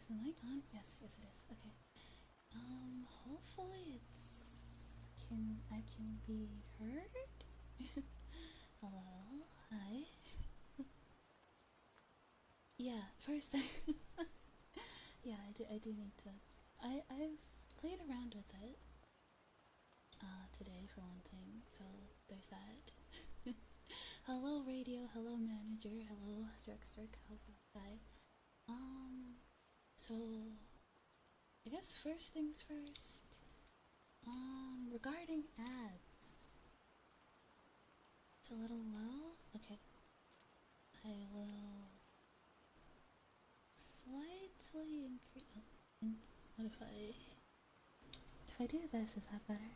Is the mic on? Yes, yes it is. Okay. Hopefully I can be heard? Hello? Hi? Yeah, first yeah, I do need to I've played around with it today for one thing, so there's that. Hello radio, hello manager, hello Drexter, hello guy. So I guess first things first, regarding ads. It's a little low? Okay. I will slightly increase. Oh, what if I do this, is that better?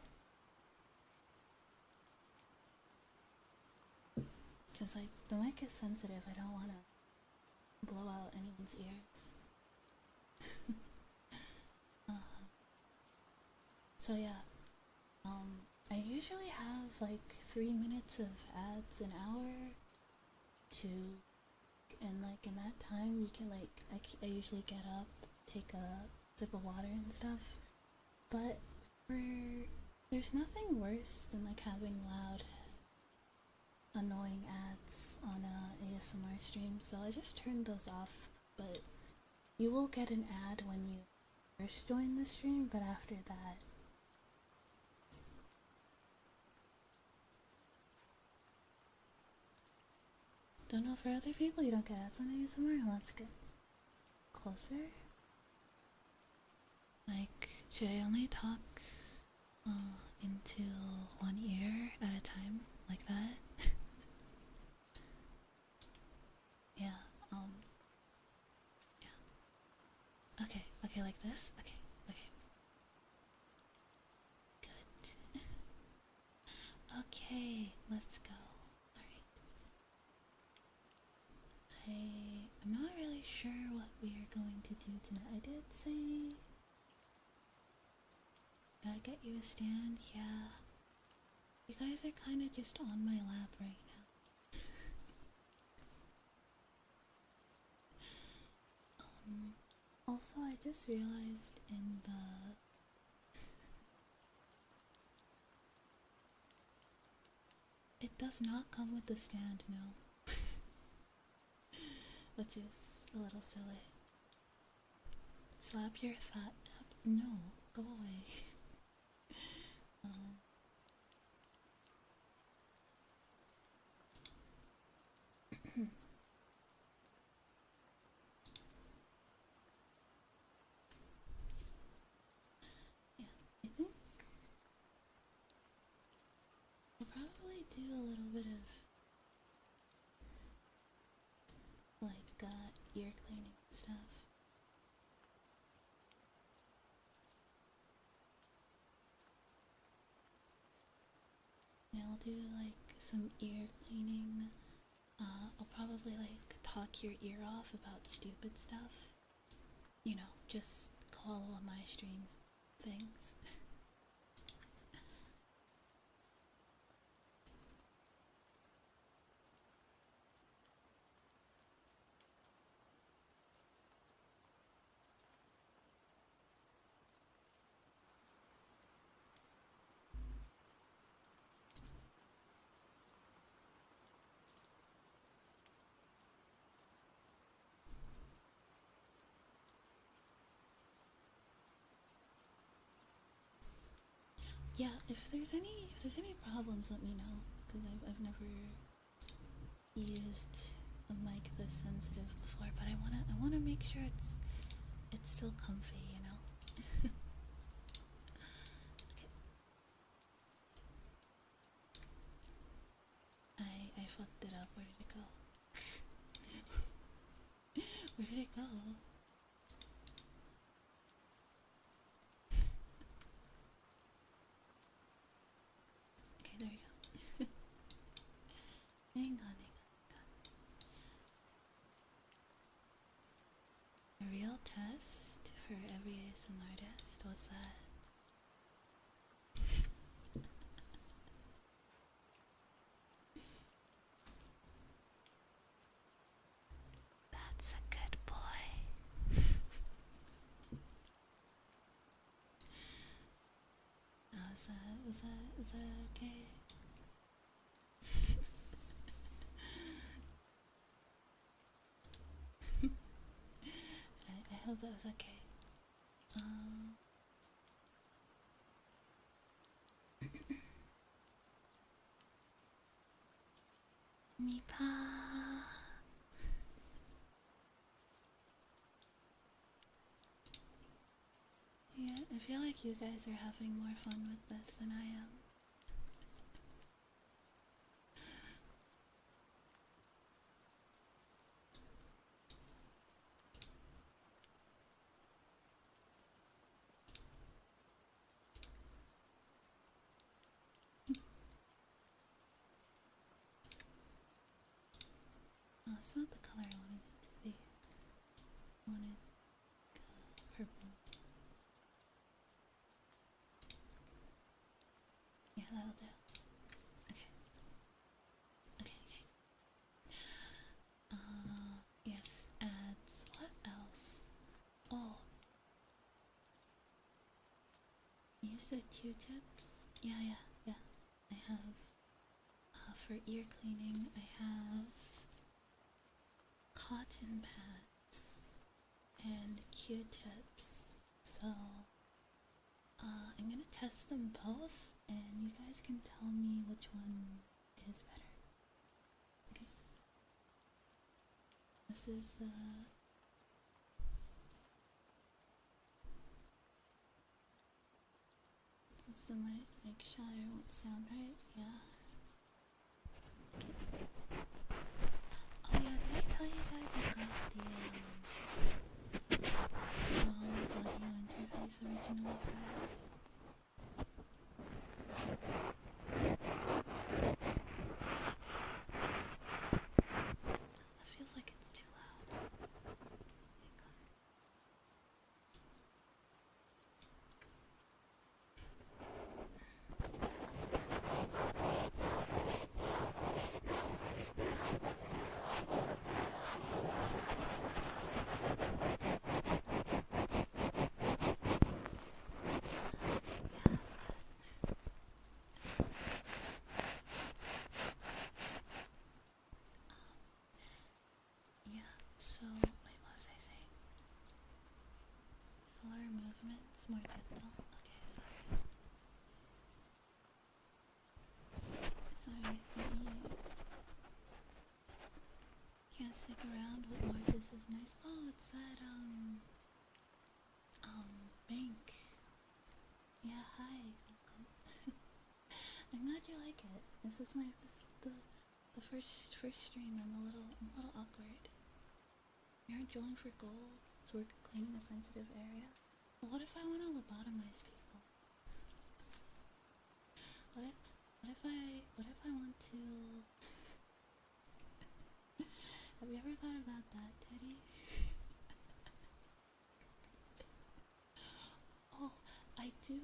Because, like, the mic is sensitive, I don't want to blow out anyone's ears. So yeah, I usually have like 3 minutes of ads an hour to, and like in that time you can like, I usually get up, take a sip of water and stuff, but there's nothing worse than like having loud annoying ads on a ASMR stream, so I just turned those off, but you will get an ad when you first join the stream, but after that don't know, for other people you don't get ads on ASMR. Well, that's good. Closer? Like, should I only talk into one ear at a time? Like that? Yeah, yeah. Okay, okay, like this? Okay, okay. Good. Okay, let's go. Alright. I'm not really sure what we are going to do tonight. I did say gotta get you a stand, yeah. You guys are kind of just on my lap right now. Also, I just realized in the... It does not come with the stand, no. Which is a little silly. Slap your thigh up? No, go away. um, yeah, I think I'll probably do a little bit of like ear cleaning and stuff. Yeah, I'll do like some ear cleaning. I'll probably like talk your ear off about stupid stuff. You know, just call on my stream things. Yeah, if there's any problems, let me know, because I've never used a mic this sensitive before, but I wanna make sure it's still comfy, you know. Okay. I fucked it up. Where did it go? Where did it go? Okay, there we go. Hang on, A real test for every ASMR artist? What's that? That's a good boy. Was that okay? I hope that was okay. Mipa. Yeah, I feel like you guys are having more fun with this than I am. Oh, it's not the color I wanted it to be. I wanted purple. Yeah, that'll do. Okay. Okay. Yes, ads. What else? Oh, use the Q-tips? Yeah. I have, for ear cleaning, I have cotton pads and Q-tips. So, I'm gonna test them both, and you guys can tell me which one is better. Okay? This is the... That's the mic. Make sure it won't sound right. Yeah. Oh yeah, did I tell you guys I got the audio interface originally for this? That feels like it's too loud. Yeah, so, wait, what was I saying? Slower movements, more gentle. Okay, sorry. Sorry, can't stick around, but more this is nice. Oh, it's that, bank. Yeah, hi, welcome. I'm glad you like it. This is the first stream. I'm a little awkward. You're drilling for gold. It's work cleaning a sensitive area. Well, what if I want to lobotomize people? What if I want to... Have you ever thought about that, Teddy? Oh, I do.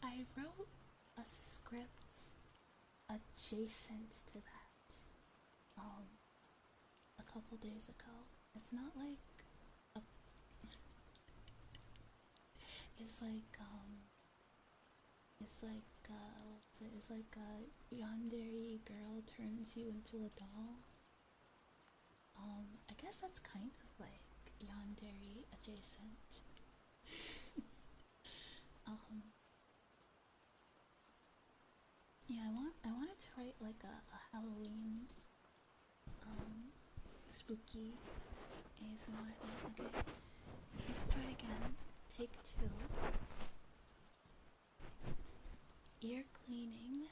I wrote a script adjacent to that, a couple days ago. It's not like a... It's like, what's it? It's like a yandere girl turns you into a doll. I guess that's kind of like yandere adjacent. Yeah, I wanted to write like a Halloween, spooky ASMR thing. Okay, let's try again. Take 2. Ear cleaning,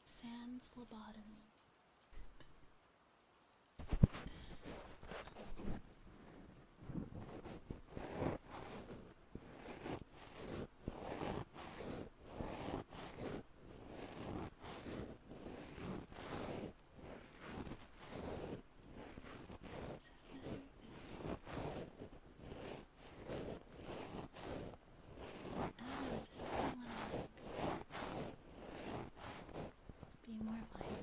sans lobotomy. Be more mindful.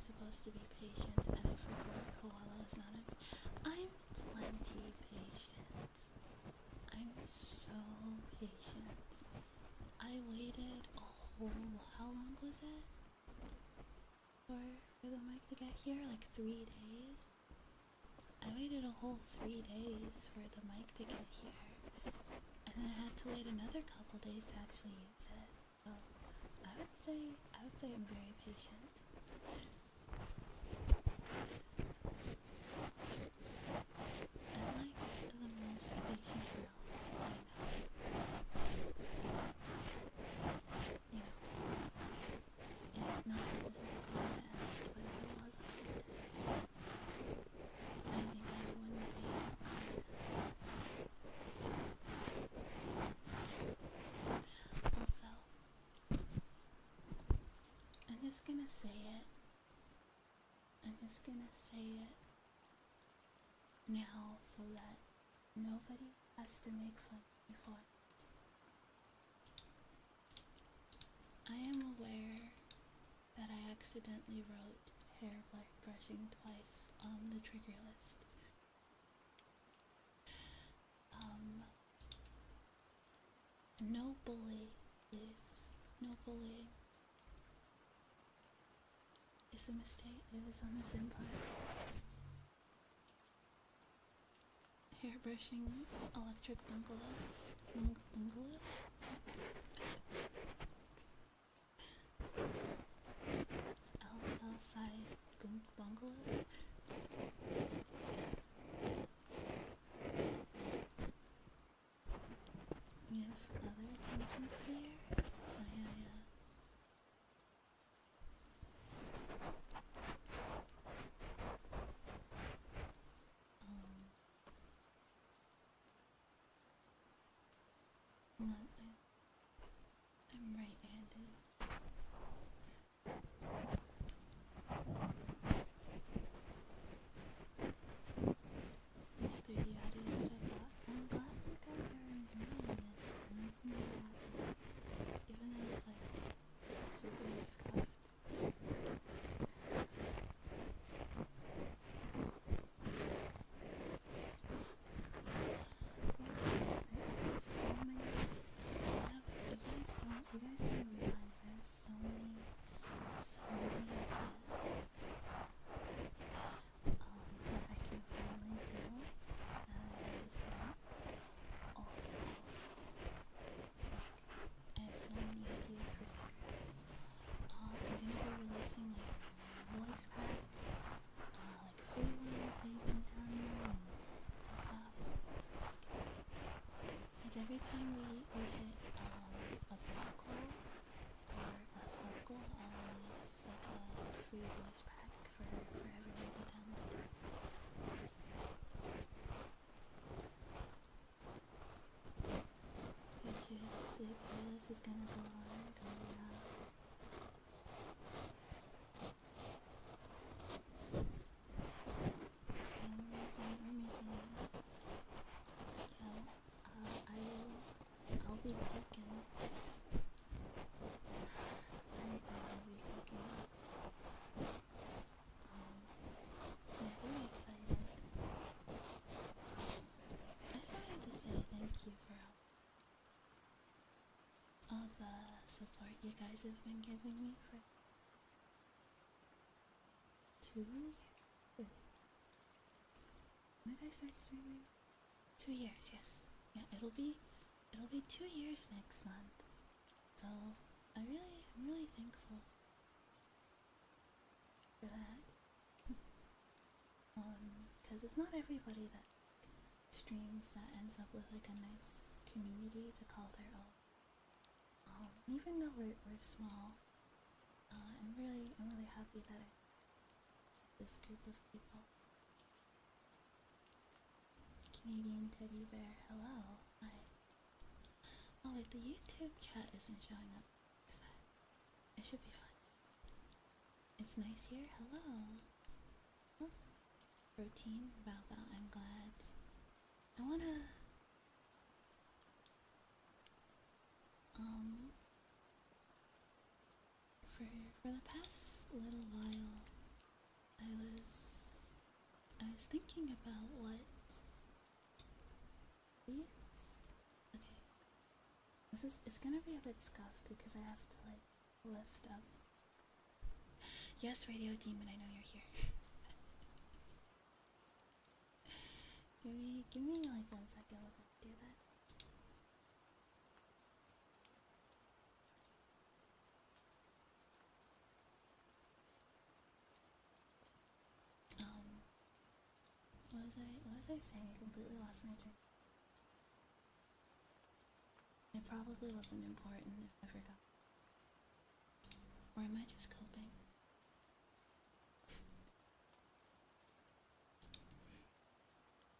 supposed to be patient, and I forgot koala is not a. I'm plenty patient. I'm so patient. I waited a whole. How long was it? For the mic to get here? Like 3 days? I waited a whole 3 days for the mic to get here. And then I had to wait another couple days to actually use it. So I would say I'm very patient. I'm like the most patient girl I know. You know, not that this is a contest, but if it was a contest, I think everyone would be a contest. Also, I'm just gonna say it. I'm just gonna say it now so that nobody has to make fun of me for it. I am aware that I accidentally wrote hair brushing twice on the trigger list. No bully, please. No bullying. It's a mistake. It was on this implant. Hairbrushing electric bungalow. Bungalow? Outside bungalow? You have other attention to the ears? Oh yeah. I'm right-handed. This 3D audio stuff off. I'm glad you guys are enjoying it. It makes me happy. Even though it's like super miscuffed. You guys don't realize I have so many ideas that I can finally do this month. Also, I have so many ideas for scripts. I'm gonna be releasing like voice packs, like free ones that you can download and stuff. Like every time we hit a big goal or a sub goal, I'll release like a free voice pack for everyone to download. YouTube sleep playlist is gonna go hard. I'll be cooking. Yeah, very excited. I just wanted to say thank you for all the support you guys have been giving me for 2 years. When did I start streaming? 2 years, yes. Yeah, it'll be 2 years next month. So I'm really thankful for that. Because it's not everybody that streams that ends up with like a nice community to call their own. Even though we're small, I'm really happy that I have this group of people. Canadian teddy bear, hello. Hi. Oh wait, the YouTube chat isn't showing up. It should be fine. It's nice here. Hello. Huh? Protein, bow, I'm glad. I wanna for the past little while was thinking about what beats. Okay, it's gonna be a bit scuffed because I have to like lift up. Yes, Radio Demon, I know you're here. give me like 1 second before I do that. What was I saying? I completely lost my train. It probably wasn't important if I forgot. Or am I just coping?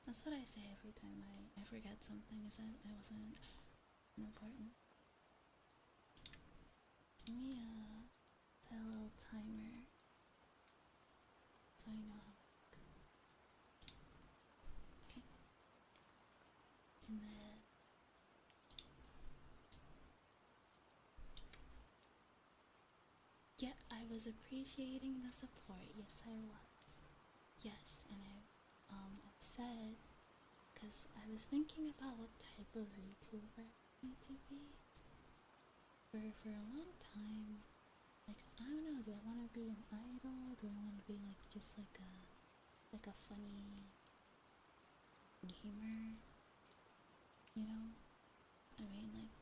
That's what I say every time I forget something, is that it wasn't important. Give me set a little timer so I know how. Okay. And then yeah, I was appreciating the support. Yes, I was. Yes, and I've said, because I was thinking about what type of VTuber I need to be. For a long time, like, I don't know, do I want to be an idol? Do I want to be like just like a funny gamer? You know? I mean, like,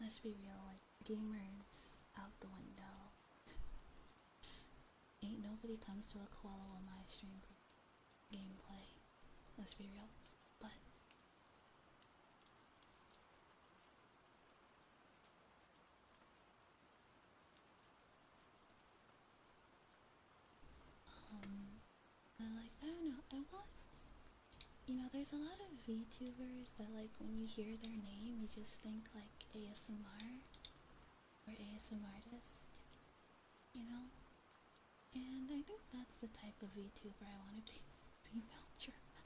let's be real, like, gamers out the window. Ain't nobody comes to a koala on my stream for gameplay. Let's be real. But I don't know, I want, you know, there's a lot of VTubers that, like, when you hear their name, you just think, like, ASMR or ASM artist, you know? And I think that's the type of VTuber I want to be. Female Germa.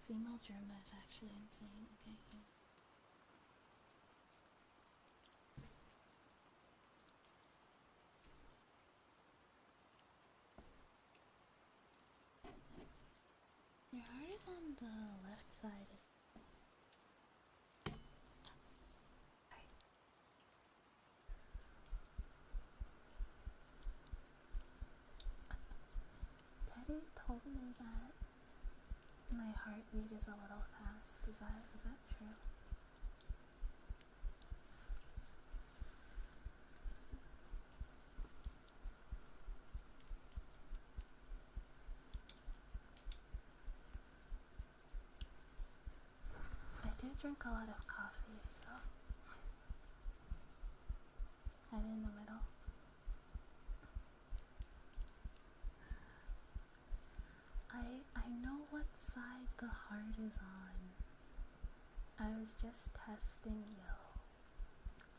Female Germa is actually insane, okay? Yeah. Your heart is on the left side. Teddy told me that my heartbeat is a little fast. Is that true? I do drink a lot of coffee, so I'm in the middle. I know what side the heart is on. I was just testing you.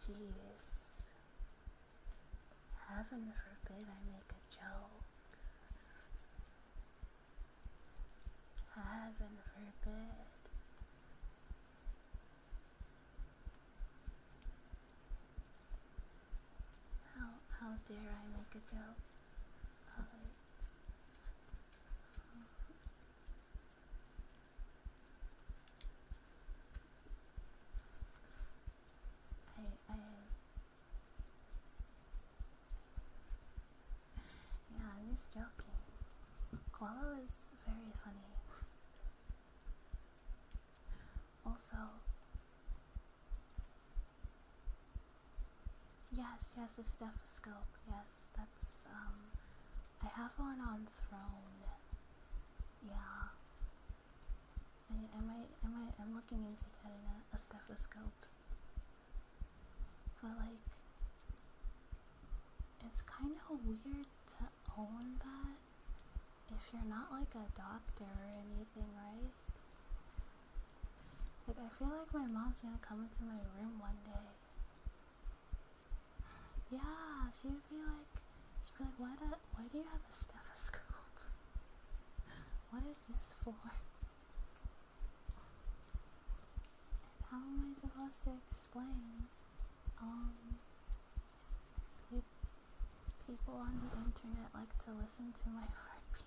Jeez. Heaven forbid I make a joke. Heaven forbid. How dare I make a joke? Yeah, I'm just joking. Koala is very funny. Also, yes, a stethoscope. Yes, that's, I have one on Throne. Yeah. I'm looking into getting a stethoscope. But, like, it's kind of weird to own that if you're not, like, a doctor or anything, right? Like, I feel like my mom's gonna come into my room one day. Yeah, she'd be like, why do you have a stethoscope? What is this for? And how am I supposed to explain? People on the internet like to listen to my heartbeat.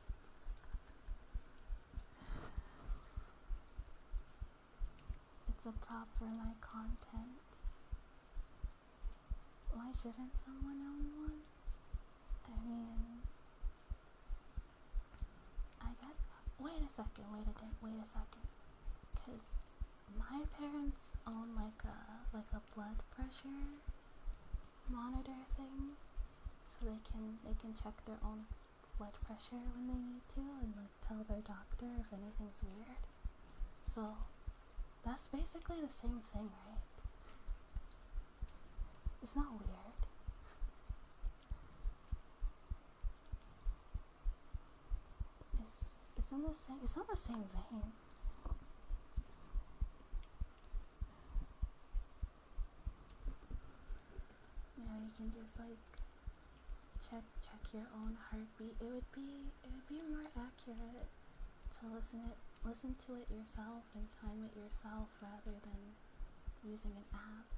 It's a prop for my content. Why shouldn't someone own one? I mean, I guess. Wait a second. Cause my parents own like a blood pressure monitor thing, so they can check their own blood pressure when they need to, and like tell their doctor if anything's weird. So that's basically the same thing, right? It's not weird. It's on the same vein. You know, you can just like check your own heartbeat. It would be more accurate to listen to it yourself and time it yourself rather than using an app.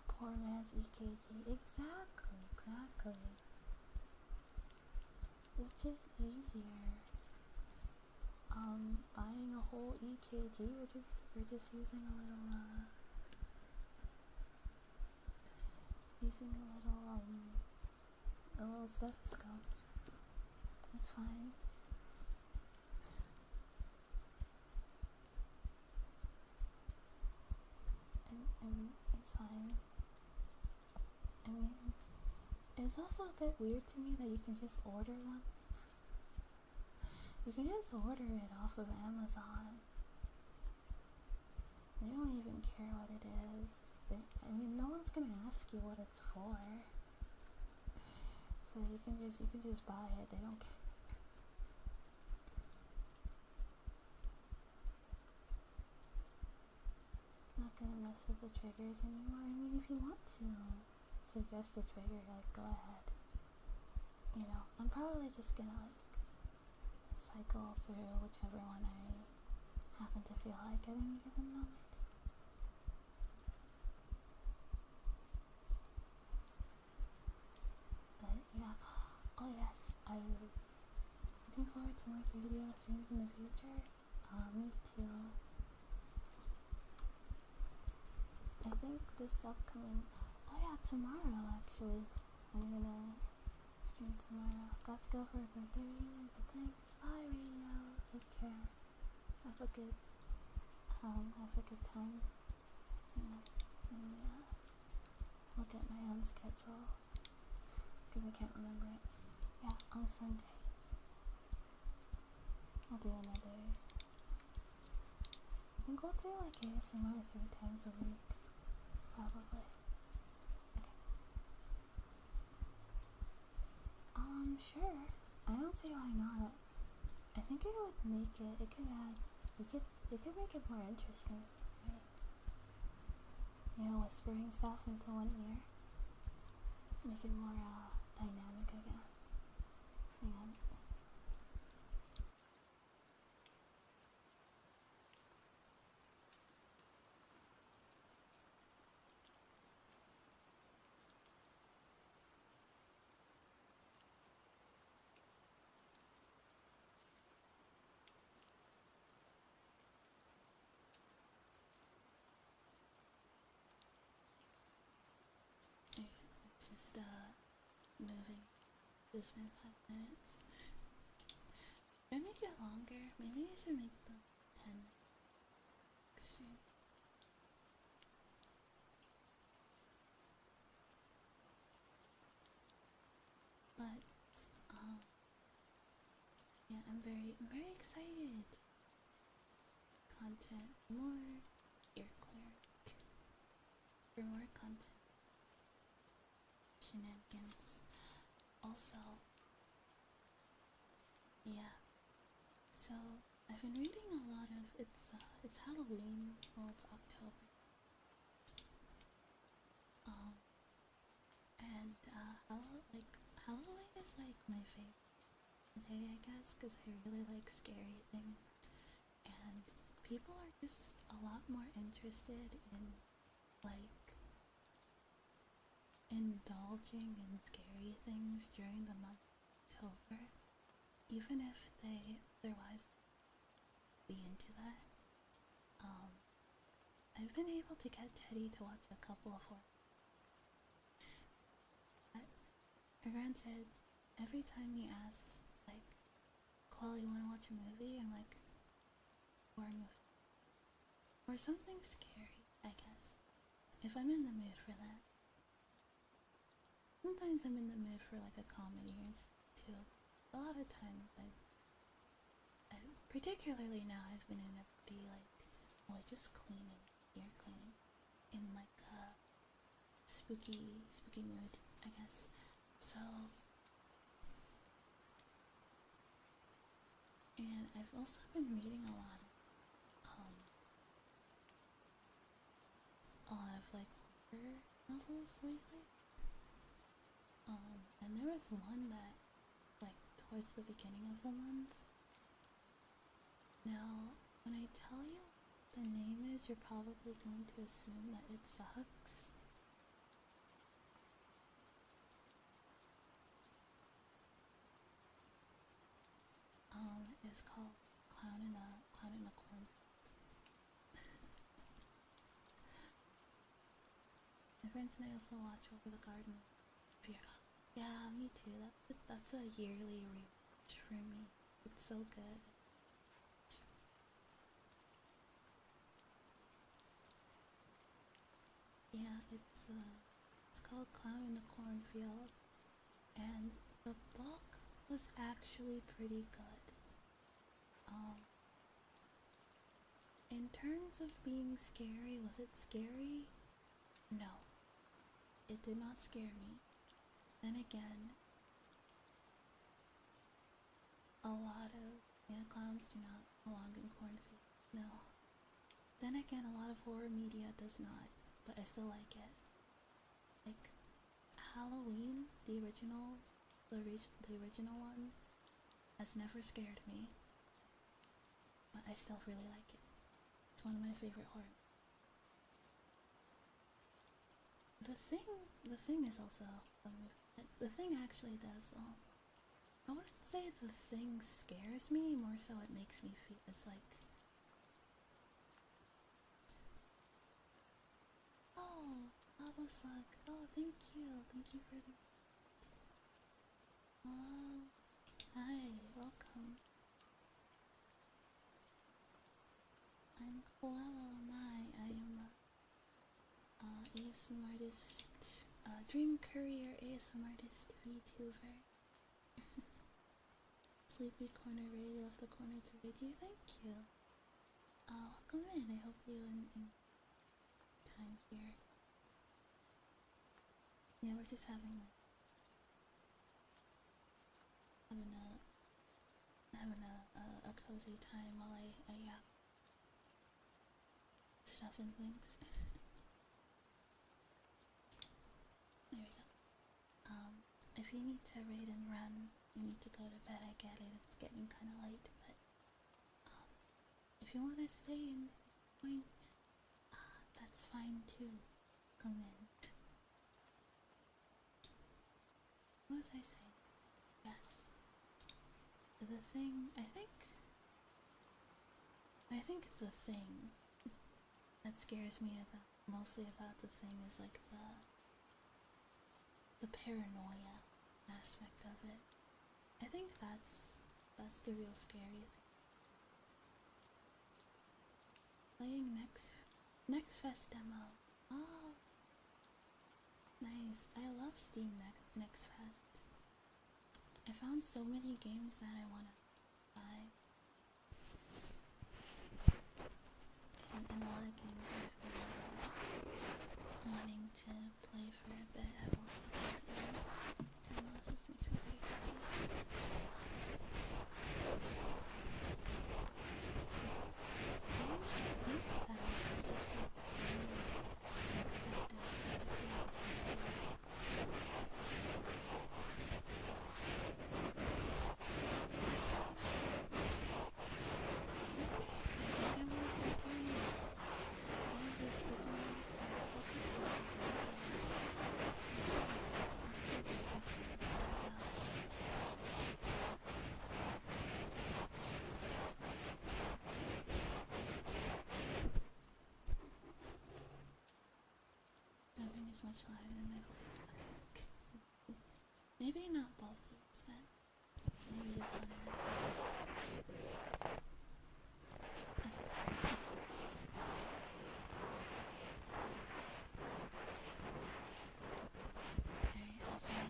Poor man's EKG. Exactly. Which is easier? Buying a whole EKG, we're just using a little stethoscope. It's fine. And it's fine. I mean, it's also a bit weird to me that you can just order one. You can just order it off of Amazon. They don't even care what it is. No one's gonna ask you what it's for. So you can just buy it. They don't care. Not gonna mess with the triggers anymore. I mean, if you want to suggest a trigger, like, go ahead. You know, I'm probably just gonna like cycle through whichever one I happen to feel like at any given moment. But yeah, oh yes, I was looking forward to more video streams in the future. Me too. I think this upcoming, oh yeah, tomorrow actually, I'm gonna stream tomorrow. Got to go for a birthday reunion, but thanks. Bye, radio. Take care. Have a good time. Hang on. Let me look at my own schedule, because I can't remember it. Yeah, on Sunday. I'll do another. I think we'll do like ASMR 3 times a week. Probably. Okay. Sure. I don't see why not. I think it would make it could make it more interesting, right? You know, whispering stuff into one ear. Make it more dynamic, I guess. Hang on. Just moving. It's been 5 minutes. Should I make it longer? Maybe I should make the 10 extreme. But yeah, I'm very excited. Content, more ear clear. For more content. Shenanigans. Also, yeah. So I've been reading a lot of it's Halloween. Well, it's October. And Halloween is like my favorite day, I guess, because I really like scary things. And people are just a lot more interested in like indulging in scary things during the month of October, even if they otherwise be into that. Um, I've been able to get Teddy to watch a couple of horror. Granted, every time he asks, like, Qual, you wanna watch a movie? I'm like, horror movie. Or something scary, I guess. If I'm in the mood for that. Sometimes I'm in the mood for like a comedy or too. A lot of times particularly now I've been in a pretty like, just cleaning, ear cleaning, in like a spooky mood, I guess. So, and I've also been reading a lot of like horror novels lately. And there was one that, like, towards the beginning of the month. Now, when I tell you what the name is, you're probably going to assume that it sucks. It's called Clown in a Cornfield. My friends and I also watch Over the Garden of Fear. Yeah, me too. That's a yearly rewatch for me. It's so good. Yeah, it's called Clown in the Cornfield, and the book was actually pretty good. In terms of being scary, was it scary? No, it did not scare me. Then again, a lot of clowns do not belong in cornfields. No. Then again, a lot of horror media does not, but I still like it. Like Halloween, the original one, has never scared me, but I still really like it. It's one of my favorite horror. The Thing is also a movie. The Thing actually does. I wouldn't say The Thing scares me. More so, it makes me feel. It's like, oh, Abasak. Oh, thank you for the. Oh, hi, welcome. I'm Koala Mai. I am a ASMR artist, Dream Courier ASMR artist, VTuber. Sleepy Corner Raid, left the corner to raid you. Thank you. Welcome in. I hope you in time here. Yeah, we're just having like having a cozy time while I stuff and things. There we go. If you need to raid and run, you need to go to bed. I get it. It's getting kind of late, but if you want to stay and join, that's fine too. Come in. What was I saying? Yes. The Thing. I think the thing that scares me mostly about The Thing is like the paranoia aspect of it. I think that's the real scary thing. Playing next Fest demo. Oh, nice. I love Steam Next Fest. I found so many games that I want to buy. And a lot of games I've been wanting to play for a bit. I will this makes me very happy. much louder than my voice. Okay. Maybe not both those then. Maybe just one at a time. Alright, how's that?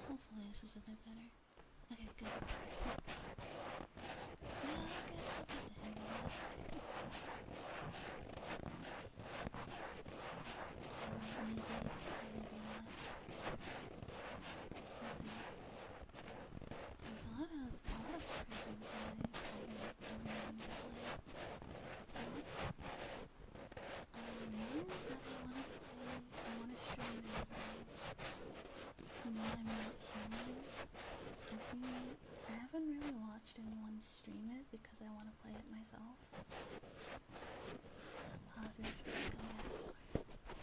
Hopefully this is a bit better. Okay, good. Yeah, okay, I'll get the hang of that. Maybe, maybe not. Let's see. There's a lot of freaking play. Everyone to play. One that I wanna stream is when I'm not human. I haven't really watched anyone stream it because I want to play it myself. Positive vibes, yes, of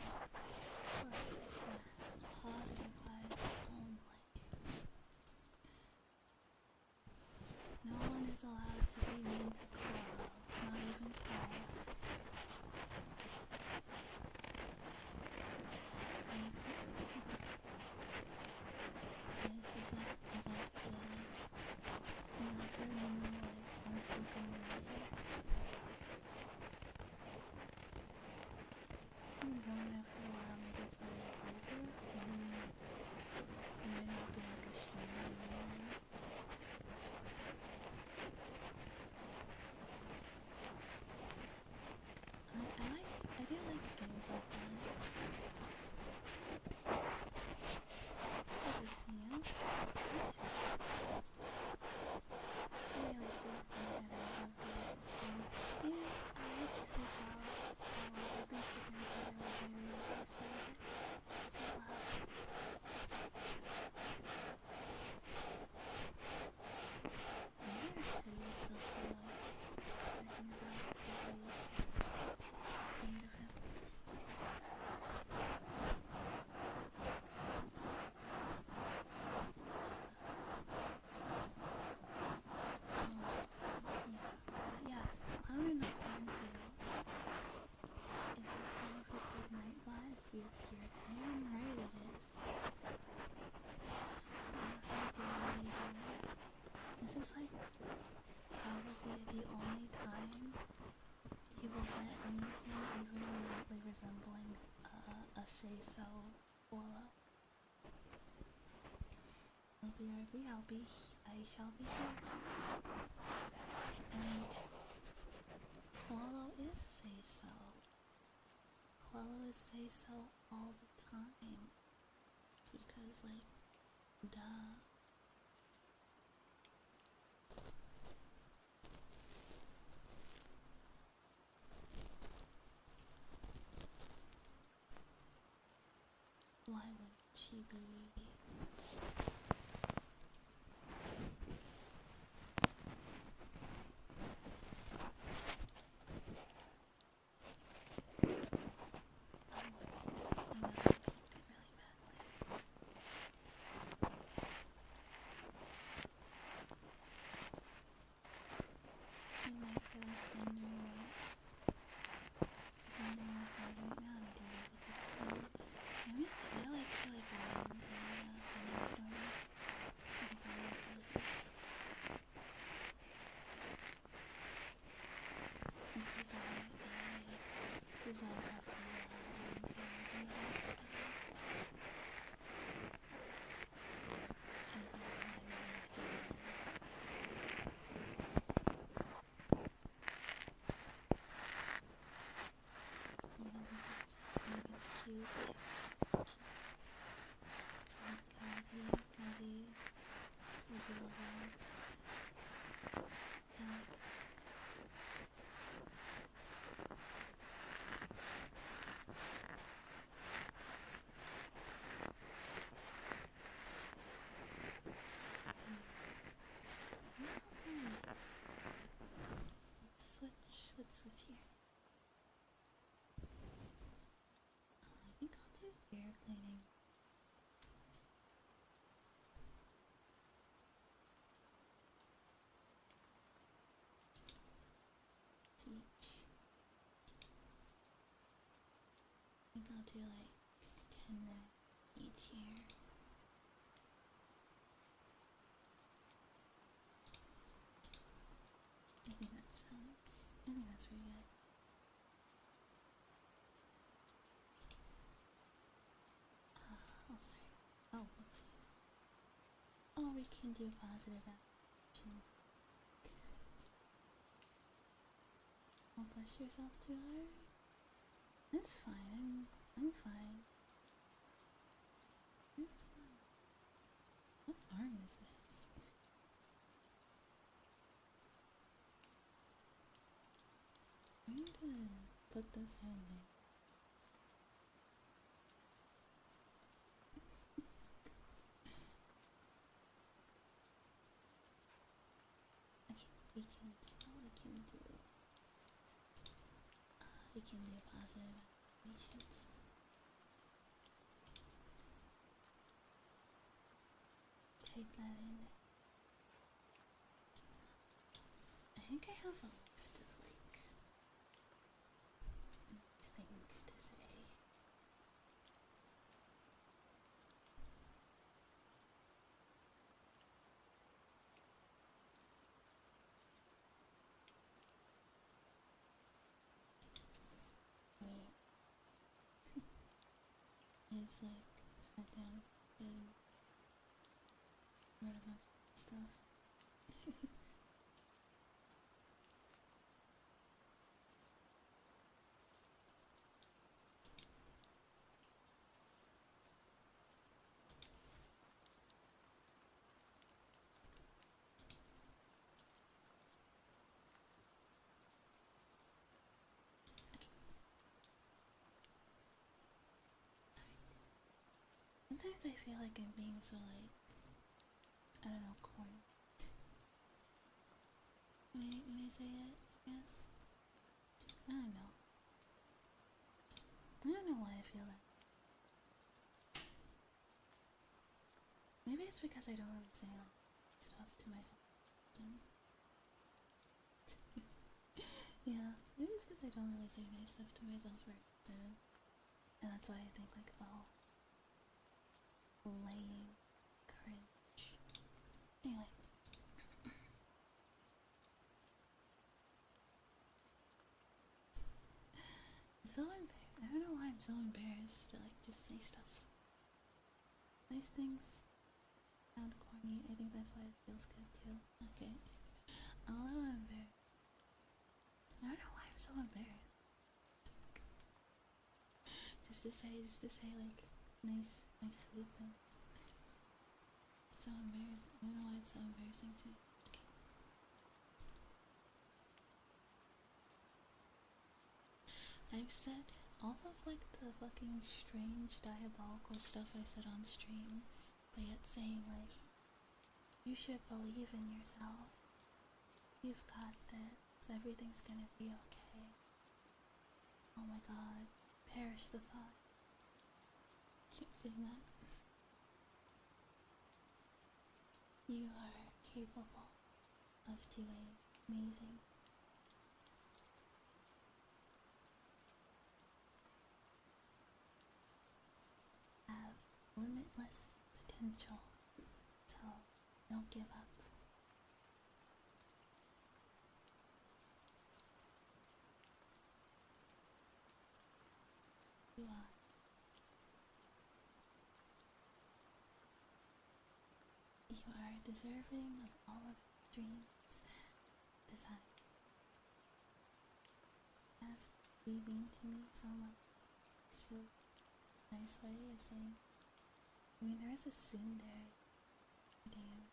course. Of course, yes. Positive vibes only. No one is allowed to be mean to Coral, not even Coral. Is that the new, unspoken rule here? It's been going there for a while, maybe it's what I play through. It might not be like a stream anymore. I do like games like that. That's just me, yeah? I really like it. And I love the system. Yeah, I like to see how I think we're gonna get it with my real voice forever. So loud. I wonder how you still feel like talking about the way made of him. Yes, Clown in the Cornfield is a powerful good night vibes. You're damn right it is. This is like probably the only time you will get anything even remotely resembling a say-so swallow. I shall be here. And Swallow is say-so. Swallow is say-so all the time. It's because, like, duh. Why would she be? Let's switch here. I think I'll do ear cleaning. think I'll do like 10 minutes each here. I think that's pretty good. Oh, sorry. Oh, whoopsies. Oh, we can do positive affirmations. Don't push yourself too hard. That's fine. I'm fine. That's fine. What arm is this? I'm going to put this hand in. Okay, we can do positive affirmations. Type that in. I think I have a list of like things to say. Wait. It's like sat down and wrote a bunch of stuff. Sometimes I feel like I'm being so like, I don't know, corny. When I say it, I guess. I don't know. I don't know why I feel that. Maybe it's because I don't really say like stuff to myself. Yeah, maybe it's because I don't really say nice stuff to myself or and that's why I think like, oh, laying cringe. Anyway. So embarrassed. I don't know why I'm so embarrassed to like just say stuff. Nice things sound corny. I think that's why it feels good too. Okay. I'm a little embarrassed. I don't know why I'm so embarrassed. Just to say like nice sweet things. It's so embarrassing. I don't know why it's so embarrassing to me. Okay. I've said all of like the fucking strange diabolical stuff I said on stream, but yet saying like, you should believe in yourself. You've got this. Everything's gonna be okay. Oh my god. Perish the thought. Keep saying that. You are capable of doing amazing. Have limitless potential, so don't give up. You are. You are deserving of all of your dreams, desires. Yes, you mean to me so much. Shoot. Nice way of saying. I mean, there is a tsundere. Damn.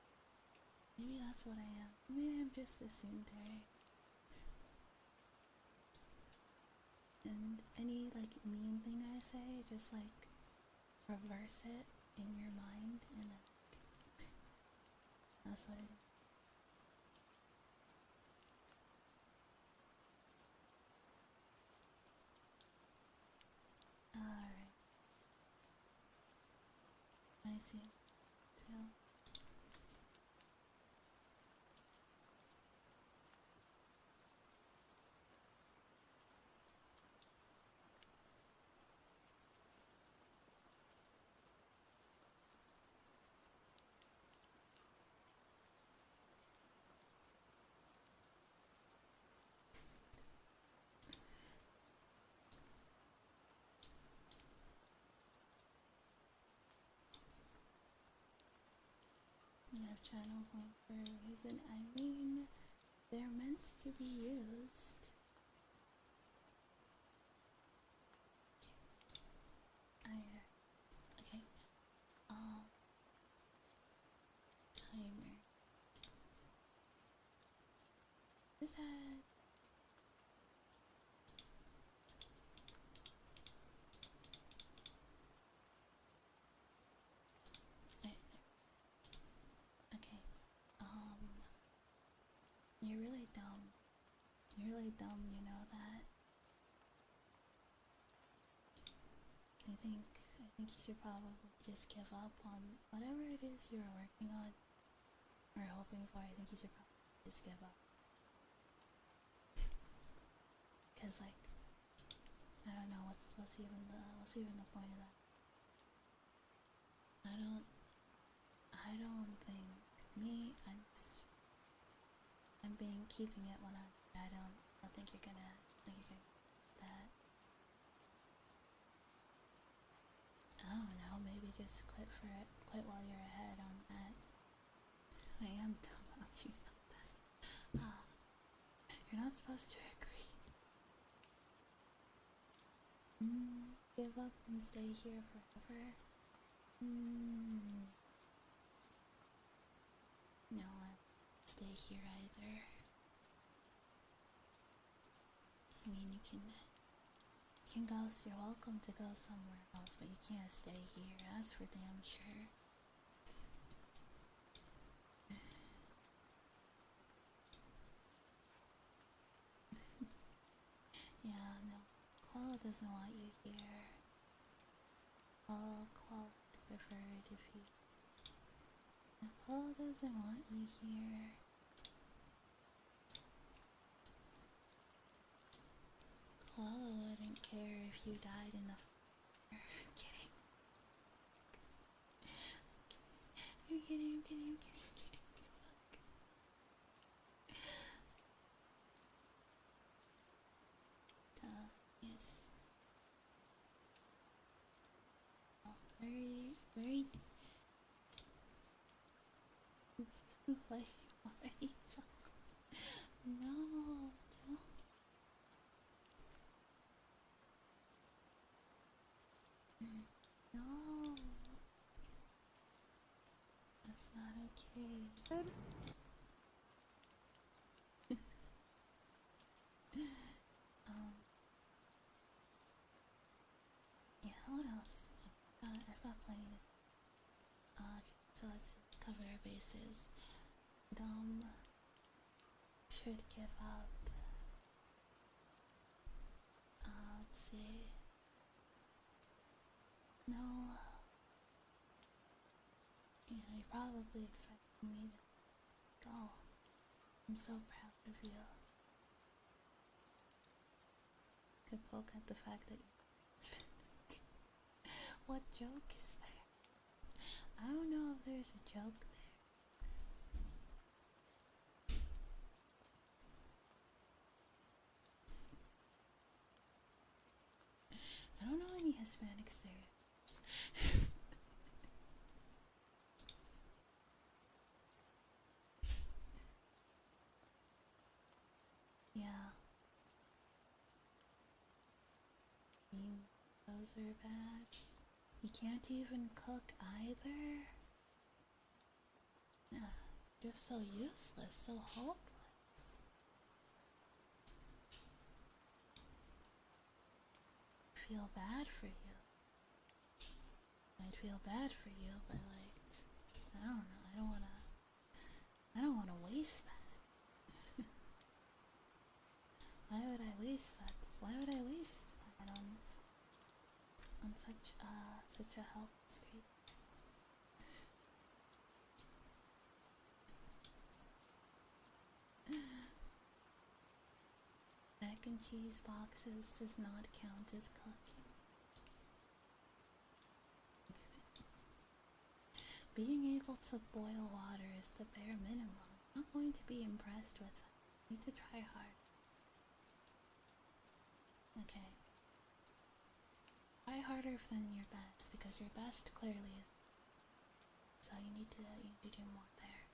Maybe that's what I am. Maybe I'm just a tsundere. And any like mean thing I say, just like reverse it in your mind, and then that's what it is. Alright. I see. So channel points for a reason. I mean, they're meant to be used. Okay. Timer. Is that? Okay. You're really dumb. You're really dumb, you know that? I think you should probably just give up on whatever it is you're working on or hoping for. I think you should probably just give up. Cause like, I don't know what's even the point of that. I don't think I'm being keeping it when I don't think you're gonna do that. I don't know, maybe just quit while you're ahead on that. I am dumb about you know that. You're not supposed to agree. Give up and stay here forever? No, I won't stay here either. I mean, you can go, so you're welcome to go somewhere else, but you can't stay here, that's for damn sure. Yeah, no, Koala doesn't want you here. Koala would prefer it if you... No, Koala doesn't want you here. Koala wouldn't care if you died in the fire. I'm kidding. I'm kidding. Yes. Oh, very... It's too late already. No, don't. No. That's not okay. Yeah, what else? I've got plenty to... Okay, so let's cover our bases. Should give up. Let's see. No. Yeah, you're probably expecting me to go. I'm so proud of you. Could poke at the fact that you... What joke is there? I don't know if there's a joke there. I don't know any Hispanic stereotypes. Yeah. I mean, those are bad. You can't even cook either? Yeah, just so useless, so hopeless. I feel bad for you. I'd feel bad for you, but like, I don't know, I don't wanna waste that. Why would I waste that? Why would I waste that on such a helpless creature? Mac and cheese boxes does not count as cooking. Being able to boil water is the bare minimum. I'm not going to be impressed with that. You need to try hard. Okay. Try harder than your best, because your best clearly is... So you need to do more there.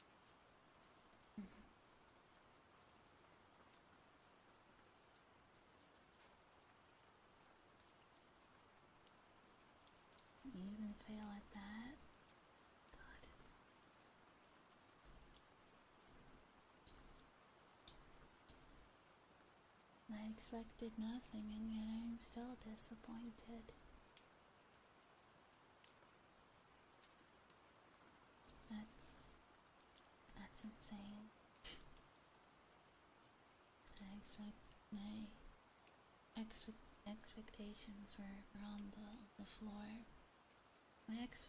I expected nothing, and yet I'm still disappointed. That's that's insane. My expectations were on the floor. My ex.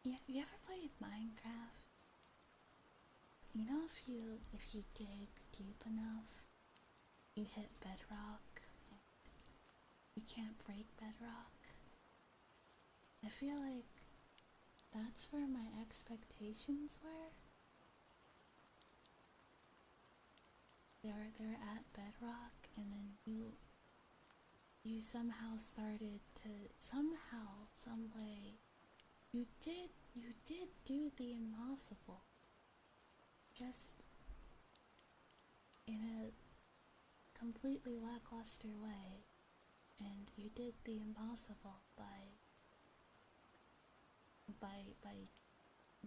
Yeah, you ever played Minecraft? You know, if you dig deep enough, you hit bedrock. You can't break bedrock. I feel like that's where my expectations were. They're at bedrock, and then you somehow started to some way you did do the impossible, just in a completely lackluster way, and you did the impossible by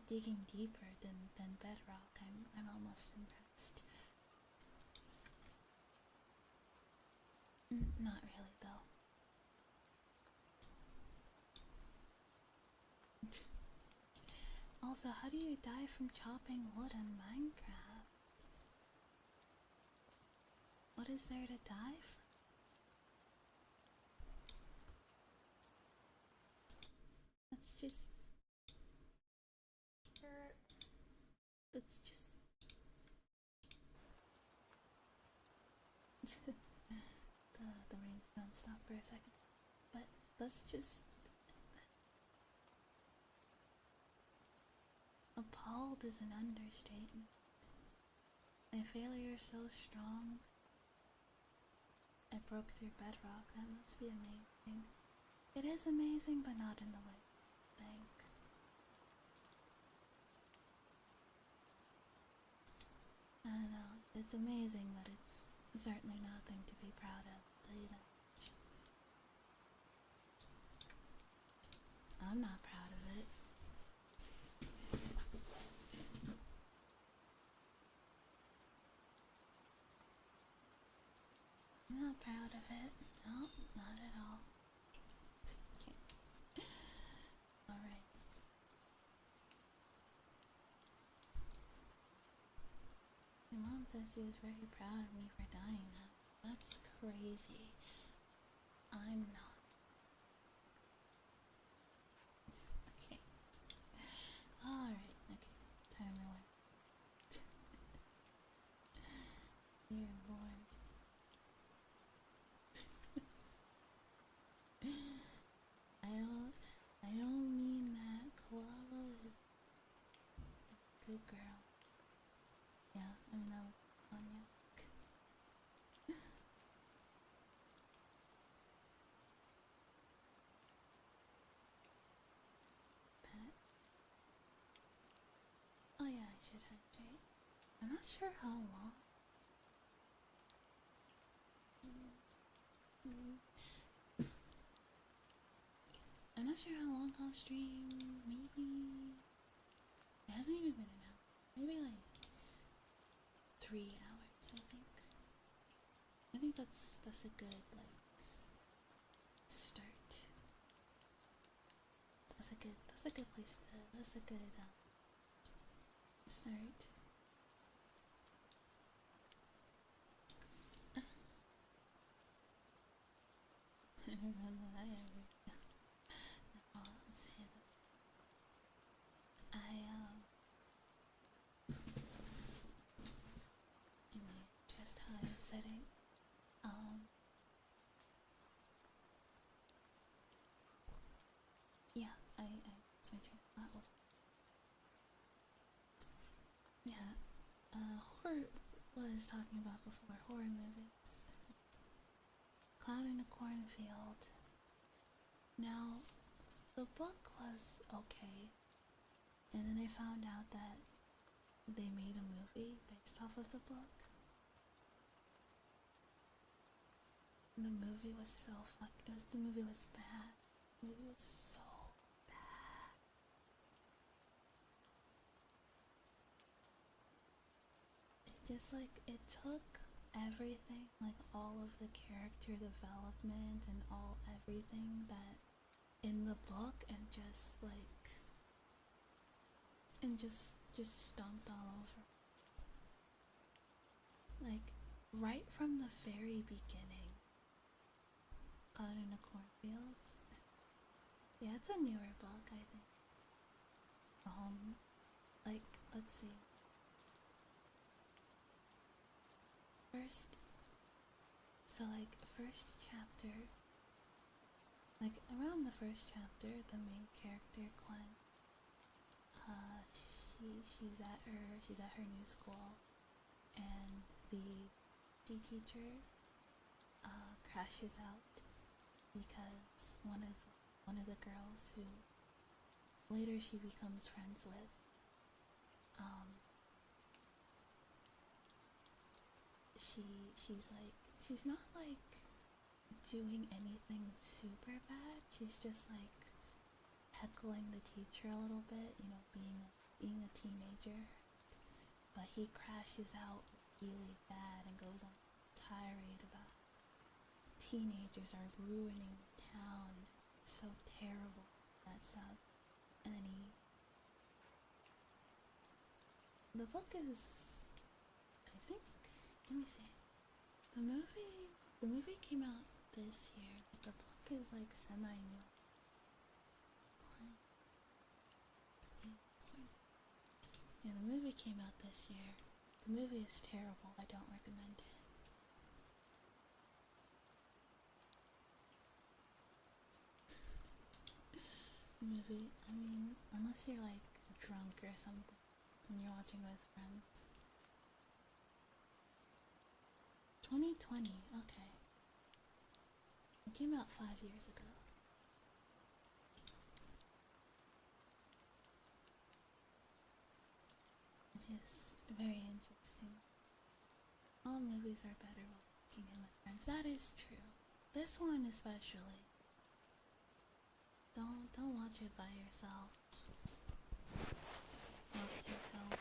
digging deeper than bedrock. I'm almost impressed. Not really though. Also, how do you die from chopping wood in Minecraft? What is there to die from? That's just... That's just... the rains don't stop for a second. But that's just... Appalled is an understatement. My failure is so strong. I broke through bedrock. That must be amazing. It is amazing, but not in the way I think. I don't know. It's amazing, but it's certainly nothing to be proud of. I'll tell you that much. I'm not proud of it. I'm not proud of it. No, not at all. Okay. Alright. My mom says she was very proud of me for dying now. That's crazy. I'm not. Okay. Alright, okay. Time to work. Dear Lord. I don't mean that. Koala is a good girl. Yeah, I mean that was fun, yeah. Pet. Oh yeah, I should hydrate. I'm not sure how long. I'm not sure how long I'll stream. Maybe it hasn't even been an hour. Maybe like 3 hours. I think that's a good like start. That's a good place to. That's a good start. I don't know that I ever. I'll say that. In my just high setting. Yeah, it's my turn. Yeah, horror was talking about before, horror movies. Cloud in a Cornfield. Now, the book was okay, and then I found out that they made a movie based off of the book. And the movie was so the movie was bad. The movie was so bad. just like it took everything, like all of the character development and all everything that in the book, and just like and just stomped all over. Like right from the very beginning. Caught in a cornfield. Yeah, it's a newer book, I think. Like, let's see. First chapter, like around the first chapter, the main character Gwen, she's at her new school, and the teacher crashes out because one of the girls who later she becomes friends with, she's not like doing anything super bad. She's just like heckling the teacher a little bit, you know, being a teenager. But he crashes out really bad and goes on a tirade about teenagers are ruining the town. It's so terrible, that stuff. And then the book is, I think, let me see. The movie came out this year. The book is like semi-new. Yeah, the movie came out this year. The movie is terrible. I don't recommend it. The movie, I mean, unless you're like drunk or something and you're watching with friends. 2020, okay. It came out 5 years ago. Which is very interesting. All movies are better while watching it with friends. That is true. This one especially. Don't watch it by yourself. Whilst you're sober.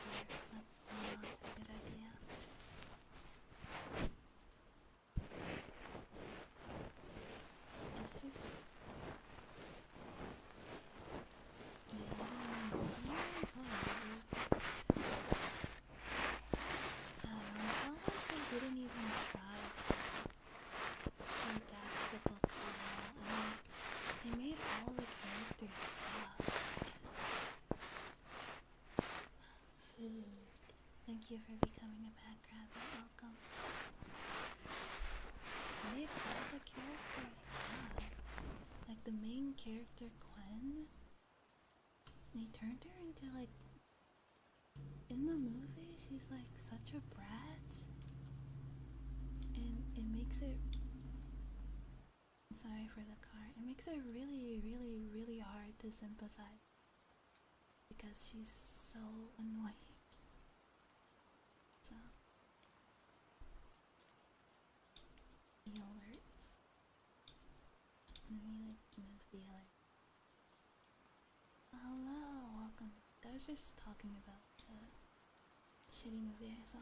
That's not a good idea. It's just, yeah, I don't know. I felt like they didn't even try to adapt the book well. I mean, they made all the characters suck. Food. Thank you for becoming a bad rabbit. Welcome. They made all the characters suck. Like the main character, Gwen, they turned her into like, in the movie, she's like such a brat. And it makes it, sorry for the car, it makes it really, really, really hard to sympathize. Because she's so annoying. So, the alerts. Let me like move the alert. Hello, welcome. I was just talking about the shitty movie I saw.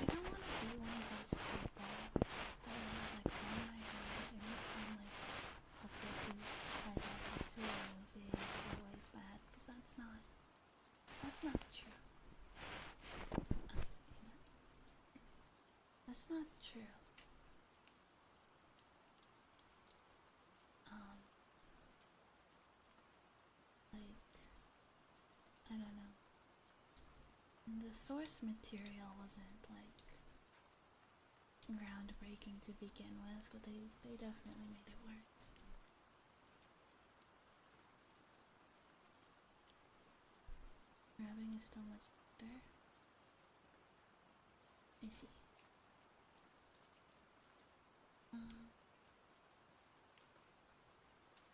I don't want to be one of those people that was like, oh my gosh, anytime like a book is adapted to a movie, it's always bad, because that's not true. That's not true. Like, I don't know. The source material wasn't like groundbreaking to begin with, but they definitely made it worse. Grabbing is still much better. I see.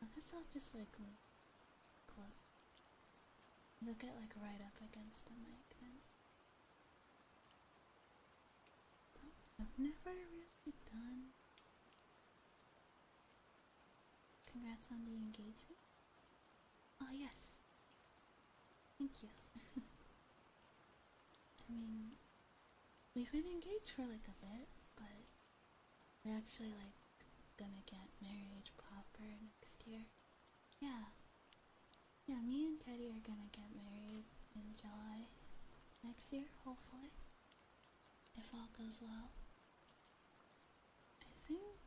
I guess I'll just like look close. Look at like right up against the mic then. Oh, I've never really done. Congrats on the engagement. Oh, yes. Thank you. I mean, we've been engaged for like a bit, but we're actually like gonna get married proper next year. Yeah. Yeah, me and Teddy are gonna get married in July next year, hopefully. If all goes well. I think,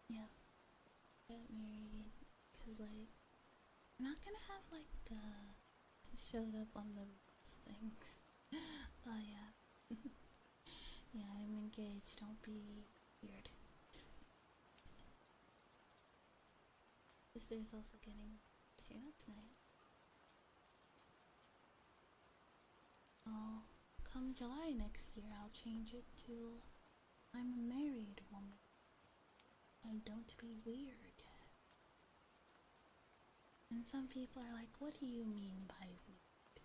yeah, get married, cause like, we're not gonna have like, showed up on the things. Oh yeah. Yeah, I'm engaged, don't be weird. Sister's also getting too tonight. Oh, come July next year, I'll change it to I'm a married woman. And don't be weird. And some people are like, what do you mean by weird?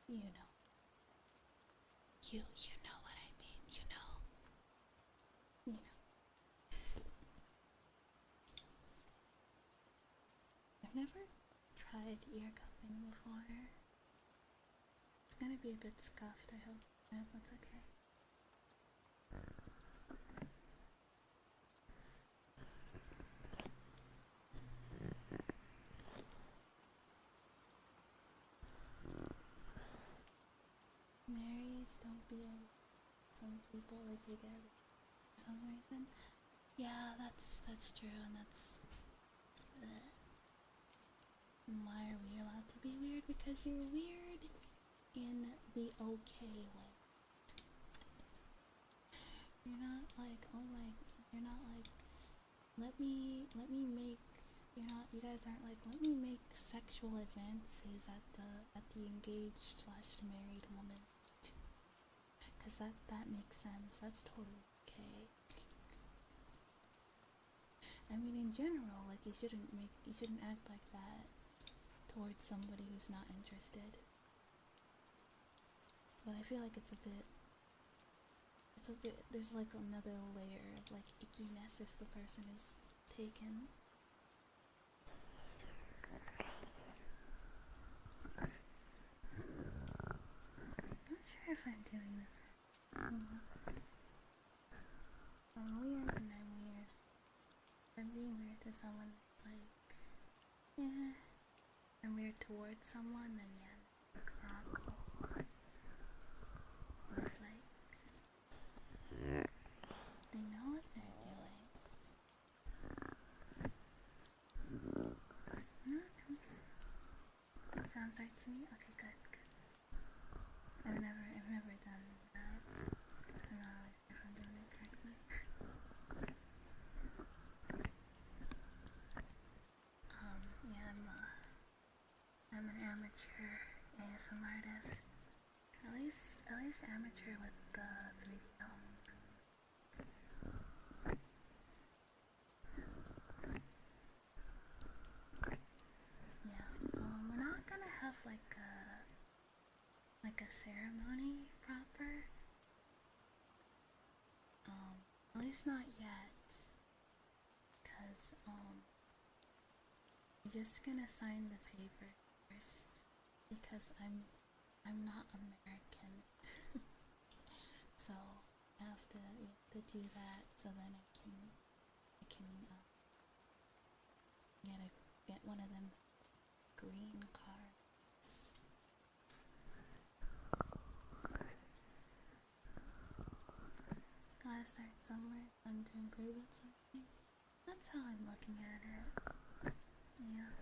You know. You know what I mean, you know. You know. I've never tried ear cupping before. It's gonna be a bit scuffed, I hope that's okay. Married, don't be a... Some people, like, they get it for some reason. Yeah, that's true, and that's... Why are we allowed to be weird? Because you're weird in the okay way. You're not like, oh my... You're not like, let me make... you guys aren't like, let me make sexual advances at the engaged / married woman. Cause that makes sense. That's totally okay. I mean, in general, like you shouldn't act like that towards somebody who's not interested. But I feel like it's a bit. There's like another layer of like ickiness if the person is taken. I'm not sure if I'm doing this. I'm weird and I'm weird. I'm being weird to someone, like, yeah. I'm weird towards someone, then yeah, exactly. It's like, they know what they're doing. No, that sounds right to me. Okay, good. I've never done that. I'm not really sure if I'm doing it correctly. Yeah, I'm an amateur ASMR artist. At least amateur with the 3D. Yeah. We're not gonna have like a ceremony proper. At least not yet. Cause I'm just gonna sign the paper first. Because I'm not American. So we have to do that so then I can get one of them green cards. Gotta start somewhere and to improve at something. That's how I'm looking at it. Yeah.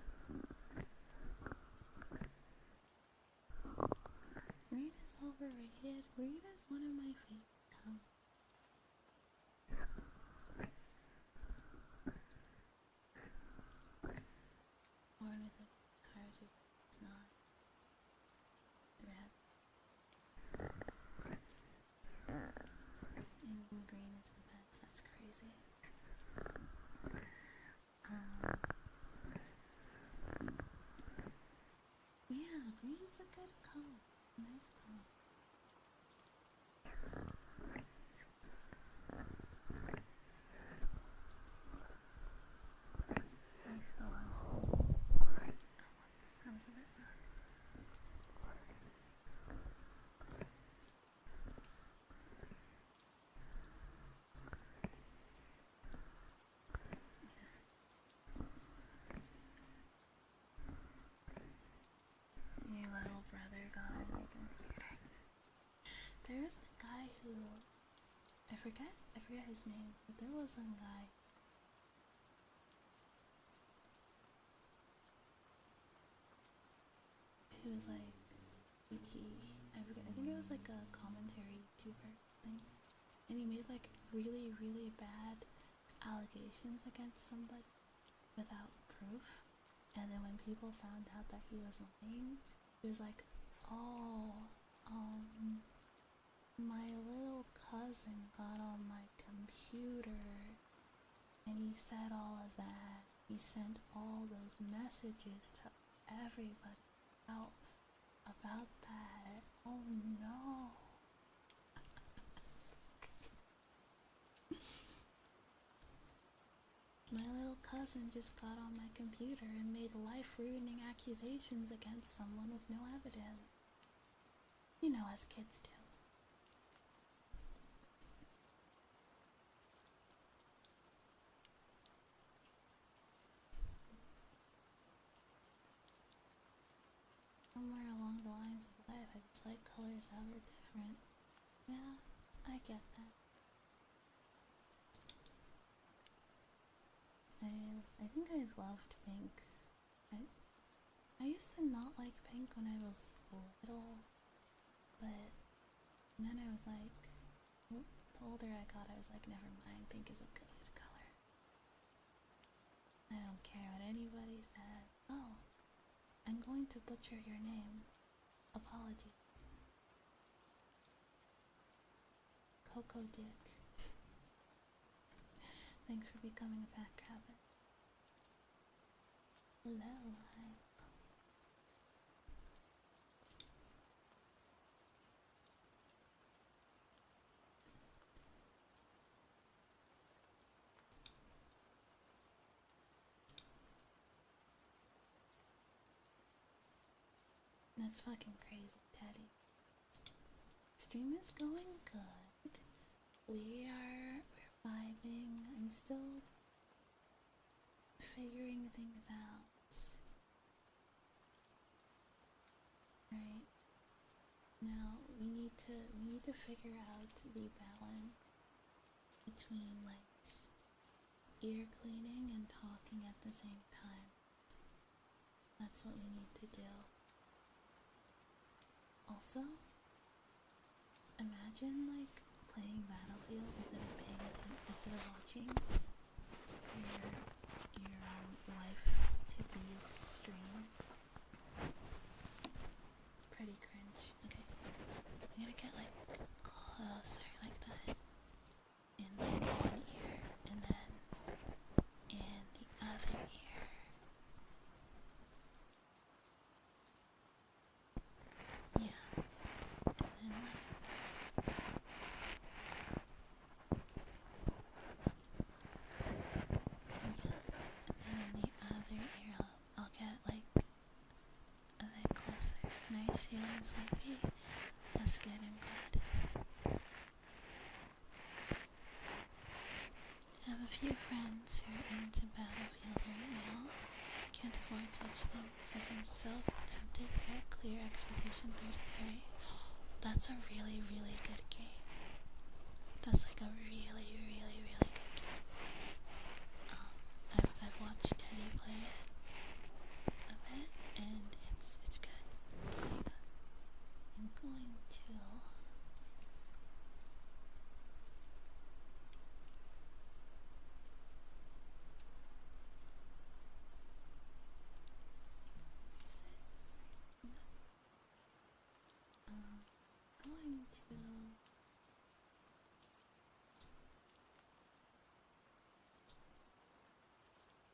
Reed is overrated. Reed is one of my favorite colors. One of the cards it's not. Red. And green is the best. That's crazy. Yeah. good color. Nice color. Nice the one. That was a bit loud. Your little brother got on your computer. There's a guy who I forget his name, but there was some guy who was like I forget, I think it was like a commentary YouTuber thing, and he made like really, really bad allegations against somebody without proof, and then when people found out that he was lying, he was like, oh, my little cousin got on my computer and he said all of that. He sent all those messages to everybody about that. Oh no. My little cousin just got on my computer and made life-ruining accusations against someone with no evidence. You know, as kids do. Somewhere along the lines of life, I just like colors that were different. Yeah, I get that. I think I've loved pink. I used to not like pink when I was little, but then I was like, the older I got, I was like, never mind, pink is a good color. I don't care what anybody says. Oh, I'm going to butcher your name. Apologies. Coco Dick. Thanks for becoming a pack rabbit. Hello, hi. That's fucking crazy, Teddy. Stream is going good. We're vibing. I'm still figuring things out. Right. Now we need to figure out the balance between like ear cleaning and talking at the same time. That's what we need to do. Also, imagine like playing Battlefield instead of watching your life to be a stream. Pretty cringe. Okay, I'm gonna get like closer like that in like one ear and then in the other ear. Yeah, and then like and then in the other ear I'll get like a bit closer. Nice, feeling sleepy? That's good, I'm glad. I have a few friends who are into Battlefield right now. Can't afford such things as I'm so tempted to get Clear Expedition 33. That's a really, really good game. That's like a really, really, really good game. I've watched Teddy play it a bit, and it's good. Okay, I'm going to going to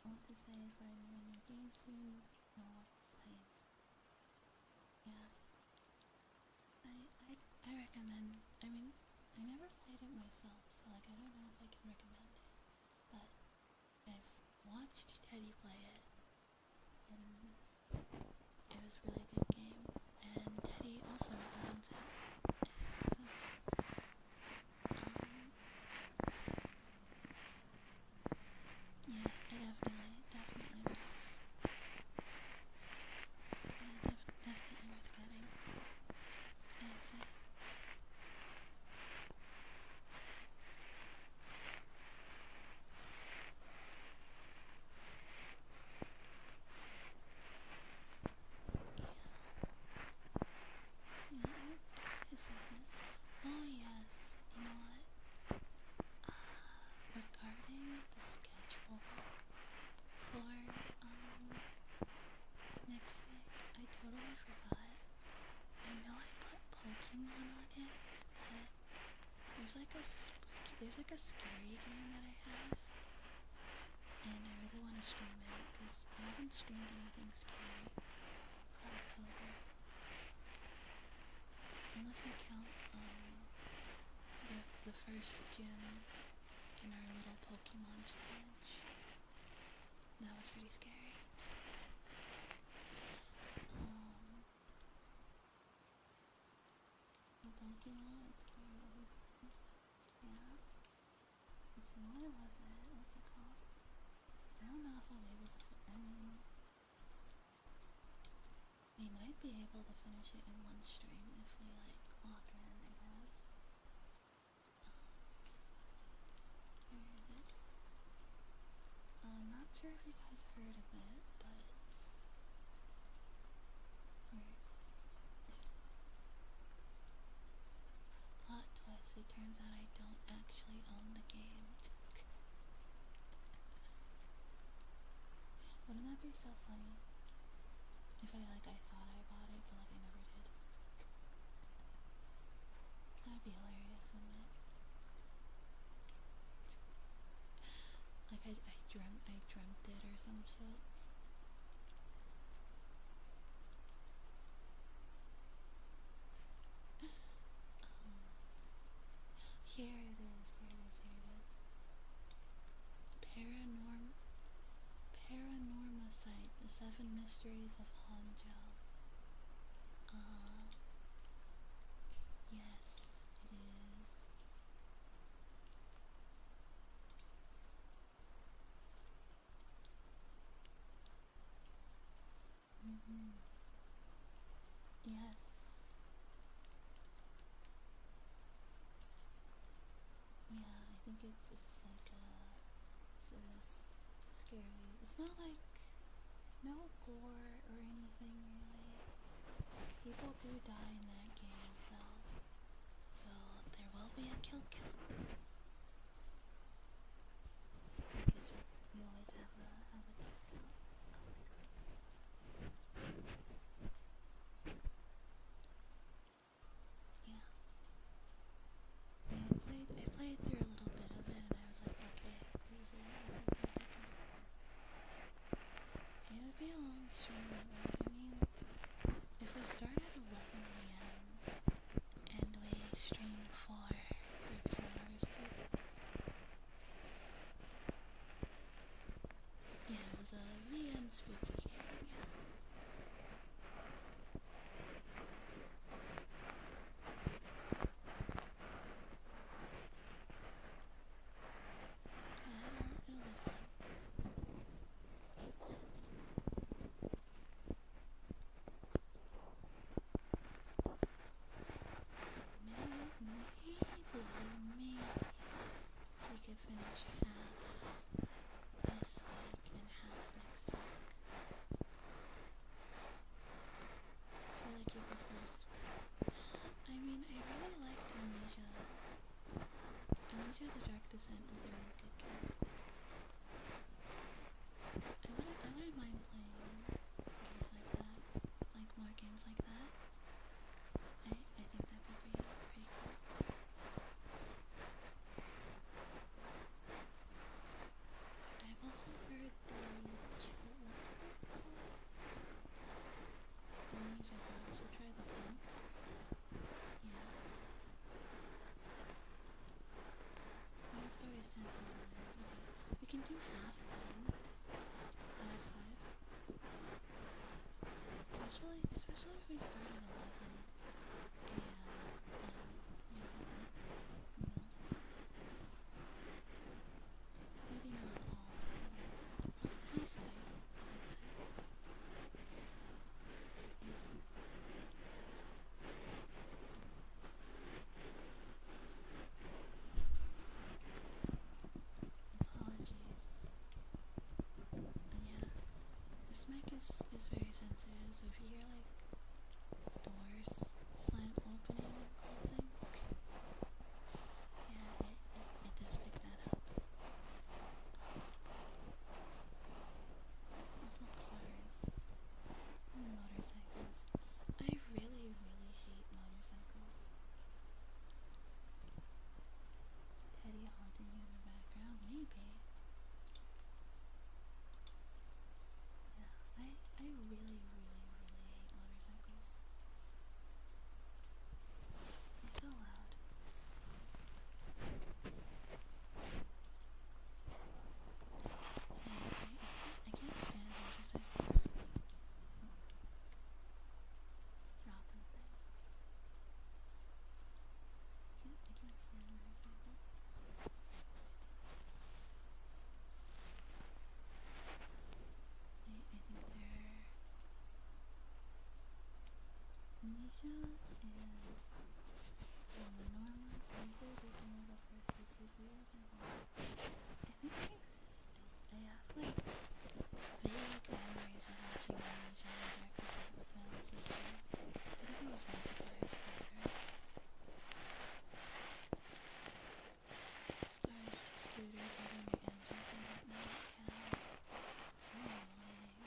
I want to say if I'm in a game soon, I want to play. Yeah. recommend. I mean, I never played it myself, so like I don't know if I can recommend it. But I've watched Teddy play it, and it was a really good game. And Teddy also recommends it. So, yeah, it definitely worth. Yeah, definitely worth getting. I'd say. Yeah, I'd say so. Oh yes, you know what? Regarding the schedule for next week, I totally forgot. I know I put Pokemon on it, but there's like a scary game that I have, and I really want to stream it because I haven't streamed anything scary for October, unless you count the first gym in our little Pokemon challenge. That was pretty scary. The Pokemon, it's scary. Yeah. Let's see, what was it? What's it called? I don't know if I'll be able to. I mean, we might be able to finish it in one stream if we like clock in, I guess. Let's see, what is it? Where is it? I'm not sure if you guys heard of it, but where is it? Plot twist, it turns out I don't actually own the game. Wouldn't that be so funny? If I thought I bought it, but like I never did. That'd be hilarious, wouldn't it? Like I dreamt it or some shit. Here it is. Paranormacite, the 7 Mysteries of Hanzhou. Yes, it is. Yes. Yeah, I think it's like scary. It's not like no gore or anything really. People do die in that game though, so there will be a kill count. Because we always have a kill count. Yeah. I played through a little bit of it and I was like, okay, this is a pretty good game. It would be a long stream, it would. I mean, if we start at 11 a.m. and we stream for a few hours, was it? Yeah, it was a VN spooky game, yeah. It'll be fun. Maybe we could finish half this week and half next week. I feel like if it first. I mean, I really liked Amnesia. Amnesia the Dark Descent was a really good game. I wouldn't mind playing games like that. Like more games like that. I think that'd be pretty cool. I've also heard what's it called? Amnesia, huh? I should try the punk. Yeah. and the normal footage is some of the first YouTube videos I watched. I have like vague memories of watching Amnesia on the dark cassette with my little sister. I think it was right before his birthday. Cars, scooters having their engines lit at night, yeah. It's so annoying.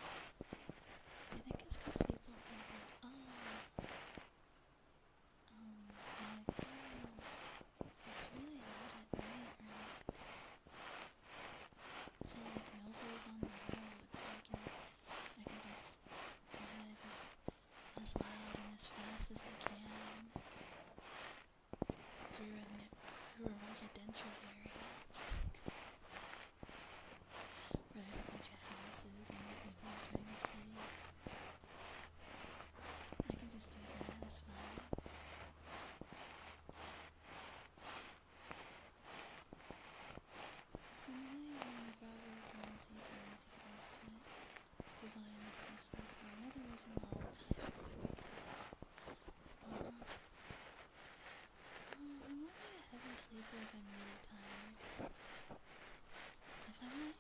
I think it's because people think like, oh, it's really late at night, right? So like nobody's on the road, so I can just drive as loud and as fast as I can through a residential area where there's a bunch of houses and where people are trying to sleep. I can just do that, that's fine. It's annoying when you grow up and almost 8 times you get used to it, which is why I'm a heavy sleeper. Another reason why all the time I'm only a heavy sleeper if I'm really tired. If I'm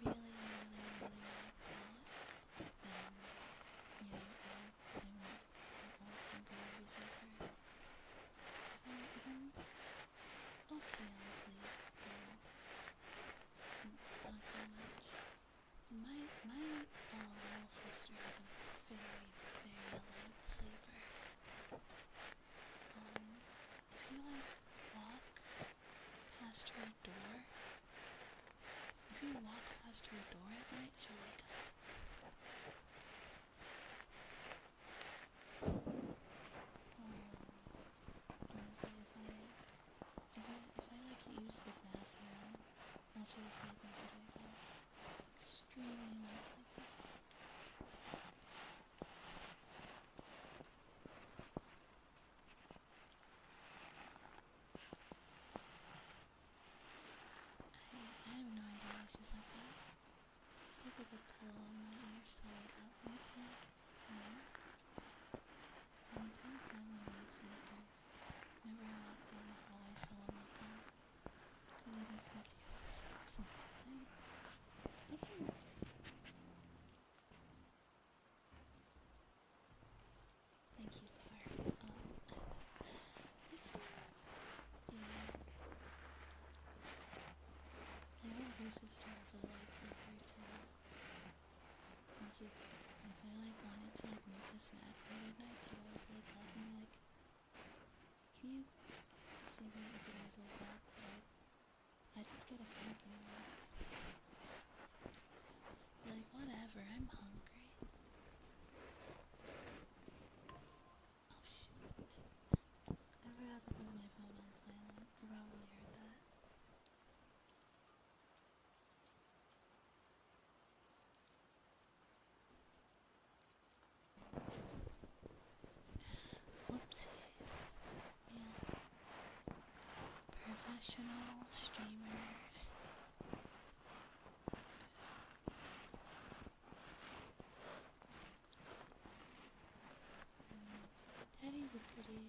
really wiped out, then yeah, I'll be a heavy sleeper. If I'm okay on sleep, not so much. My little sister is a very, very light sleeper. If you like walk past her door, at night, she'll wake up. Honestly, if I like use the bathroom while she's asleep and she'd wake up. Extremely light sleeper. I have no idea why she's like that. Sleep with a pillow on my ear, still wake up and sleep. No. My entire family are light sleepers. Whenever I walk down the hallway, someone woke up. Could even sneak against the socks and I can. Thank you, car. Yeah. My older sister was a light sleeper too. And if I like wanted to like make a snack late at night, she'd always wake up and be like, "Can you see me as you guys wake up?" But I just get a snack anyway. Like, whatever, I'm hungry. Oh shoot. I forgot to put my phone on silent. You probably heard that. Whoopsies. Yeah. Professional streamer. Daddy's a pretty...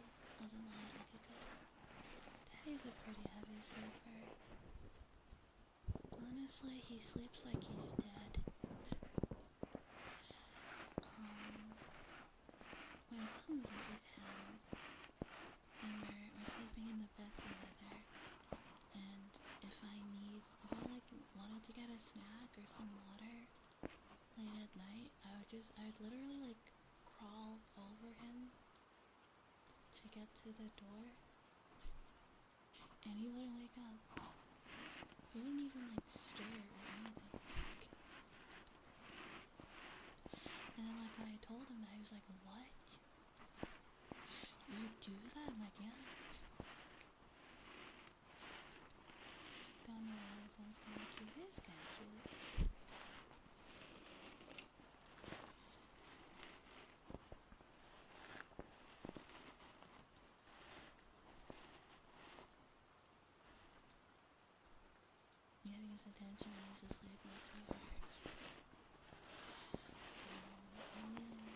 wasn't loud, okay good. Daddy's a pretty heavy sleeper. Honestly, he sleeps like he's dead. When I come visit him, and we're sleeping in the bed together, and if I like wanted to get a snack or some water late at night, I'd literally like crawl over him to get to the door, and he wouldn't wake up. He wouldn't even like stir or anything. And then like when I told him that, he was like, "What? You do that?" I'm like, "Yeah." Don't know why it sounds kinda cute. It is kinda cute. Getting his attention when he's asleep must be hard. I mean,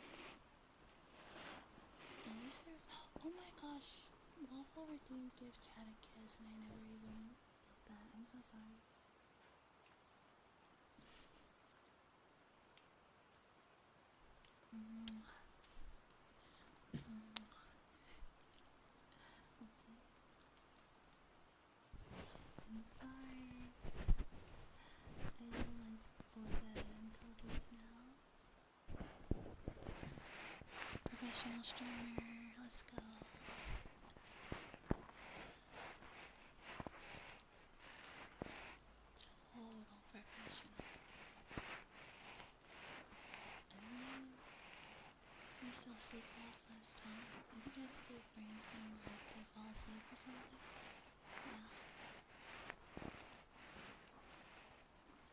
at least least there's. Oh my gosh! Waffle Redeem give Cat a kiss, and I never even did that. I'm so sorry. I'm sorry. I don't like bed until just now. Professional streamer, let's go. Total professional. You still sleep walks last time. I think it has to do with brains being more active, fall asleep or something. Yeah.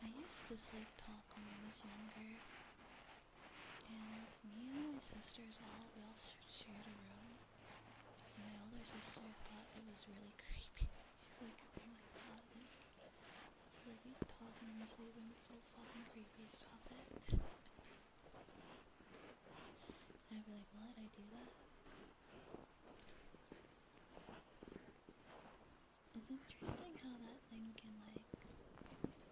I used to sleep talk when I was younger. And me and my sisters we all shared a room. And my older sister thought it was really creepy. She's like, oh my god, like, she's like, you talk in your sleep and it's so fucking creepy, stop it. And I'd be like, what, I do that? It's interesting how that thing can, like,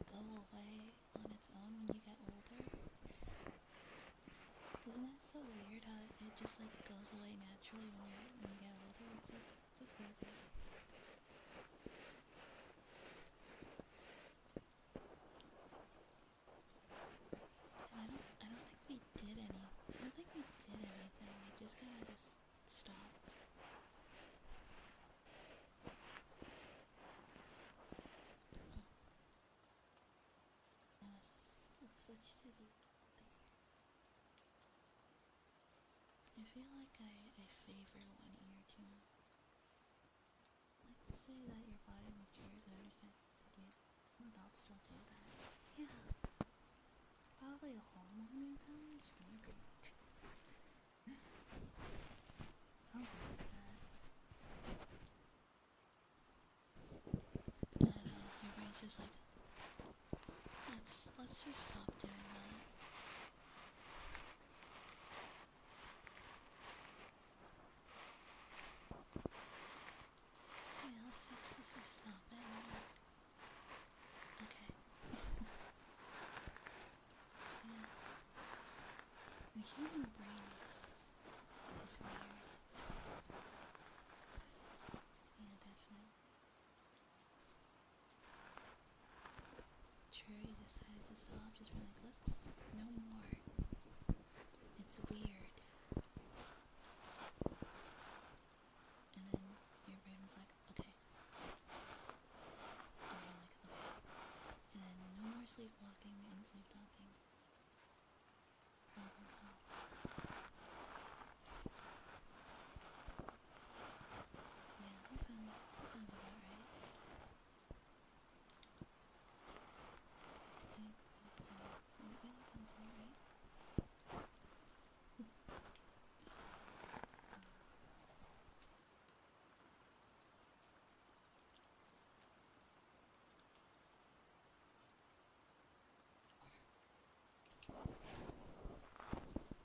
go away on its own when you get older. Isn't that so weird how it just, like, goes away naturally when you get older? It's so crazy. And I don't think we did anything. It just kind of just stopped. Let's switch to the thing. I feel like I favor one ear too much. Like to say that your body matures, I understand that you adults still do that. Yeah. Probably a hormone imbalance, maybe. Something like that. I don't know, your brain's just like, let's just stop doing that. Yeah, let's just stop it and like, okay. Yeah. The human brain is weird. Yeah, definitely. True, you decided to stop, just be like, let's, no more. It's weird. And then your brain was like, okay. And you're like, okay. And then no more sleepwalking and sleep talking. Problem solved. Yeah, that sounds about right. I think that sounds about right.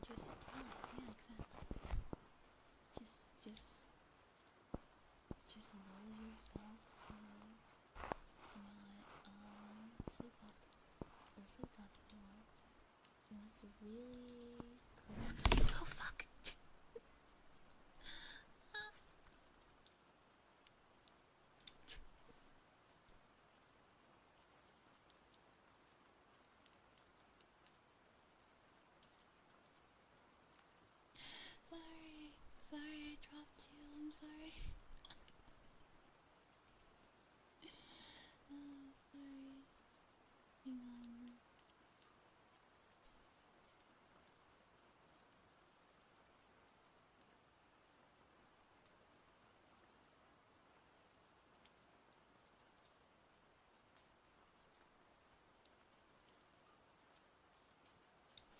Just yeah, exactly. Just will yourself to not sleepwalk or sleep talk anymore. And that's really cool. Oh fuck! Sorry, I dropped you. I'm sorry. Sorry. Hang on.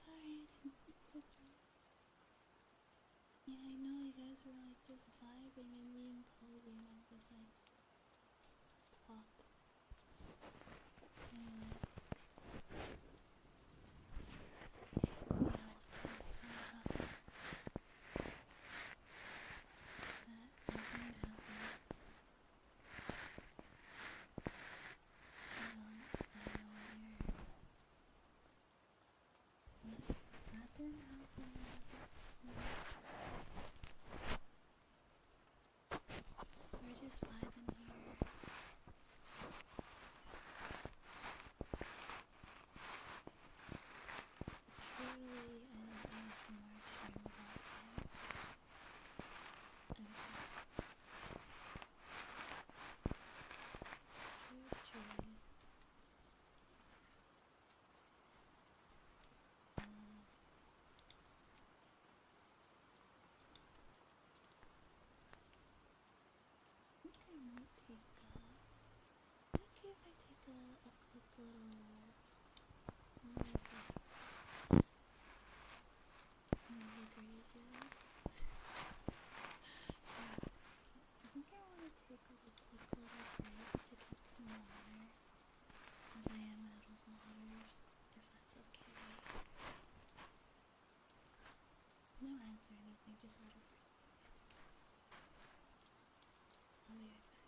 Sorry, it's okay. Yeah, I know you guys were like just vibing and being cozy, and I'm just like plop. Yeah, what's this? Sorry about that. okay if I take a quick little grey juice? I think I want to take like a quick little break to get some water, as I am out of water, if that's okay. No ads or anything, just sort of break. I'll be right back.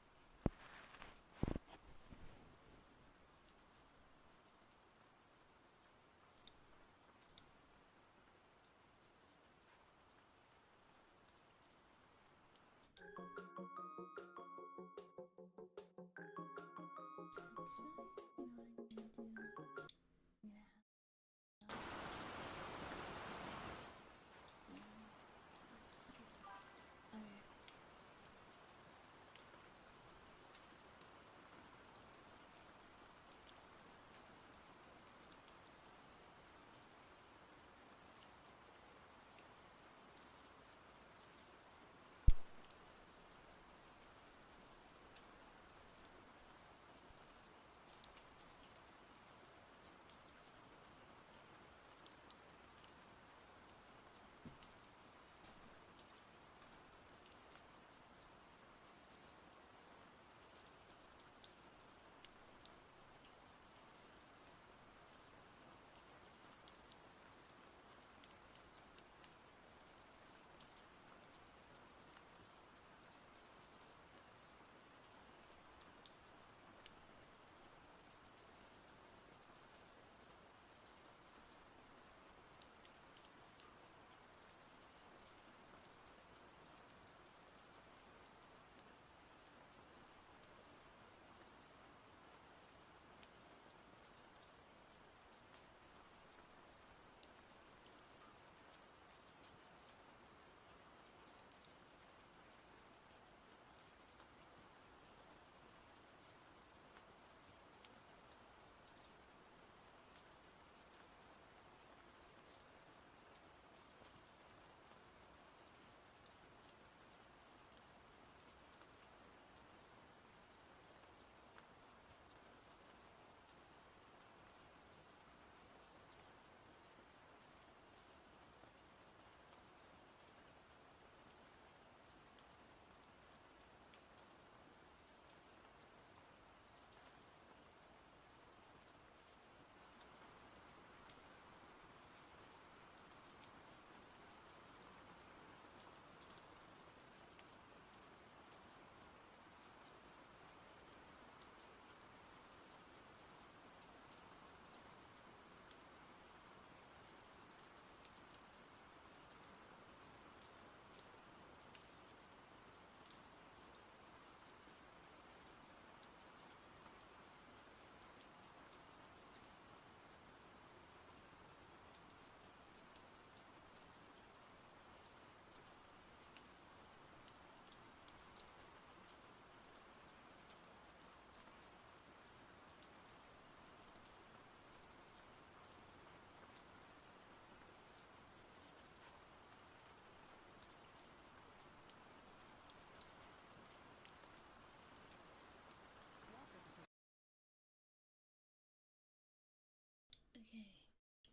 Okay,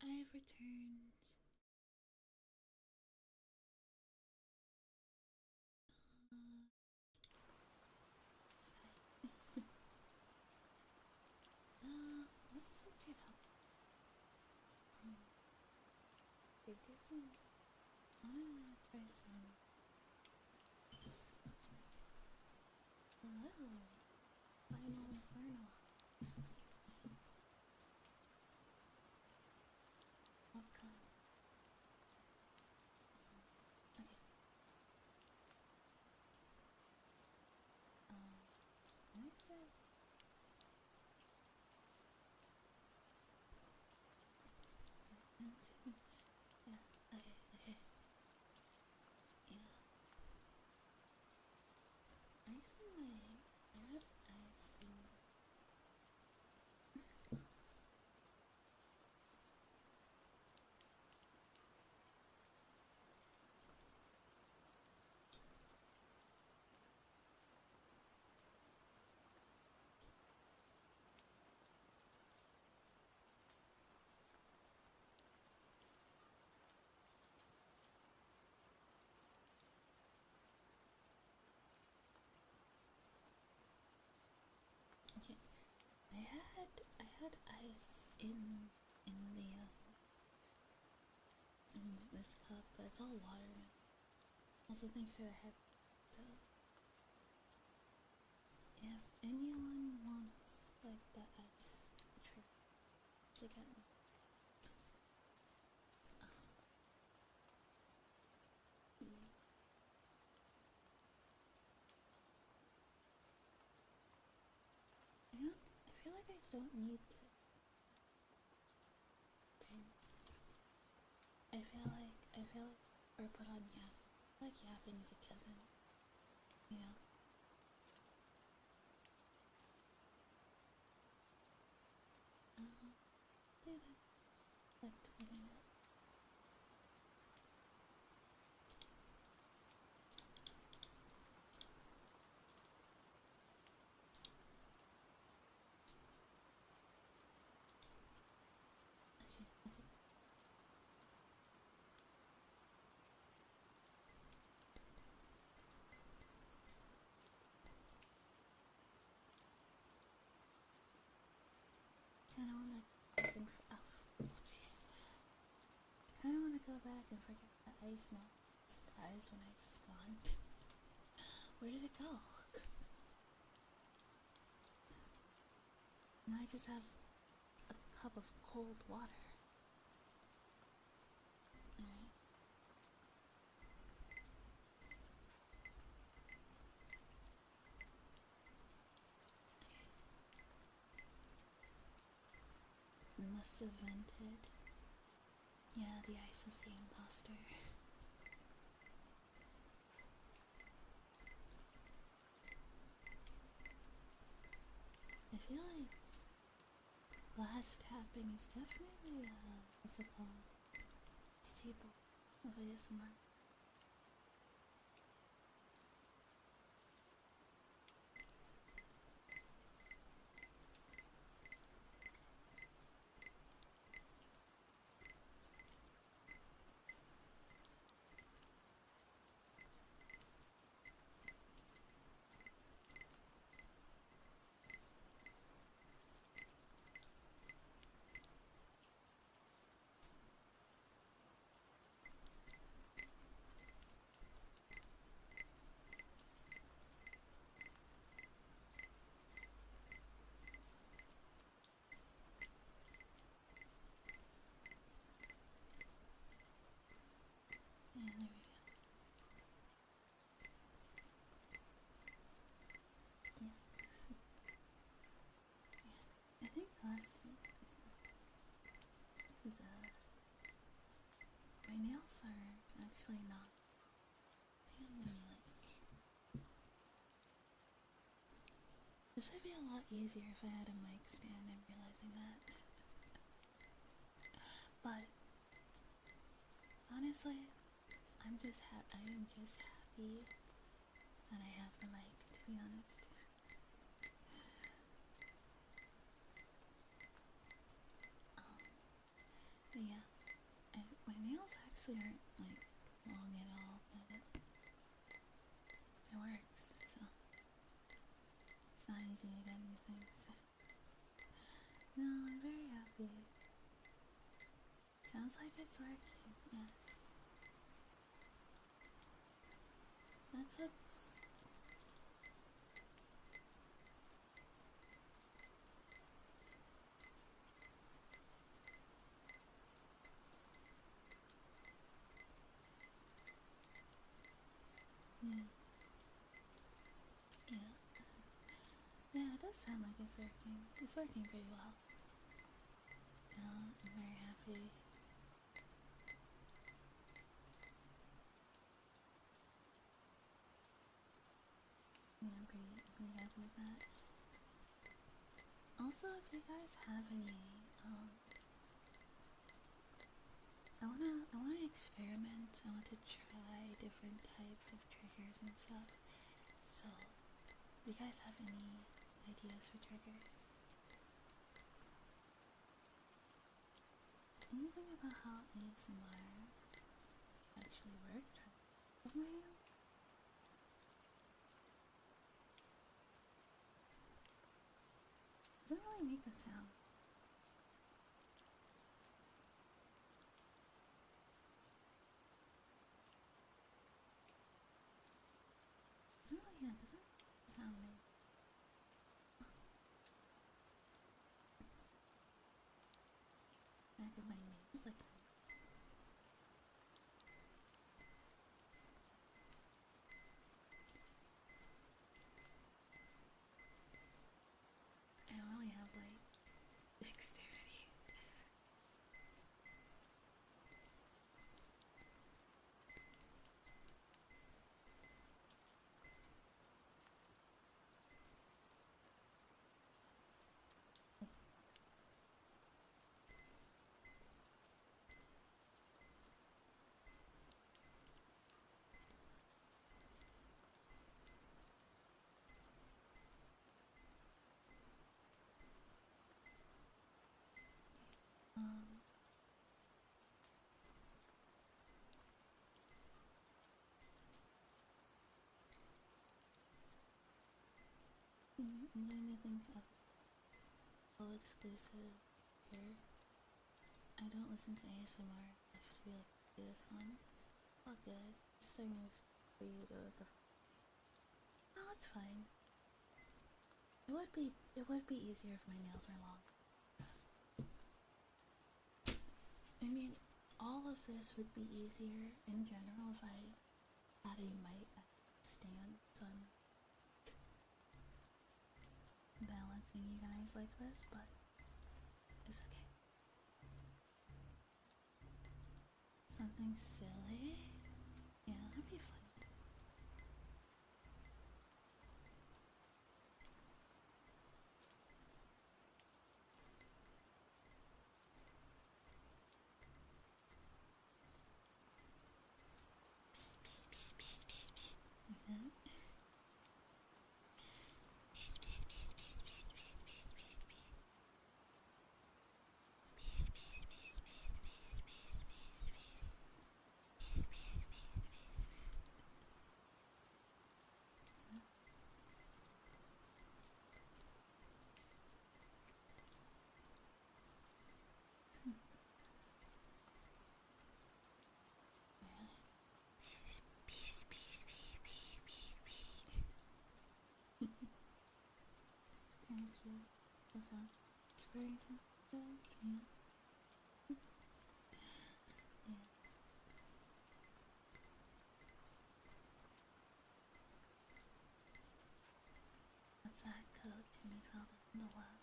I have returned. Let's switch it up. Wait, do some. I wanna try some. Hello, Final Inferno. Welcome. Okay. Where's it? Yeah. Okay. Okay. Yeah. Ice in my add ice in. I had ice in the in this cup, but it's all water now. Also, thanks for the head. So, if anyone wants like the ice trick to get me, yeah. I feel like I don't need to drink. I feel like, or put on yap. I feel like yapping is a given, you know. Do that like 20 minutes. Okay, okay. Kinda wanna oopsies. I kinda wanna go back and forget the ice melt. Surprised when ice is gone. Where did it go? Now I just have a cup of cold water. Alright. It must have vented. Yeah, the ice was the imposter. I feel like glass tapping is definitely what's it called? Staple of ASMR. Yeah, there we go. Yeah. Yeah. I think glass is my nails are actually not damn many, like, this would be a lot easier if I had a mic stand. I'm realizing that. But honestly, I am just happy that I have the mic, to be honest. But yeah, my nails actually aren't like long at all, but it works, so it's not easy to get anything. So. No, I'm very happy. Sounds like it's working, yes. That's what's... Yeah. Yeah. Yeah, it does sound like it's working. It's working pretty well. I'm very happy. Yeah, I'm pretty happy with that. Also, if you guys have any, I wanna experiment. I want to try different types of triggers and stuff. So, if you guys have any ideas for triggers? Anything about how ASMR actually works? Of my hand? Doesn't really make a sound. Doesn't sound like back of my nails like that. I don't really have like dexterity. I'm going to think of all exclusive here. I don't listen to ASMR if we like do this on. All good. Just so used for you to the. No, it's fine. It would be easier if my nails were long. I mean, all of this would be easier in general if I had a mic stand, so I'm balancing you guys like this, but it's okay. Something silly? Yeah, that'd be fun. Mm-hmm. It's kind of cute. Also, it's very sensitive. Yeah. Yeah. What's that code to me found in the web?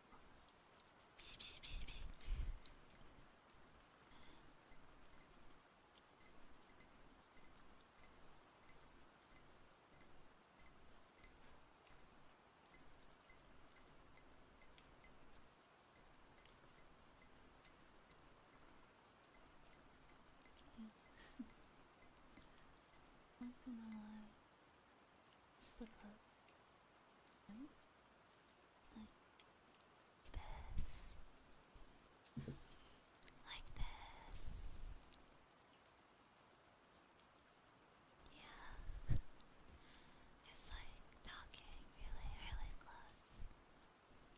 Yeah. Not gonna lie. It's the code. Like this. Like this. Yeah. Just like talking really, really close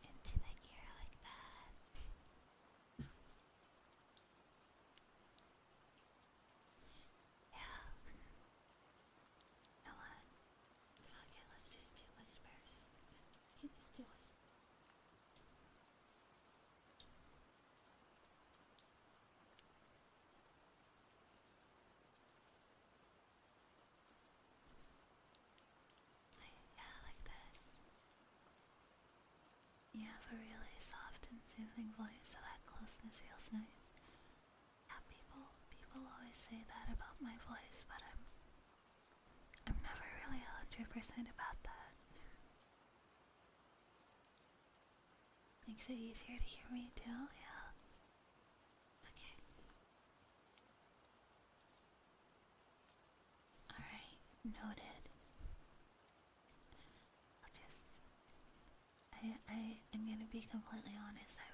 into the ear like that. Yeah. You know what? Fuck it, let's just do whispers. We can just do whispers. Yeah, like this. You have a really soft and soothing voice, so that closeness feels nice. Yeah, people always say that about my voice, but I'm never really 100% about that. Makes it easier to hear me too, yeah. Okay. Alright, noted. I'm gonna be completely honest, I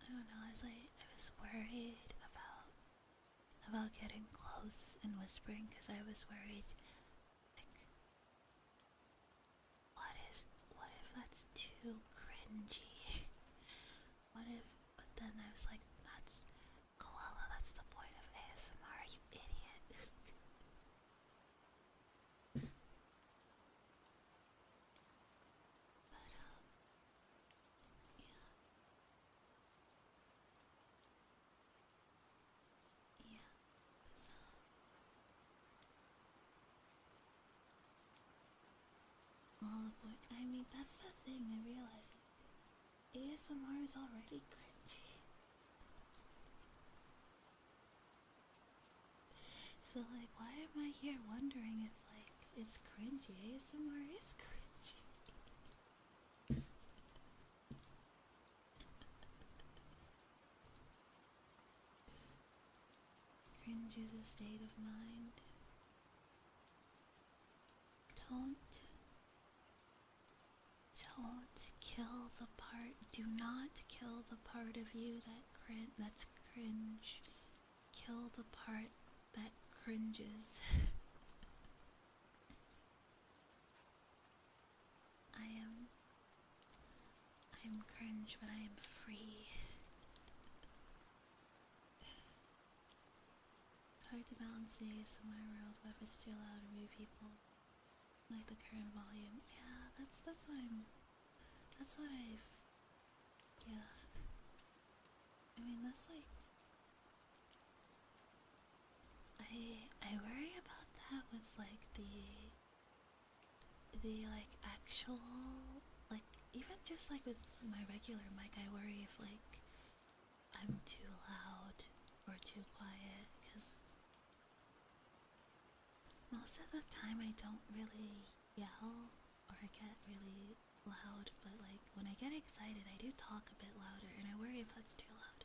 don't know, I was worried about getting close and whispering, because I was worried, like, cringy. What if, but then I was like, that's koala, that's the point of ASMR, you idiot. But, yeah, yeah, so, all the point, I mean, that's the thing, I realize, like, ASMR is already cringy. So, like, why am I here wondering if, like, it's cringy? ASMR is cringy. Cringe is a state of mind. Don't kill the part. Do not kill the part of you that's cringe. Kill the part that cringes. I am cringe, but I am free. It's hard to balance the ASMR world, but if it's too loud to move people like the current volume. Yeah, that's what I've, yeah. I mean, that's like, I worry about that with like the like actual, like, even just like with my regular mic, I worry if like I'm too loud or too quiet, because most of the time I don't really yell or get really loud, but like when I get excited I do talk a bit louder, and I worry if that's too loud.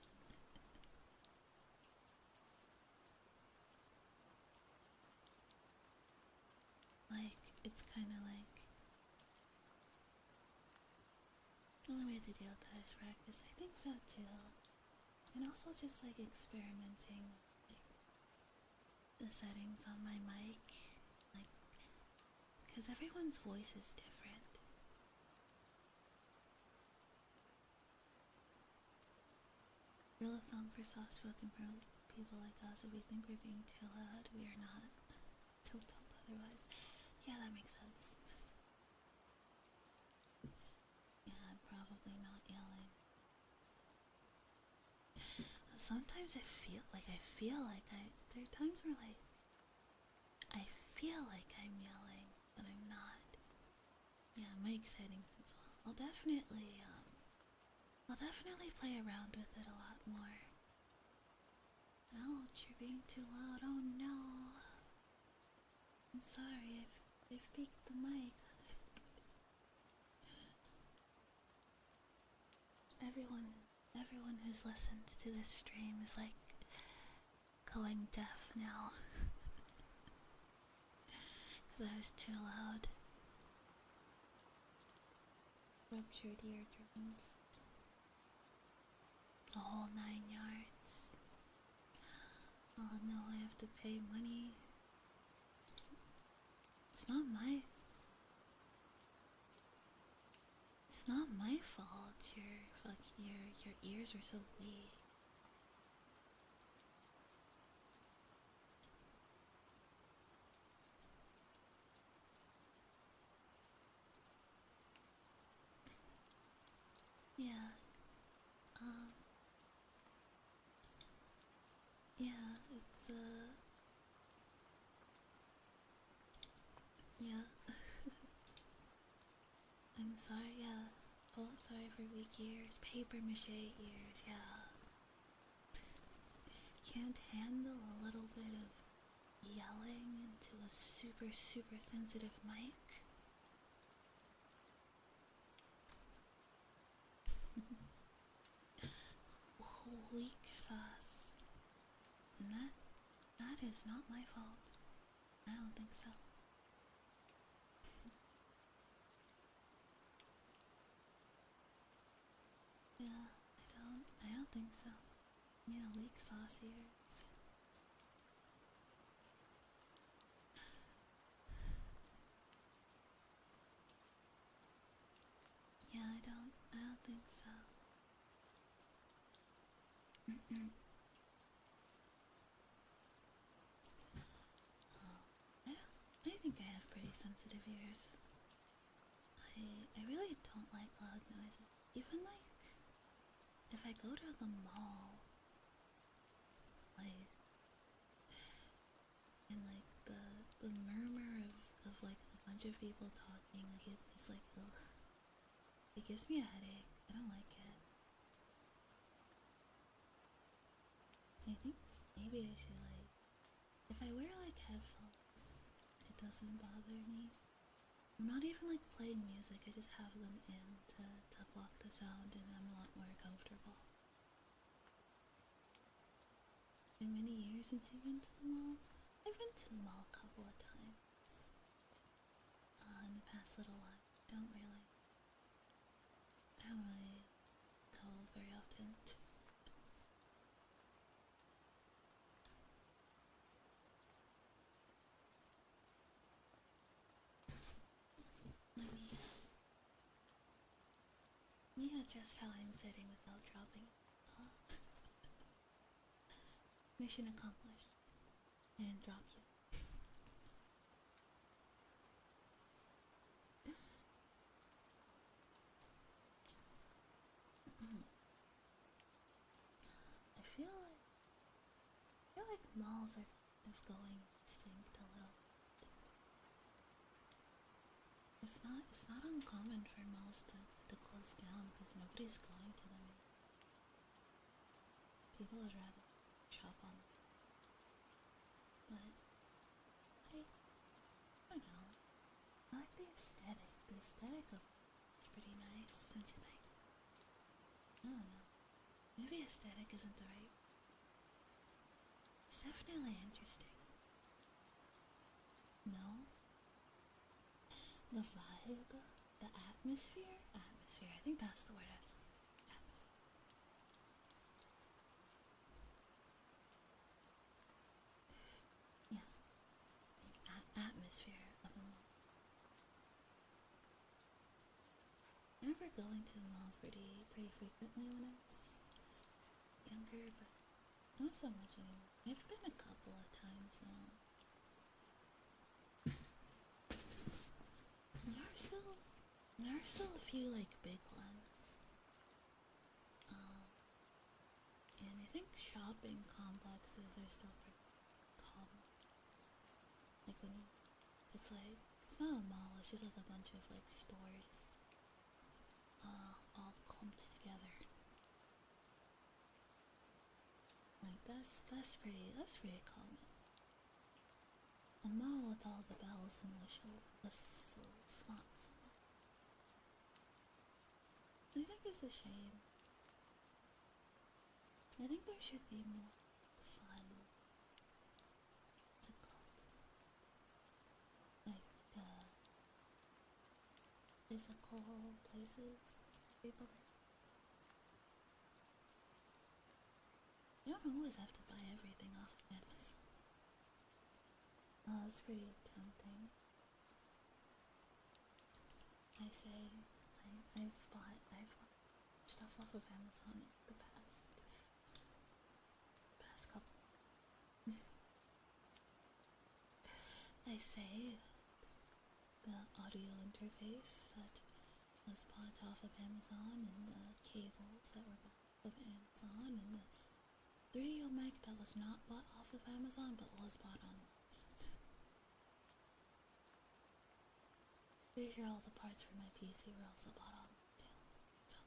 Like, it's kind of like, the only way to deal with that is practice. I think so too. And also just like experimenting with like the settings on my mic, like, because everyone's voice is different. Rule of thumb for soft-spoken people like us: if we think we're being too loud, we are not. Till told otherwise. Yeah, that makes sense. Yeah, I'm probably not yelling. Sometimes I feel like there are times where like I feel like I'm yelling, but I'm not. Yeah, mic settings as well. I'll definitely play around with it a lot more. Ouch, you're being too loud. Oh no. I'm sorry, I've peaked the mic. Everyone who's listened to this stream is like going deaf now. Because I was too loud. Ruptured eardrums. The whole 9 yards. Oh no, I have to pay money. It's not my fault. Your ears are so weak. Yeah. Yeah, it's yeah. I'm sorry, yeah. Oh, sorry for weak ears. Paper mache ears, yeah. Can't handle a little bit of yelling into a super sensitive mic. Weak sauce. And that is not my fault. I don't think so. Yeah, I don't think so. Yeah, weak sauce ears. Yeah, I don't I think I have pretty sensitive ears. I really don't like loud noises. Even like if I go to the mall, like and like the murmur of like a bunch of people talking, like it's like ugh. It gives me a headache. I don't like it. I think maybe I should like if I wear like headphones, it doesn't bother me. I'm not even like playing music, I just have them in to block the sound and I'm a lot more comfortable. Been many years since you've been to the mall? I've been to the mall a couple of times in the past little while. I don't really go very often. Let me adjust how I'm sitting without dropping. Mission accomplished. And drop you. I feel like malls are kind of going extinct a little. It's not uncommon for malls to close down because nobody's going to them. People would rather shop on. But I don't know. I like the aesthetic. The aesthetic of it's pretty nice, don't you think? I don't know. Maybe aesthetic isn't the right. It's definitely interesting. No? The vibe? The atmosphere? Atmosphere. I think that's the word I was looking for. Atmosphere. Yeah. Atmosphere of a mall. I remember going to a mall pretty frequently when I was younger, but not so much anymore. I've been a couple of times now. There are still a few like big ones. And I think shopping complexes are still pretty common. Like when you, it's like it's not a mall. It's just like a bunch of like stores, all clumped together. Like that's pretty common. A mall with all the bells and whistles, not so much. I think it's a shame. I think there should be more fun. What's it called? Like physical places for people that you don't always have to buy everything off of Amazon. Oh, it's pretty tempting. I say, I've bought stuff off of Amazon in the past couple. I say the audio interface that was bought off of Amazon, and the cables that were bought off of Amazon, and the 3D mic that was not bought off of Amazon but was bought online. Pretty sure all the parts for my PC were also bought online too. So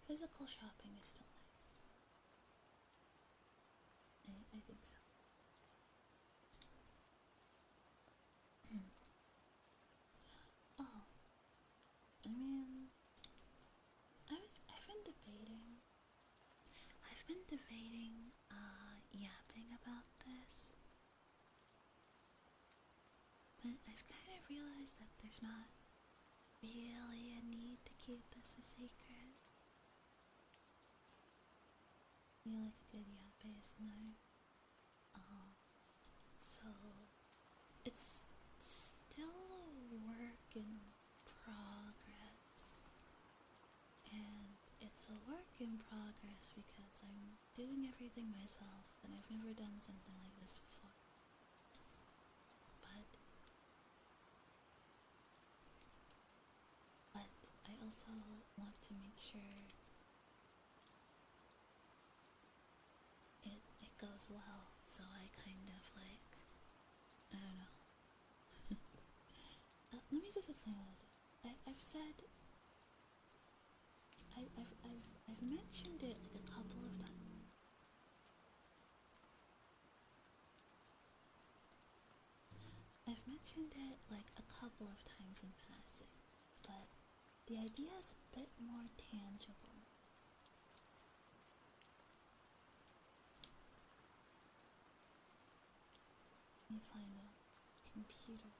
physical shopping is still nice. I think so. Oh, I mean, I've been debating, yapping about this, but I've kind of realized that there's not really a need to keep this a secret. You like good yap ASMR? So it's still a work in progress, and a work in progress because I'm doing everything myself and I've never done something like this before. But I also want to make sure it goes well, so I kind of like, I don't know. Let me just explain what I do. I've said, I've mentioned it like a couple of times. I've mentioned it like a couple of times in passing, but the idea is a bit more tangible. Let me find a computer.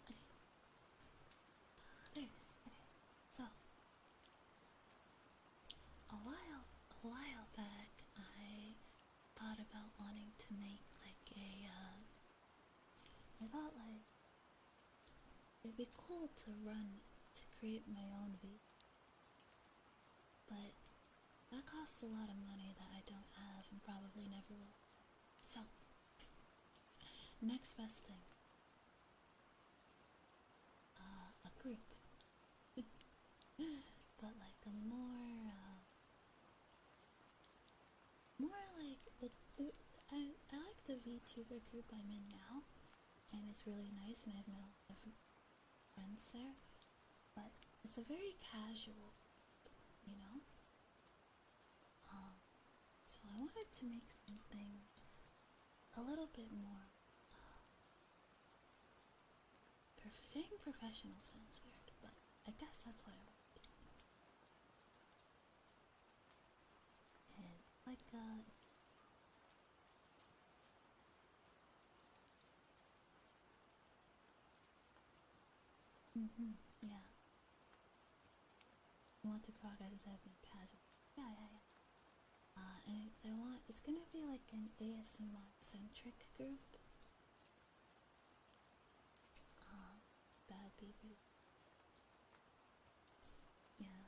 Okay. There it is. Okay. So, a while back, I thought about wanting to make like I thought like it'd be cool to create my own video, but that costs a lot of money that I don't have and probably never will. So, next best thing, a group, but like a more like I like the VTuber group I'm in now, and it's really nice, and I've met a lot of friends there. But it's a very casual group, you know. So I wanted to make something a little bit more. Saying professional sounds weird, but I guess that's what I want. And like yeah. I want to progress as I've been casual. Yeah. And I want, it's gonna be like an ASMR centric group. That would be really, yeah.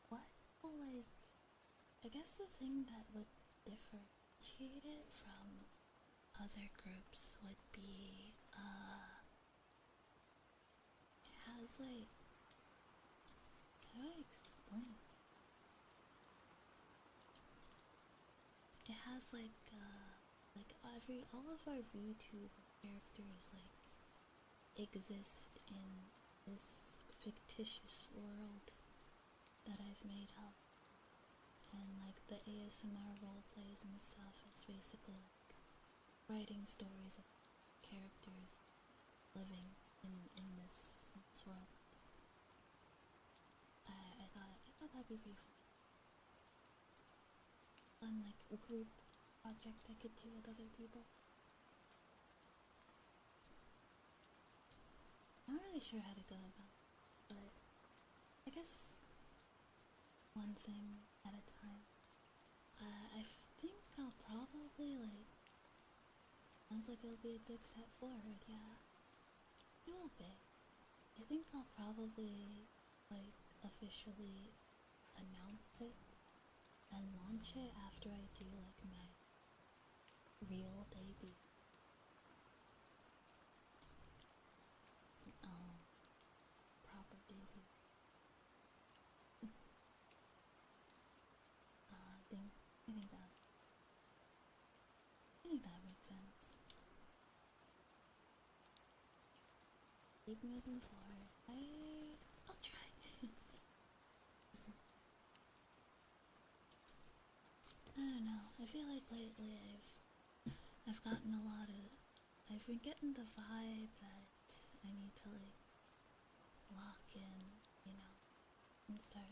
What will like, I guess the thing that would differentiate it from other groups would be, it has like, how do I explain? It has like all of our YouTube characters like exist in this fictitious world that I've made up, and like the ASMR role plays and stuff is basically like writing stories of characters living in this world. I thought that'd be pretty fun, like a group project I could do with other people. I'm not really sure how to go about it, but I guess one thing at a time. I think I'll probably like, sounds like it'll be a big step forward, yeah. It will be. I think I'll probably like officially announce it and launch it after I do like my real debut. Proper debut. I think that makes sense. Keep moving forward. I'll try. I don't know. I feel like lately I've gotten a lot of, I've been getting the vibe that I need to like lock in, you know, and start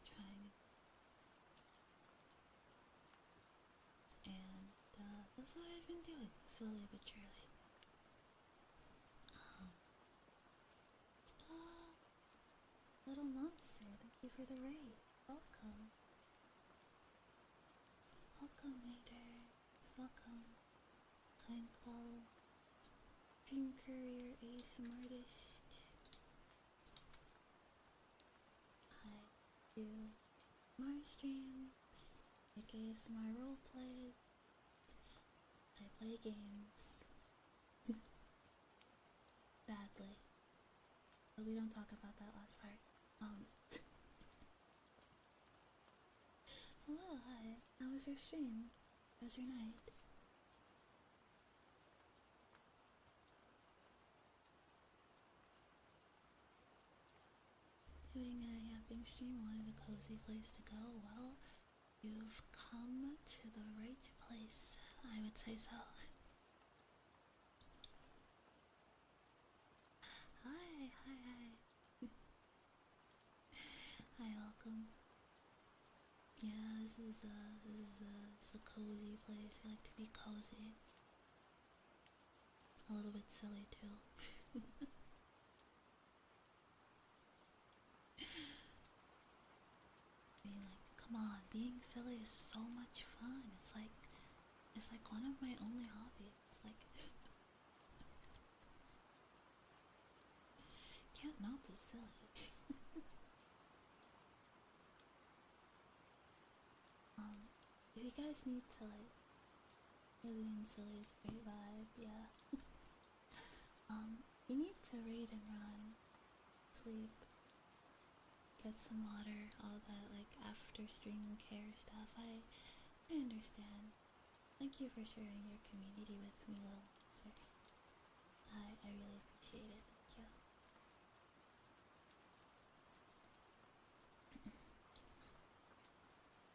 trying. And that's what I've been doing, slowly but surely. Little monster, thank you for the raid. Welcome. Welcome, Mater. welcome. I'm Call, Dream Courier ASMR artist. I do ASMR stream, make ASMR roleplays, I play games. Badly. But we don't talk about that last part. Hello, hi. How was your stream? How was your night? Doing a yapping stream, wanted a cozy place to go. Well, you've come to the right place. I would say so. Hi, hi, hi. Hi, welcome. Yeah, this is a cozy place. We like to be cozy. A little bit silly too. I mean, like, come on, being silly is so much fun. It's like one of my only hobbies. It's like, can't not be silly. If you guys need to like, really and silly is a great vibe, yeah. You need to raid and run, sleep, get some water, all that like after stream care stuff. I understand. Thank you for sharing your community with me, little monster. I really appreciate it. Thank you.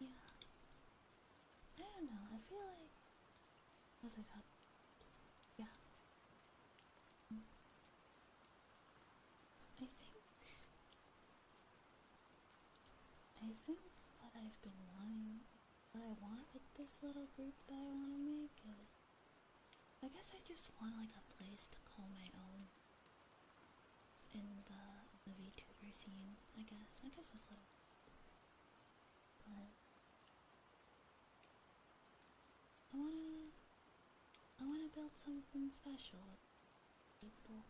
Yeah. I don't know. I feel like as I talk, yeah. I think what I've been wanting, what I want with this little group that I want to make is, I guess I just want like a place to call my own in the VTuber scene. I guess that's what. But I wanna build something special with people.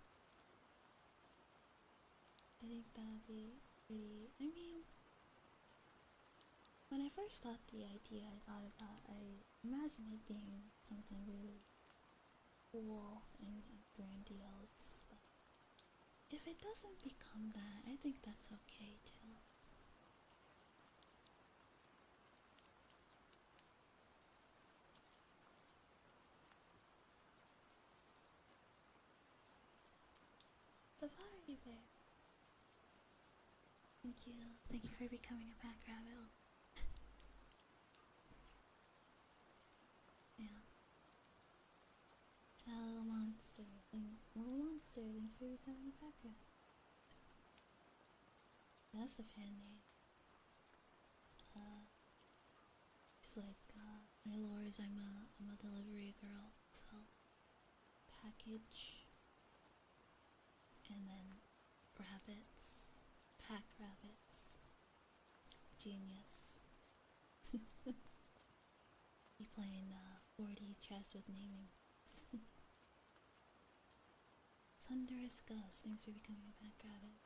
I think that would be pretty. I mean, when I first thought the idea, I imagined it being something really cool and grandiose. But if it doesn't become that, I think that's okay too. The fiery bear. Thank you. Thank you for becoming a pack rabbit. Yeah. A little monster. Little monster. Thanks for becoming a pack rabbit. That's the fan name. It's like, my lore is I'm a delivery girl, so package, and then rabbits, pack rabbits, genius. Be playing 4D chess with naming. Thunderous Ghost, thanks for becoming a pack rabbit.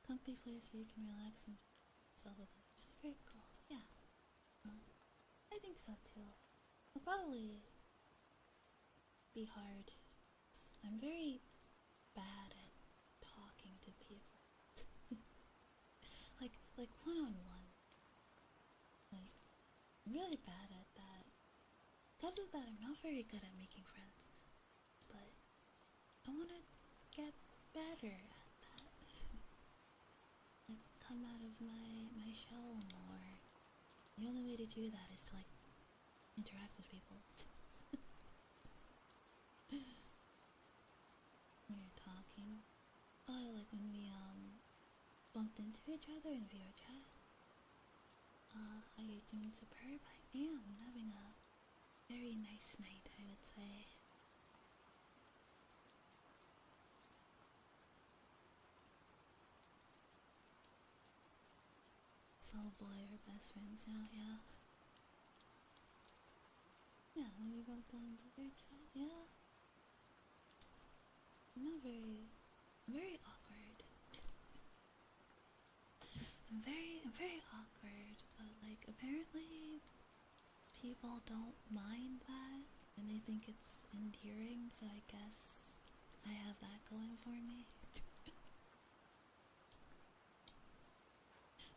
Comfy place where you can relax and yourself with it. Just very cool. Yeah. I think so too. It'll probably be hard. I'm very bad at talking to people. like one on one. Like I'm really bad at that. Because of that, I'm not very good at making friends. But I want to get better at that. Like come out of my shell more. The only way to do that is to like interact with people. When you're talking. Oh, like when we bumped into each other in VR chat. Are you doing superb? I am having a very nice night, I would say. Oh boy, we're best friends now, yeah. Yeah, when we both on the other chat, yeah. I'm not very awkward. I'm very awkward, but like apparently people don't mind that and they think it's endearing, so I guess I have that going for me.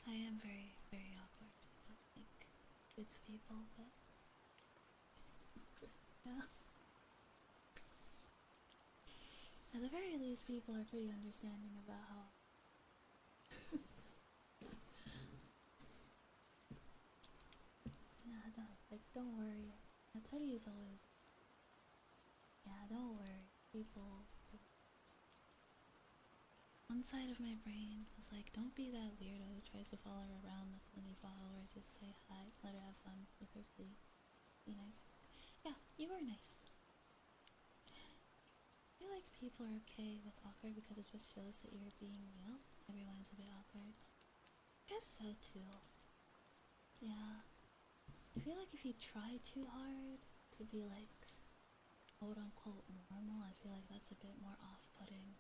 I am very awkward, like with people, but yeah. At the very least, people are pretty understanding about how. Yeah, don't worry. Teddy is always. Yeah, don't worry. People. One side of my brain was like, don't be that weirdo who tries to follow her around the only follower. Just say hi, let her have fun with her sleep. Be nice. Yeah, you were nice. I feel like people are okay with awkward because it just shows that you're being real. Everyone is a bit awkward. I guess so too. Yeah. I feel like if you try too hard to be like quote unquote normal, I feel like that's a bit more off-putting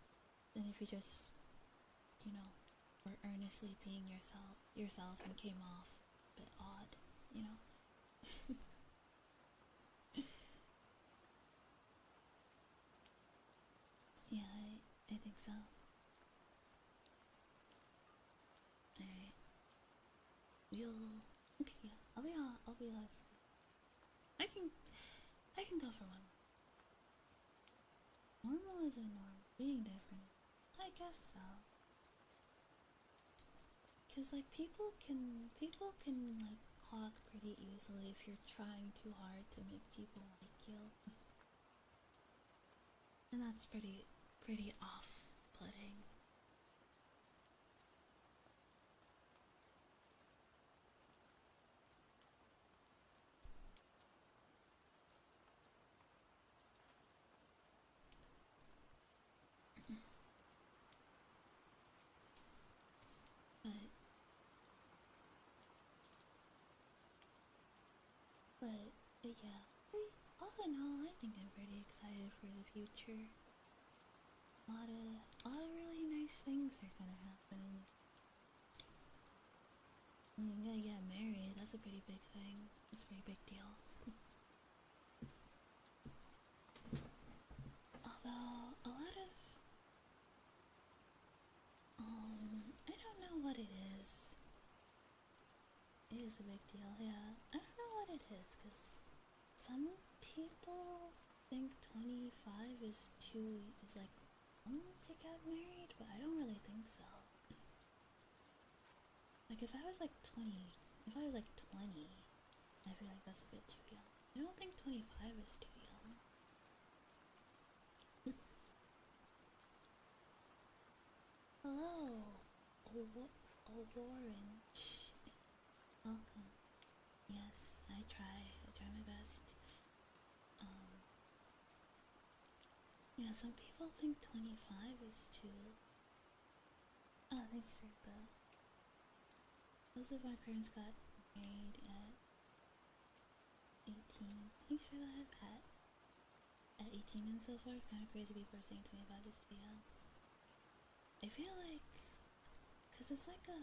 than if you just, you know, were earnestly being yourself and came off a bit odd, you know? Yeah, I think so. Alright. You'll okay, yeah. I'll be live for I can go for one. Normal isn't normal. Being different. I guess so. Cause like people can like clock pretty easily if you're trying too hard to make people like you. And that's pretty off-putting. But yeah. All in all, I think I'm pretty excited for the future. A lot of really nice things are gonna happen. You're gonna get married. That's a pretty big thing. That's a pretty big deal. Although a lot of I don't know what it is. It is a big deal, yeah. I don't know what it is, cause some people think 25 is like young to get married, but I don't really think so. Like if I was like 20, if I was like 20, I feel like that's a bit too young. I don't think 25 is too young. Hello, orange. Welcome. Yes, I try. I try my best. Yeah, some people think 25 is too. Oh, thanks for that. Most of my parents got married at 18. Thanks for that, Pat. At 18 and so forth, kind of crazy people are saying 25 is too young. I feel like, cause it's like a.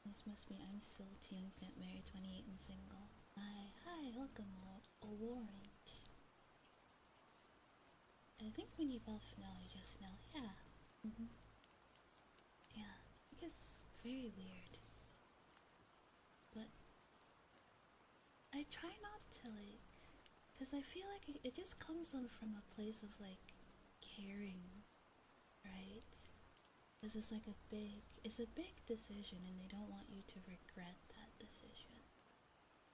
This must be. I'm still too young to get married. 28 and single. Hi, welcome, Orange. I think when you both know, you just know. Yeah. Yeah. I think it's very weird, but I try not to like, cause I feel like it just comes from a place of like caring, right? Cause it's a big decision, and they don't want you to regret that decision,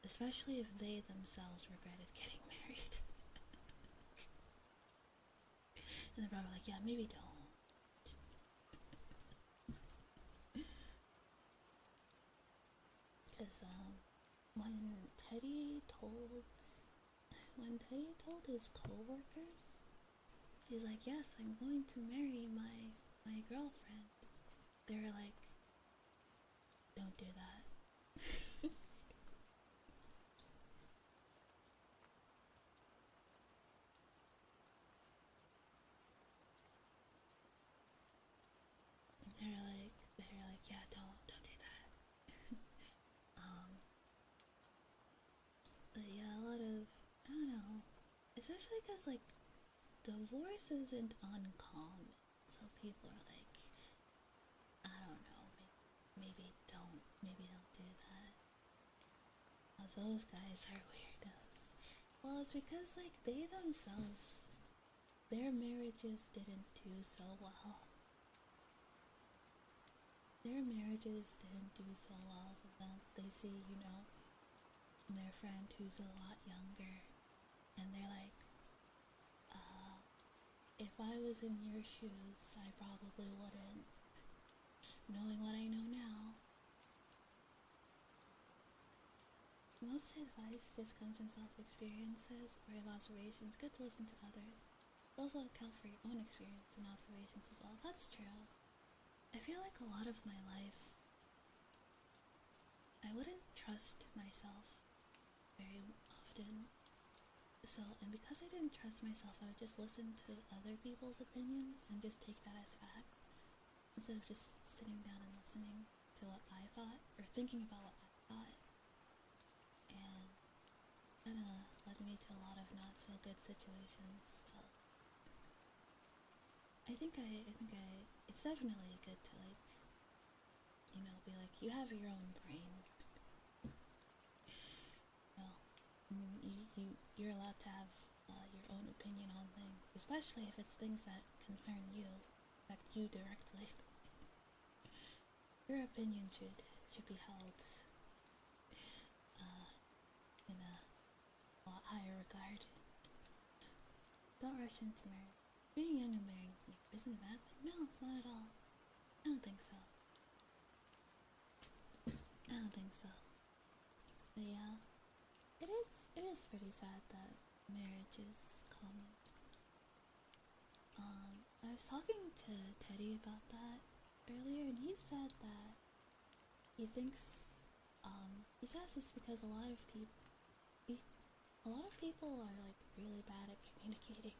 especially if they themselves regretted getting married. And they're probably like, yeah, maybe don't. Cause when Teddy told his coworkers, he's like, yes, I'm going to marry my girlfriend. They were like, don't do that. They're like, yeah, don't do that. But yeah, a lot of, I don't know, especially because like divorce isn't uncommon, so people are like, I don't know, maybe don't do that. Oh, those guys are weirdos. Well, it's because like they themselves, their marriages didn't do so well. Their marriages didn't do so well, so then they see, their friend who's a lot younger, and they're like, if I was in your shoes, I probably wouldn't. Knowing what I know now, most advice just comes from self-experiences or of observations. Good to listen to others, but also account for your own experience and observations as well. That's true. I feel like a lot of my life, I wouldn't trust myself very often. So, and because I didn't trust myself, I would just listen to other people's opinions and just take that as fact, instead of just sitting down and listening to what I thought, or thinking about what I thought. And kind of led me to a lot of not so good situations. So it's definitely good to like, be like, you have your own brain. You know, you're allowed to have your own opinion on things, especially if it's things that concern you, affect you directly. Your opinion should be held in a lot higher regard. Don't rush into marriage. Being young and marrying isn't a bad thing. No, not at all. I don't think so. I don't think so. But yeah, it is pretty sad that marriage is common. I was talking to Teddy about that earlier, and he said that he thinks, he says it's because a lot of people are like really bad at communicating,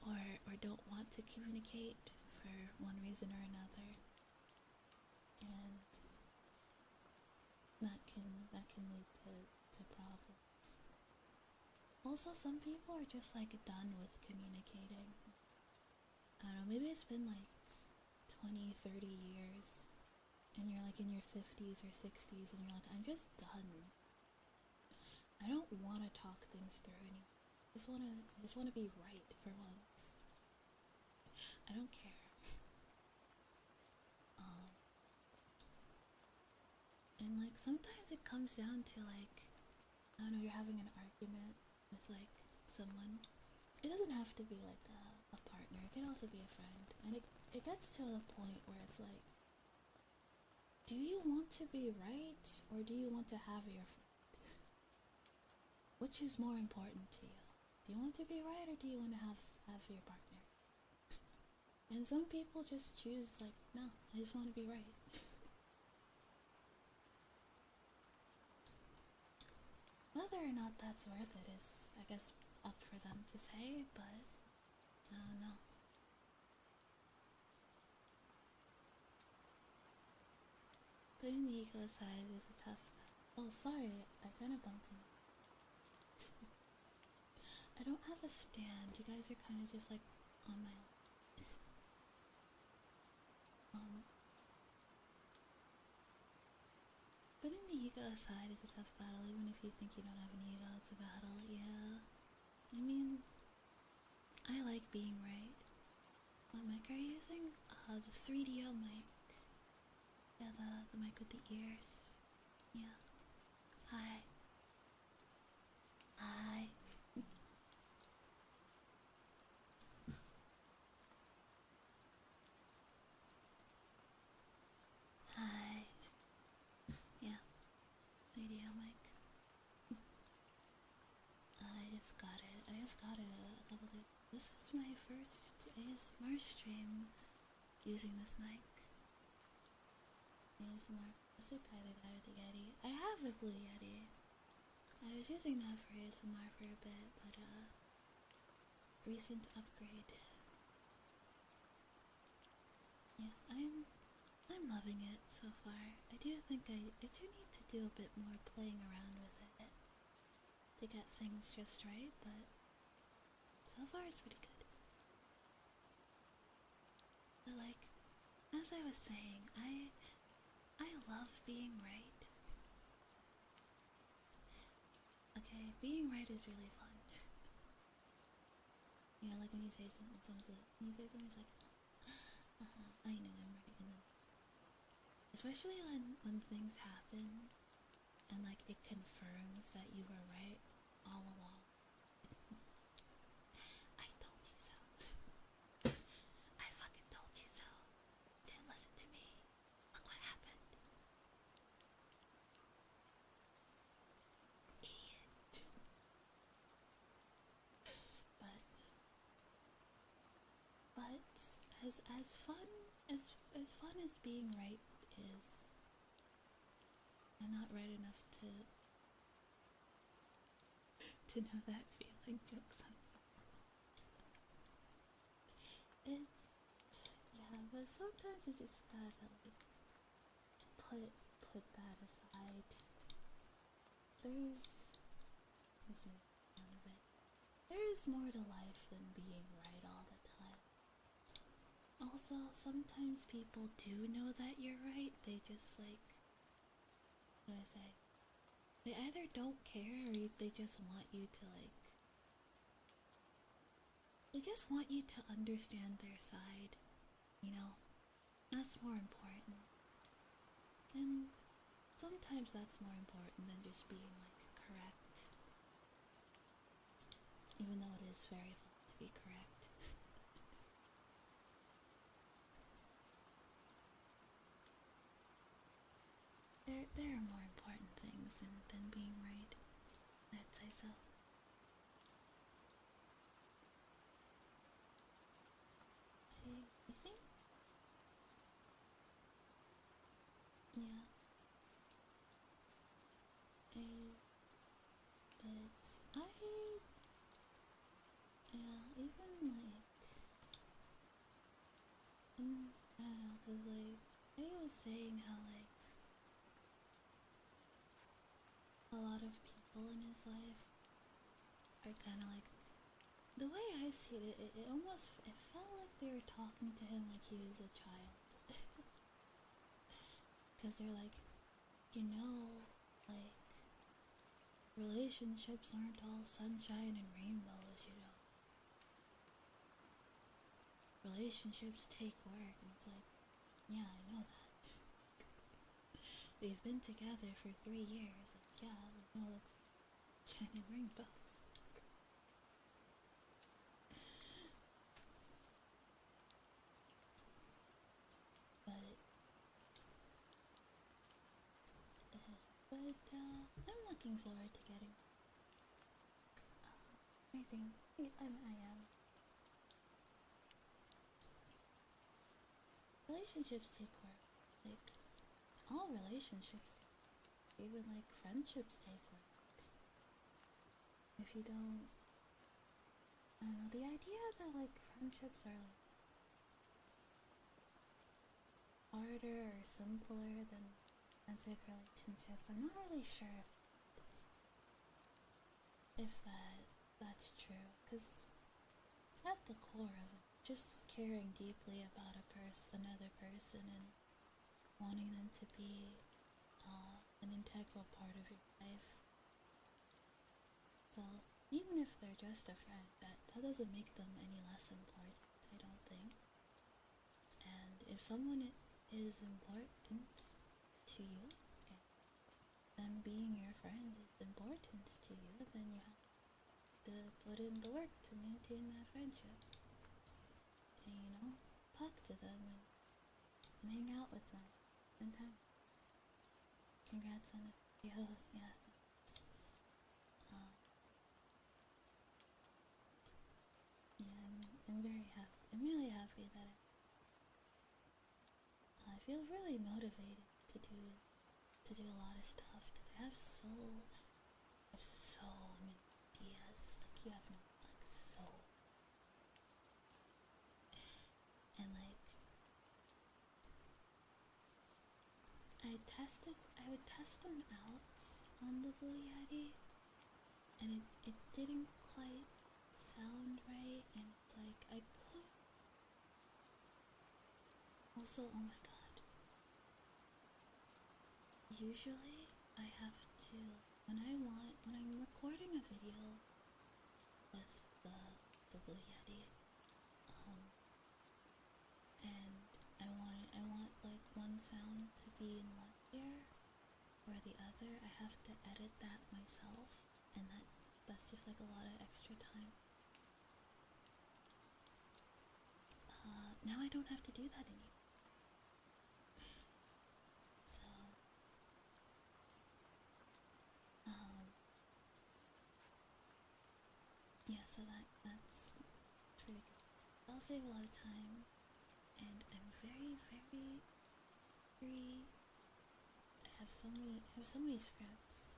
or don't want to communicate for one reason or another, and that can lead to problems. Also, some people are just like done with communicating. I don't know, maybe it's been like 20, 30 years, and you're like in your 50s or 60s, and you're like, I'm just done. I don't want to talk things through anymore. I just want to be right for once. I don't care. And like sometimes it comes down to like, I don't know, you're having an argument with like someone. It doesn't have to be like a partner. It could also be a friend. And it gets to the point where it's like, do you want to be right, or do you want to have your friend? Which is more important to you? Do you want to be right, or do you want to have your partner? And some people just choose like, no, I just want to be right. Whether or not that's worth it is, I guess, up for them to say, but I don't know. Putting the ego aside is a tough. Oh, sorry, I kind of bumped him. I don't have a stand. You guys are kind of just like on my lap. Putting the ego aside is a tough battle, even if you think you don't have an ego, it's a battle, yeah. I mean, I like being right. What mic are you using? The 3DO mic. Yeah, the mic with the ears. Yeah. Hi. Hi. Hi. Yeah. 3DO mic. I just got it a couple days. This is my first ASMR stream using this mic. ASMR classic, either that or the Yeti. I have a blue Yeti. I was using that for ASMR for a bit, but recent upgrade. Yeah, I'm loving it so far. I do think I do need to do a bit more playing around with it to get things just right, but so far it's pretty good. But like, as I was saying, I love being right. Okay, being right is really fun. You know, like when you say something, when you say something, it's like, I know I'm right, and then, especially when things happen, and like it confirms that you were right all along. I told you so. I fucking told you so. Didn't listen to me. Look what happened. Idiot. But as fun as being right is, I'm not right enough to know that feeling. Jokes on you. It's, yeah, but sometimes you just gotta like put that aside. There's more to life than being right all the time. Also, sometimes people do know that you're right. They just like, what do I say? They either don't care or they just want you to like, they just want you to understand their side. You know, that's more important. And sometimes that's more important than just being like correct. Even though it is very fun to be correct. There are more important things than being right. I'd say so. I think, yeah. But yeah, even like, I don't know, cause like, I was saying how like, a lot of people in his life are kind of like, the way I see it, it almost, it felt like they were talking to him like he was a child. Because they're like, you know, like, relationships aren't all sunshine and rainbows, you know. Relationships take work, and it's like, yeah, I know that. We've been together for 3 years, like, yeah, we know it's sunshine and rainbows. But I'm looking forward to getting. I think I am. Relationships take work. Like all relationships, even like friendships take work. If you don't, I don't know. The idea that like friendships are like harder or simpler than romantic relationships, I'm not really sure if that's true, because it's at the core of it. Just caring deeply about another person, and wanting them to be an integral part of your life. So even if they're just a friend, that doesn't make them any less important, I don't think. And if someone is important to you, and them being your friend is important to you, then you have to put in the work to maintain that friendship. And, you know, talk to them and hang out with them. Spend time. Congrats on the video. Yeah. Yeah, I'm very happy. I'm really happy that I feel really motivated to do a lot of stuff because I have so many ideas. Like you have no like so, and like I would test them out on the Blue Yeti, and it didn't quite sound right, and it's like I could also, oh my god, usually I have to when I'm recording a video with the Blue Yeti, um and I want like one sound to be in one ear or the other. I have to edit that myself, and that's just like a lot of extra time. Now I don't have to do that anymore. So, yeah. So that's pretty good. I'll save a lot of time, and I'm very, very, very. I have so many scripts.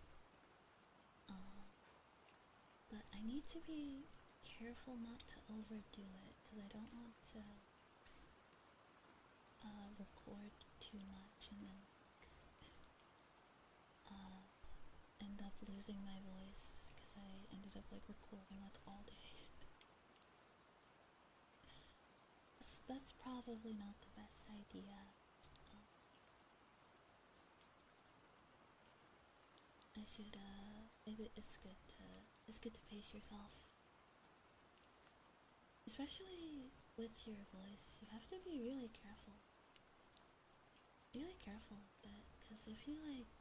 But I need to be careful not to overdo it because I don't want to record too much and then end up losing my voice because I ended up like recording like all day. That's probably not the best idea. I should it's good to pace yourself, especially with your voice. You have to be really careful with that, because if you like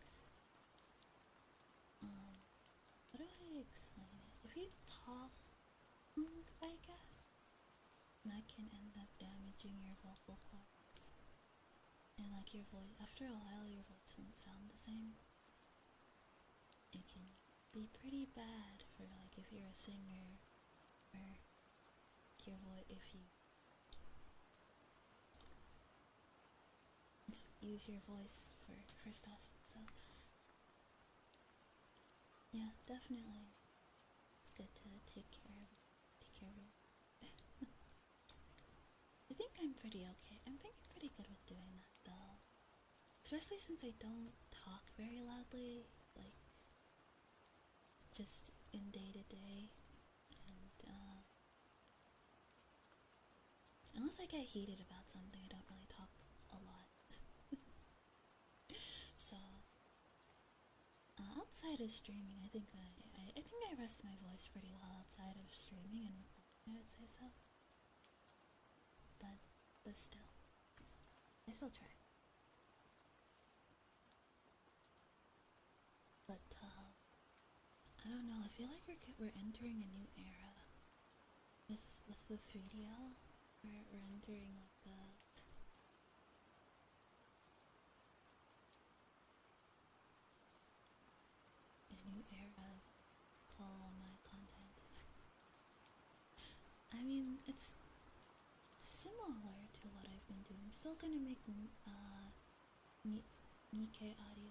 how do I explain it? If you talk, I guess, that can end up damaging your vocal cords, and like your voice, after a while your voice won't sound the same. It can be pretty bad for like if you're a singer, or your voice, if you use your voice for stuff. So yeah, definitely it's good to take care of it. I think I'm pretty okay. I'm thinking pretty good with doing that though. Especially since I don't talk very loudly, like just in day to day, and unless I get heated about something, I don't really talk a lot. So outside of streaming, I think I rest my voice pretty well outside of streaming and recording. I would say so, but still, I still try. But I don't know. I feel like we're entering a new era with the 3DL. We're entering like a new era of all my content. I mean, it's similar to what I've been doing. I'm still gonna make Nikkei audio.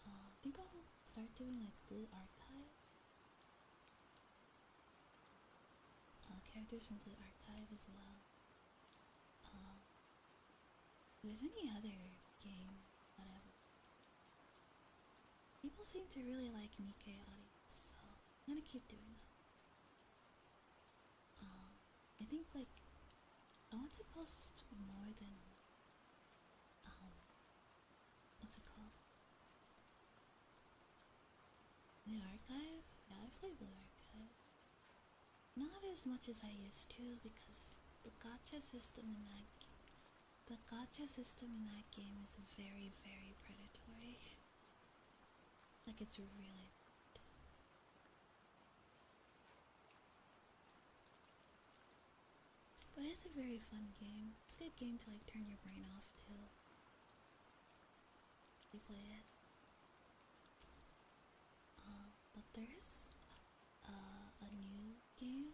I think I'll start doing like Blue Archive. Characters from Blue Archive as well. If there's any other game, whatever. People seem to really like Nikkei audio, so I'm gonna keep doing that. I think like I want to post more than what's it called? Blue Archive? Yeah, I play Blue Archive. Not as much as I used to because the gacha system in that game is very, very predatory. Like it's really bad. But it's a very fun game. It's a good game to like turn your brain off too. You play it. But there is a new game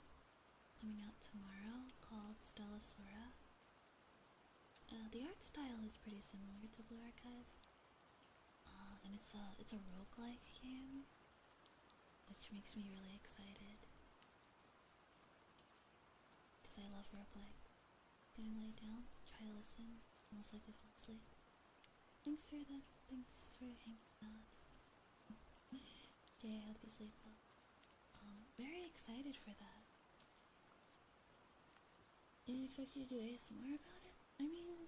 coming out tomorrow called Stella Sora. the art style is pretty similar to Blue Archive, and it's a roguelike game, which makes me really excited because I love roguelikes. Gonna lay down, try to listen, almost like we fall asleep. Thanks for hanging out. Jay, I hope you sleep well. Very excited for that. Didn't expect you to do ASMR about it. I mean,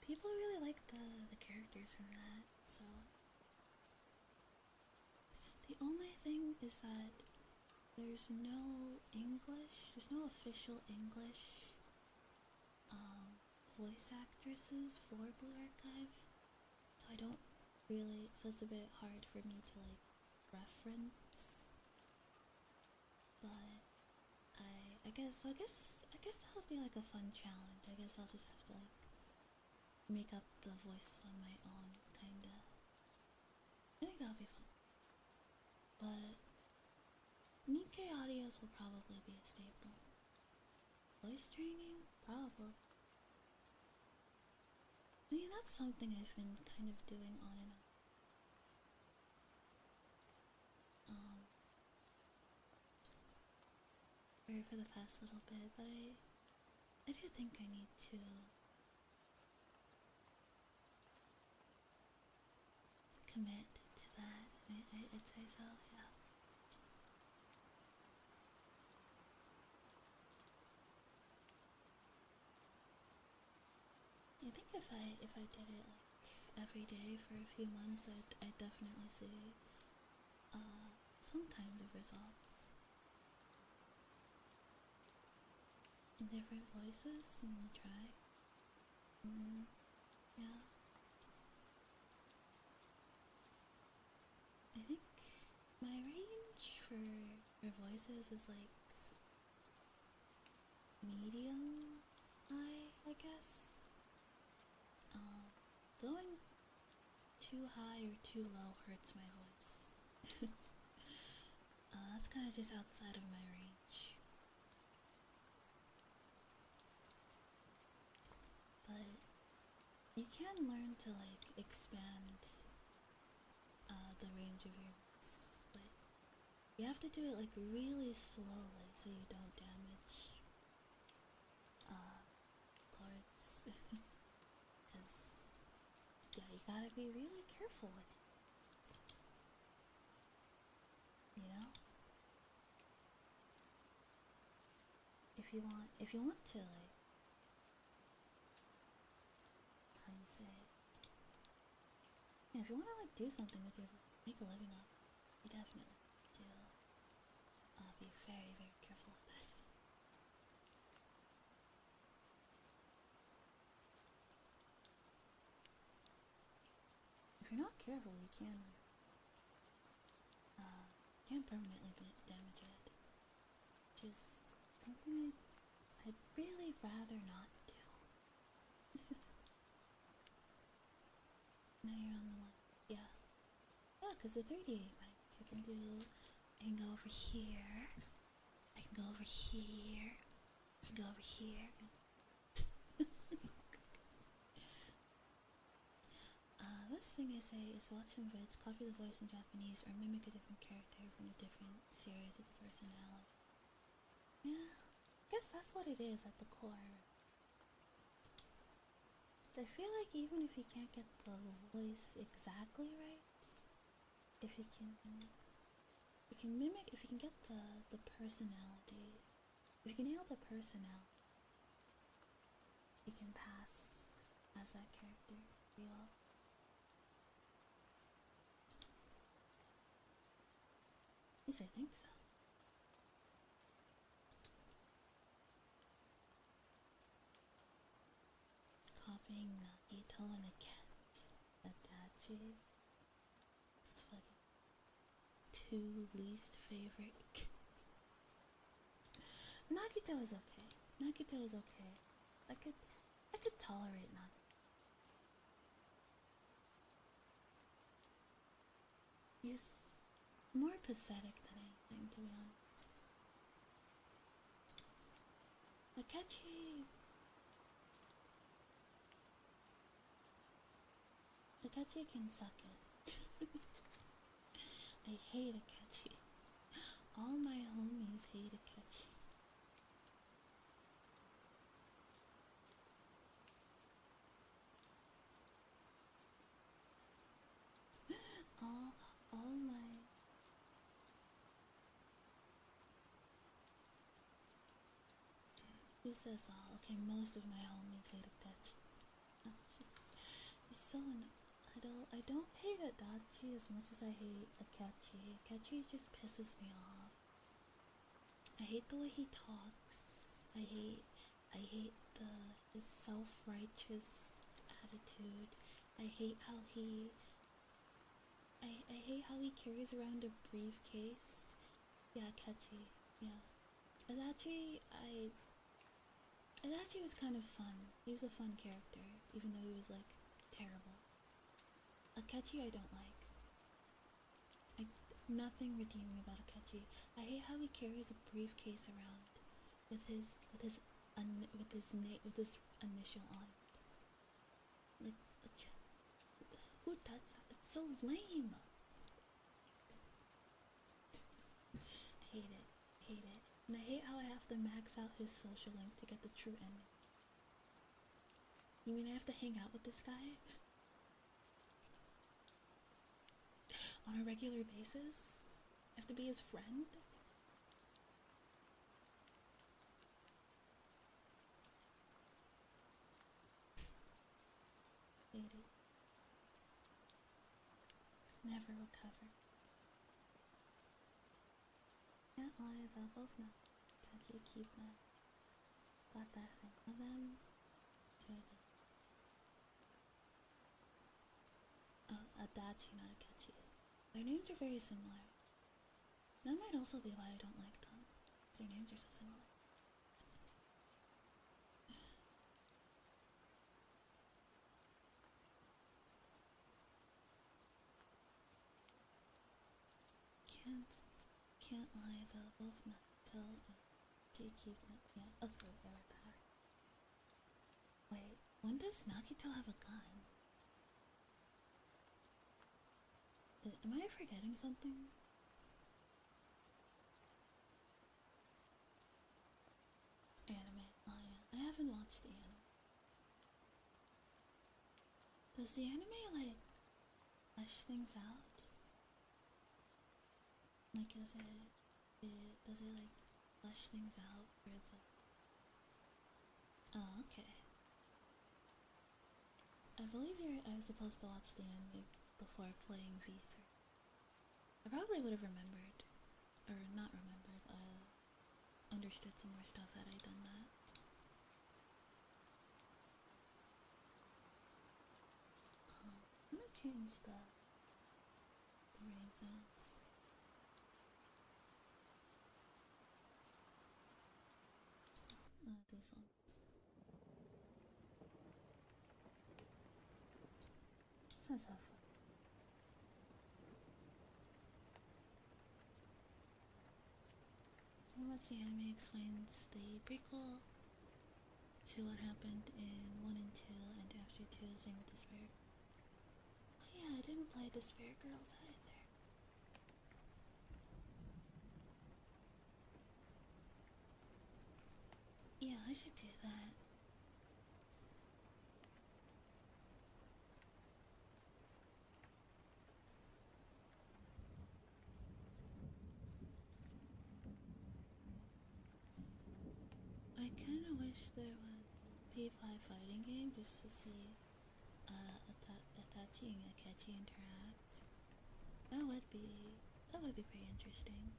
people really like the characters from that, so. The only thing is that there's no English, there's no official English voice actresses for Blue Archive, so I don't really, so it's a bit hard for me to like reference, but I guess that'll be like a fun challenge. I guess I'll just have to like make up the voice on my own, kinda. I think that'll be fun. But Nikkei audios will probably be a staple. Voice training? Probably. I mean, that's something I've been kind of doing on and off. For the past little bit, but I do think I need to commit to that. I'd say so, yeah. I think if I did it like every day for a few months, I'd definitely see some kind of results. In different voices, and we'll try. Yeah. I think my range for voices is like medium high, I guess. Going too high or too low hurts my voice. That's kind of just outside of my range. But you can learn to like expand the range of your voice, but you have to do it like really slowly so you don't damage chords. Because yeah, you gotta be really careful with it. You know? If you want to like, how you say it? Yeah, if you want to like do something with your, make a living off, you definitely do. Be very, very careful with it. If you're not careful, you can permanently damage it, which is something I'd really rather not do. Now you're on the left. Yeah. Yeah, because the 3D mic, I can go over here. I can go over here. I can go over here. Best thing I say is watch some vids, copy the voice in Japanese, or mimic a different character from a different series with a personality. Yeah, I guess that's what it is at the core. I feel like even if you can't get the voice exactly right, if you can mimic, if you can get the personality, if you can nail the personality, you can pass as that character pretty well. At least I think so. Copying Nagito and Adachi. It's fucking two least favorite. Nagito is okay. Nagito is okay. I could tolerate Nagito. He's more pathetic than anything, to be honest. Akechi, Akechi can suck it. I hate Akechi. All my homies hate Akechi. All my... Who says all? Okay, most of my homies hate Akechi. He's so I don't hate Adachi as much as I hate Akechi. Akechi just pisses me off. I hate the way he talks. I hate his self-righteous attitude. I hate how he I hate how he carries around a briefcase. Yeah, Akechi. Yeah. Adachi, Adachi was kind of fun. He was a fun character, even though he was like terrible. Akechi I don't like. Nothing redeeming about Akechi. I hate how he carries a briefcase around with his initial on it. Like, who does that? It's so lame. I hate it. I hate it. And I hate how I have to max out his social link to get the true ending. You mean I have to hang out with this guy? On a regular basis? I have to be his friend? Hate it. Never recover. Can't lie, they'll both know. Can't you keep that? Got that thing. One of them, two of them. Oh, Adachi, not Akechi. Their names are very similar. That might also be why I don't like them, because their names are so similar. Can't lie, they'll both not tell you keep it. Yeah, okay, I read that. Wait, when does Nagito have a gun? Am I forgetting something? Anime. Oh yeah, I haven't watched the anime. Does the anime like flesh things out? Like does it like flesh things out for the... Oh, okay. I believe I was supposed to watch the anime before playing V3. I probably would have remembered, or not remembered, understood some more stuff had I done that. I'm gonna change the rain sounds. These ones. Let's have fun. Pretty much the anime explains the prequel to what happened in 1 and 2 and after 2, same with the Spirit. Oh yeah, I didn't play the Spirit Girls either. Yeah, I should do that. I kinda wish there was a P5 fighting game just to see Itachi and Akechi interact. That would be pretty interesting.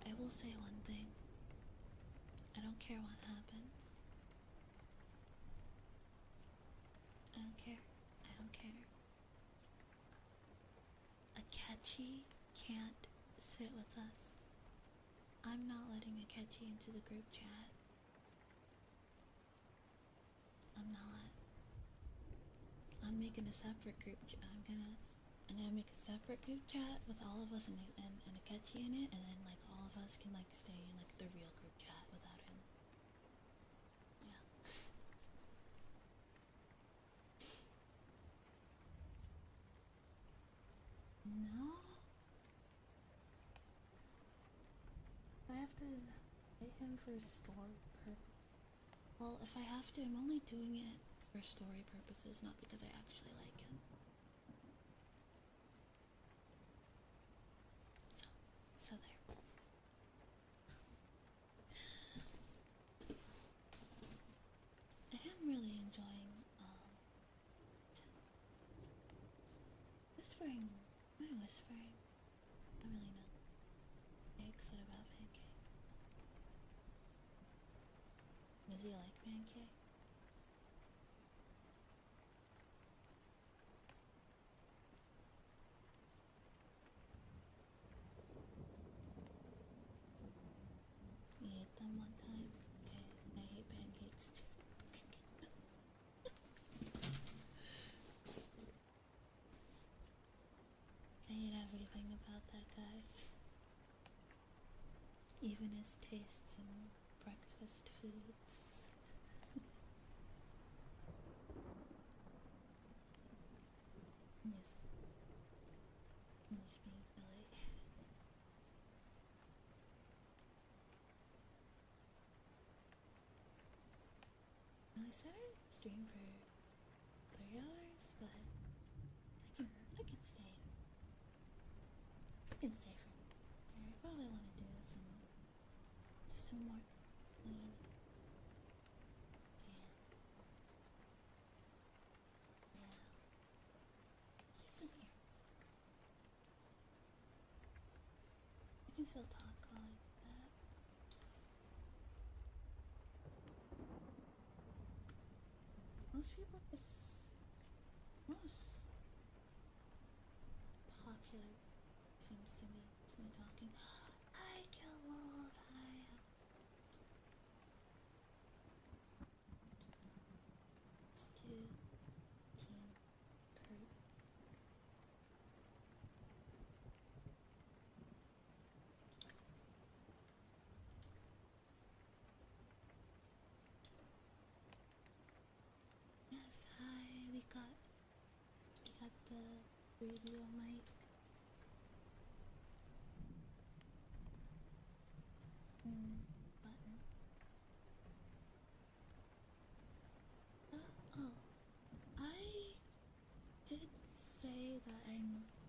I will say one thing. I don't care what happens. I don't care. I don't care. Akechi can't sit with us. I'm not letting Akechi into the group chat. I'm not. I'm making a separate group chat. I'm gonna make a separate group chat with all of us and Akechi in it, and then all of us can stay in the real group chat without him. Yeah. No. I have to fight him for story purpose. Well, if I have to, I'm only doing it for story purposes, not because I actually like him. So there. I am really enjoying whispering. Am I whispering? I don't really know. Pancakes? What about pancakes? Does he like pancakes? You ate them one time? Okay, I hate pancakes too. I hate everything about that guy. Even his tastes in breakfast foods. I'm just being silly. Well, I said I'd stream for 3 hours, but I can stay. I can stay for longer. I probably want to do some more cleaning. Yeah. Let's do some here. I can still talk while I do that. Most people just... Most popular seems to me. It's me talking. Hi, Kill Wolf. Hi. Let's do Team Purdy. Yes, hi. We got the radio mic. Button. Oh, I did say that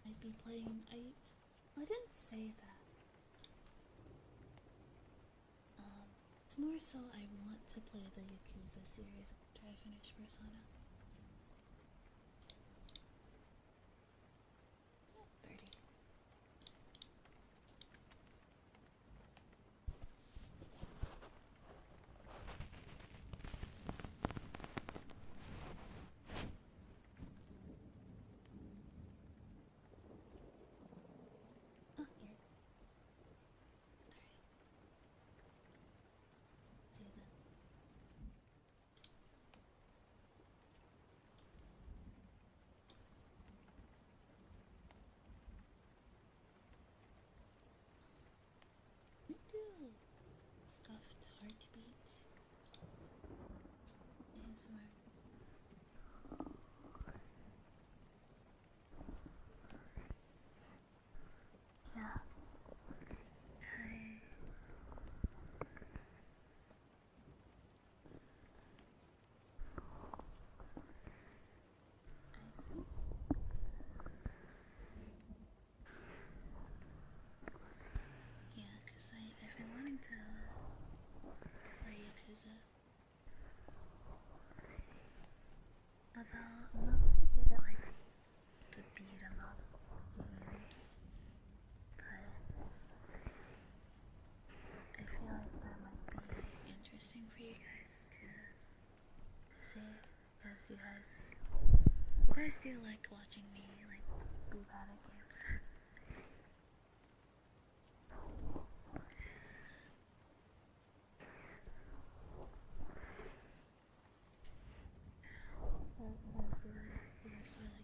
I'd be playing. I didn't say that. It's more so I want to play the Yakuza series after I finish Persona. 30. Oh, here. Alright. Do that. We do stuffed heartbeat. ASMR. Yeah. Hi. Yeah, because I've been wanting to play Yakuza. Although I'm not very good at like the beat 'em up games, but I feel like that might be interesting for you guys to see, because you guys do like watching me like be bad at games. You guys do like that.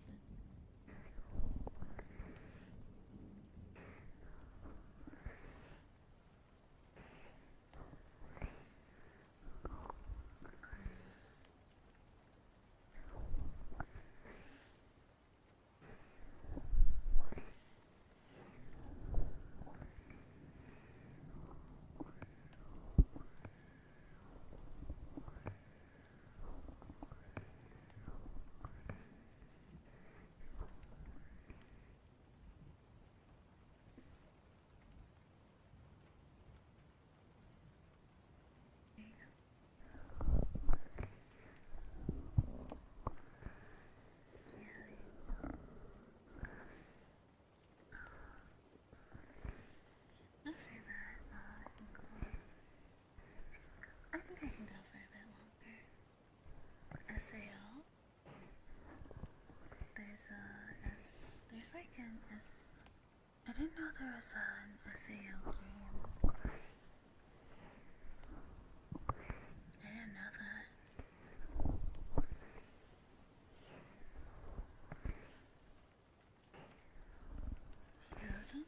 SAO. There's like an I didn't know there was an SAO game. I didn't know that. You know them?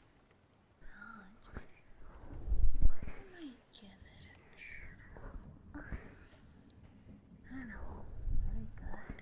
Oh, interesting. I might give it a try. I don't know. Are they good?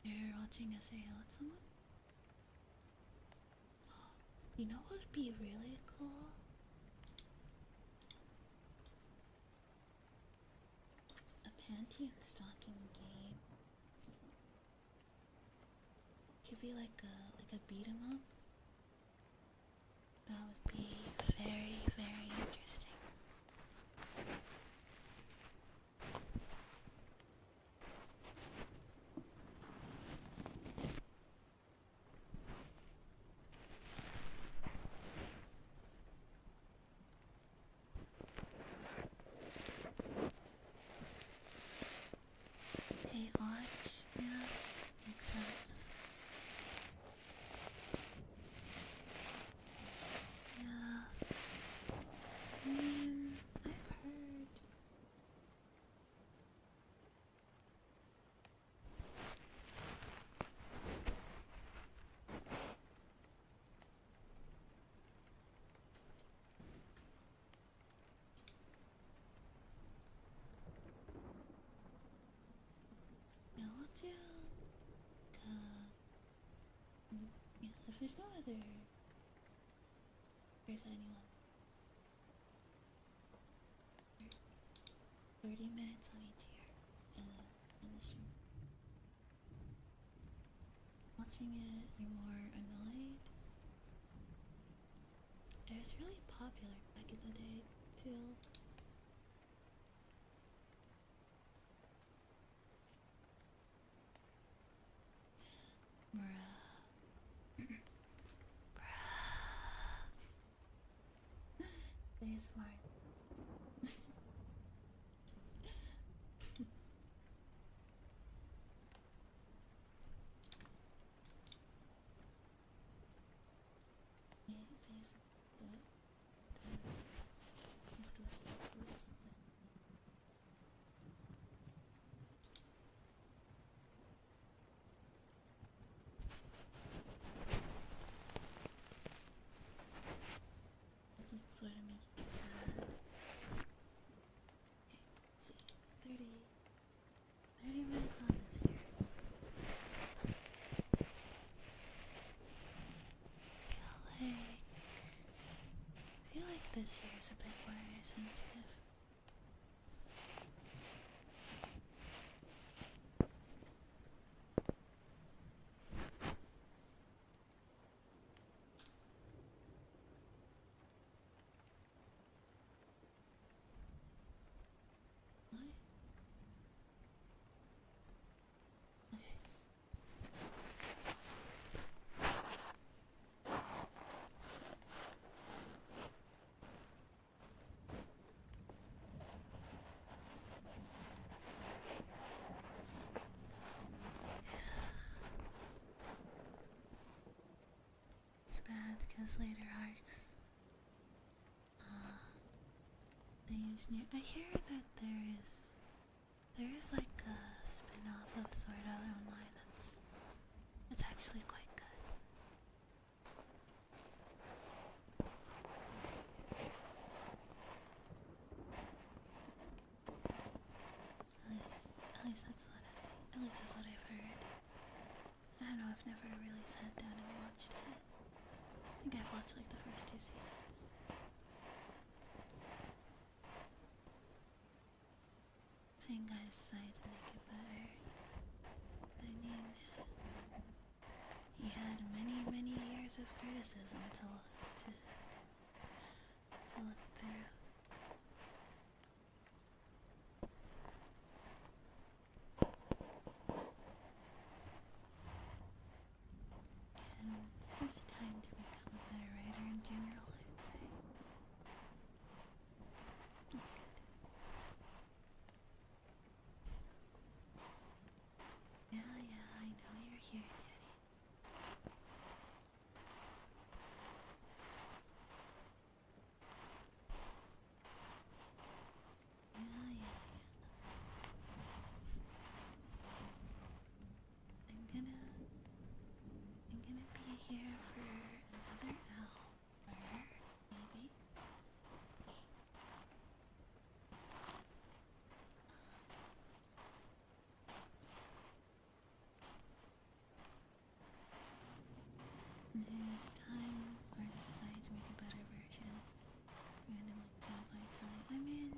You're watching SAO with someone? You know what would be really cool? A panty and stocking game. Could be like a beat 'em up. That would be very, very interesting. Hey, Arch, yeah, makes sense. Yeah, I mean, I've heard. Yeah, we'll do. Yeah, if there's no other. There's anyone. 30 minutes on each ear, and then in the stream. Watching it, you're more annoyed. It was really popular back in the day, too. Bruh. Stay smart. Do it. Let's sort of make it okay, let's see. 30 minutes on this here. I feel like this here is a bit more sensitive. What? Okay. It's bad because later arcs, they use new. I hear that there is like a spin-off of Sword Art Online that's actually quite good. I've never really sat down and watched it. I think I've watched like the first 2 seasons. Same guys decided to make it better. I mean, he had many, many years of criticism to look through. And just time to become a better writer in general, I'd say. That's good. Yeah, I know you're here, Daddy. Yeah. I'm gonna be here for another hour, maybe. There's time, or decide to make a better version. Randomly pick my time. I mean,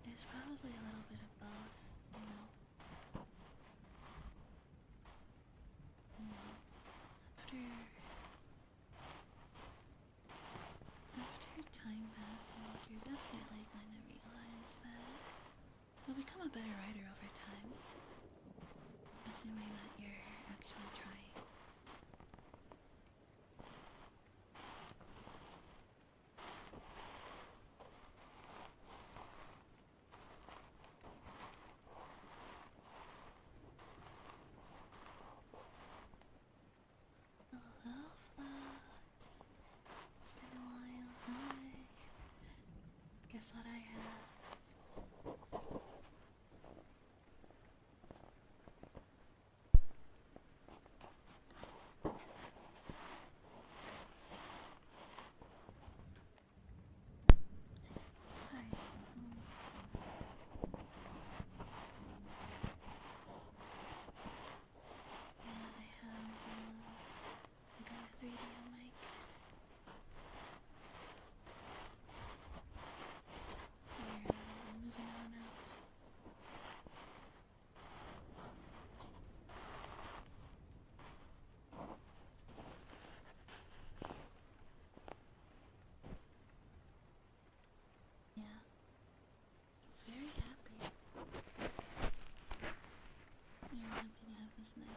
there's probably a little bit of both, you know. After time passes, you're definitely gonna realize that you'll become a better writer over time, assuming that you're actually trying. Hello, folks. It's been a while. Hi. Guess what I have? Sorry. I got a 3D mic. We're moving on out. Yeah. Very happy. Very happy to have this mic.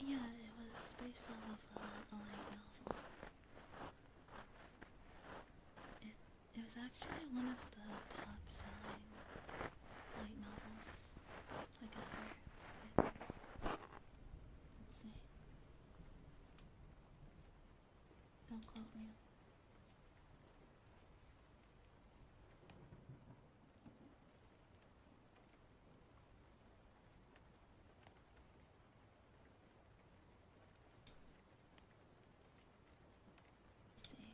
Yeah, it was based off of a light novel. It was actually one of the top selling light novels like ever. Let's see. Don't quote me. Let's see.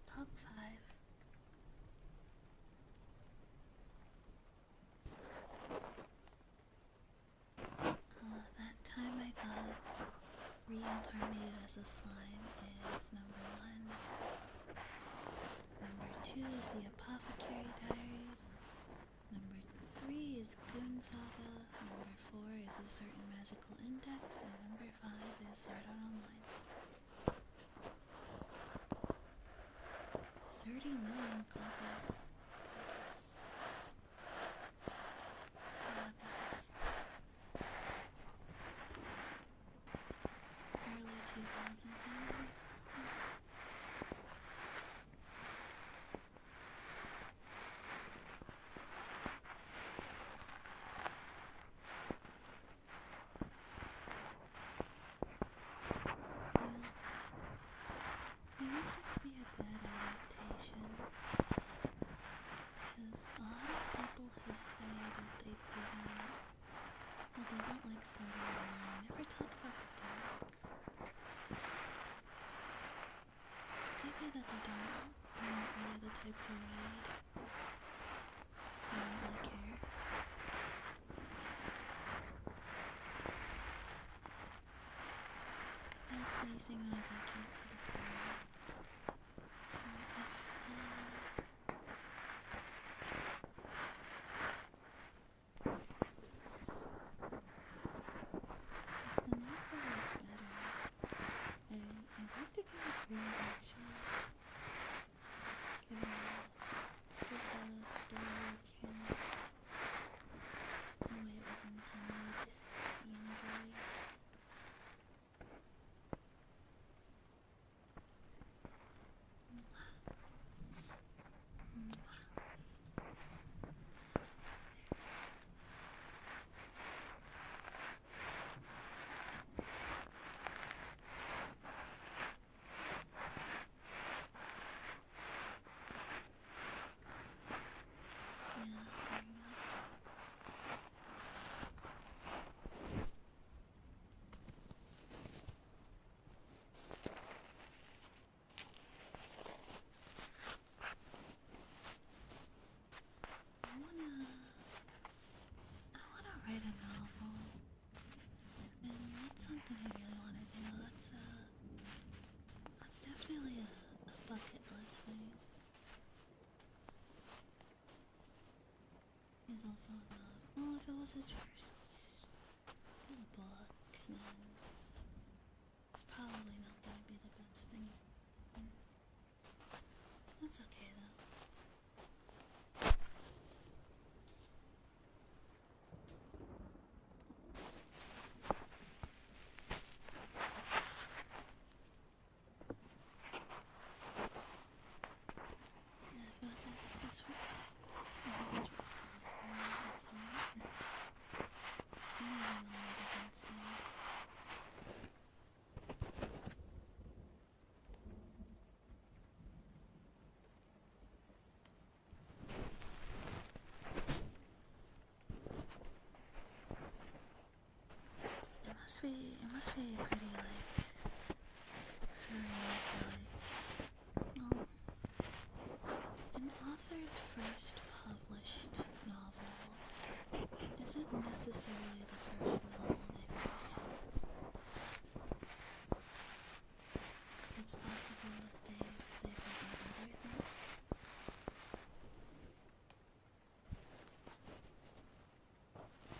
Top 5. That time I got reincarnated as a slime is number 1. Number 2 is the Apothecary Diaries. Number 3 is Goon Saga. Number 4 is A Certain Magical Index. And number 5 is Sword Art Online. 30 million copies. Jesus. That's a lot of books. Early 2000s, anyway. It might just be a bad adaptation. sort of online. I never talk about the book. Do you feel that they're not really the type to read? So I don't really care. But please acknowledge that cute to the story. If the novel is better, I'd like to give it read actually. Give the story a chance the way it was intended to be enjoyed. I wanna write a novel, and that's something I really want to do. That's definitely a bucket list thing. He's also a novel. Well, if it was his first book, then it's probably not gonna be the best thing. That's okay though. Yeah, if it was his first book, then that's fine. I don't even hold it against him. It must be pretty, like, surreal for, like, well, an author's first published novel isn't necessarily the first novel they've written. It's possible that they've written other things.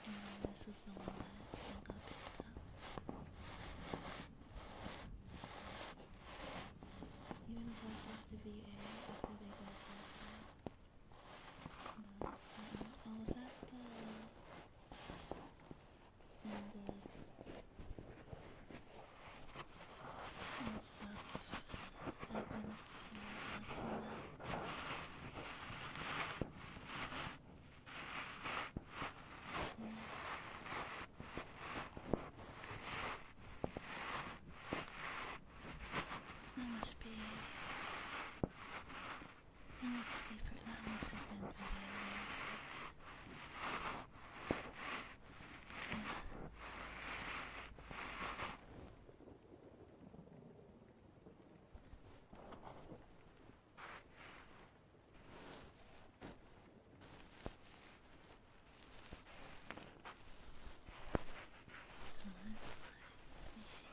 And this is the one that got picked up. Even if like just a VA, after they got picked up. Oh, was that when the stuff happened to us in that? That must have been pretty embarrassing. So it's like, let me see.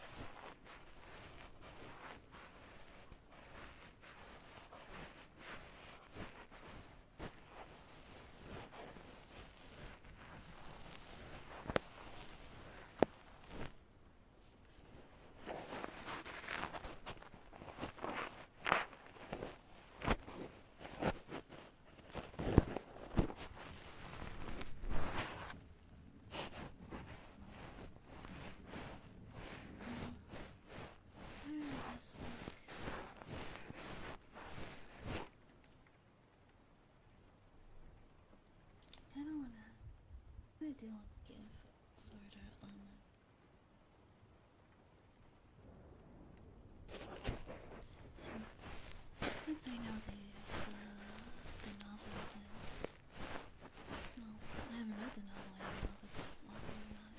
I do want to give sort of on the since I know the novel isn't, well, I haven't read the novel. I don't know if it's awful or not.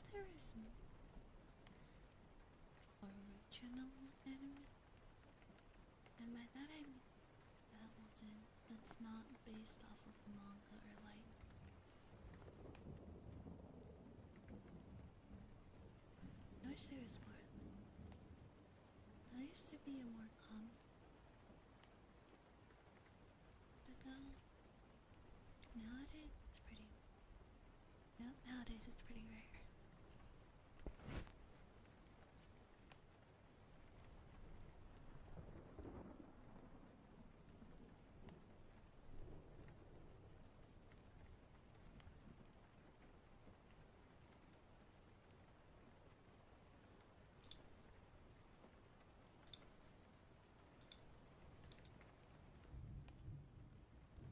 wish there was original anime, and by that I mean that's not based off of manga or like. I wish there was more. That used to be a more common to go. Nowadays it's pretty. Yep, nowadays it's pretty rare.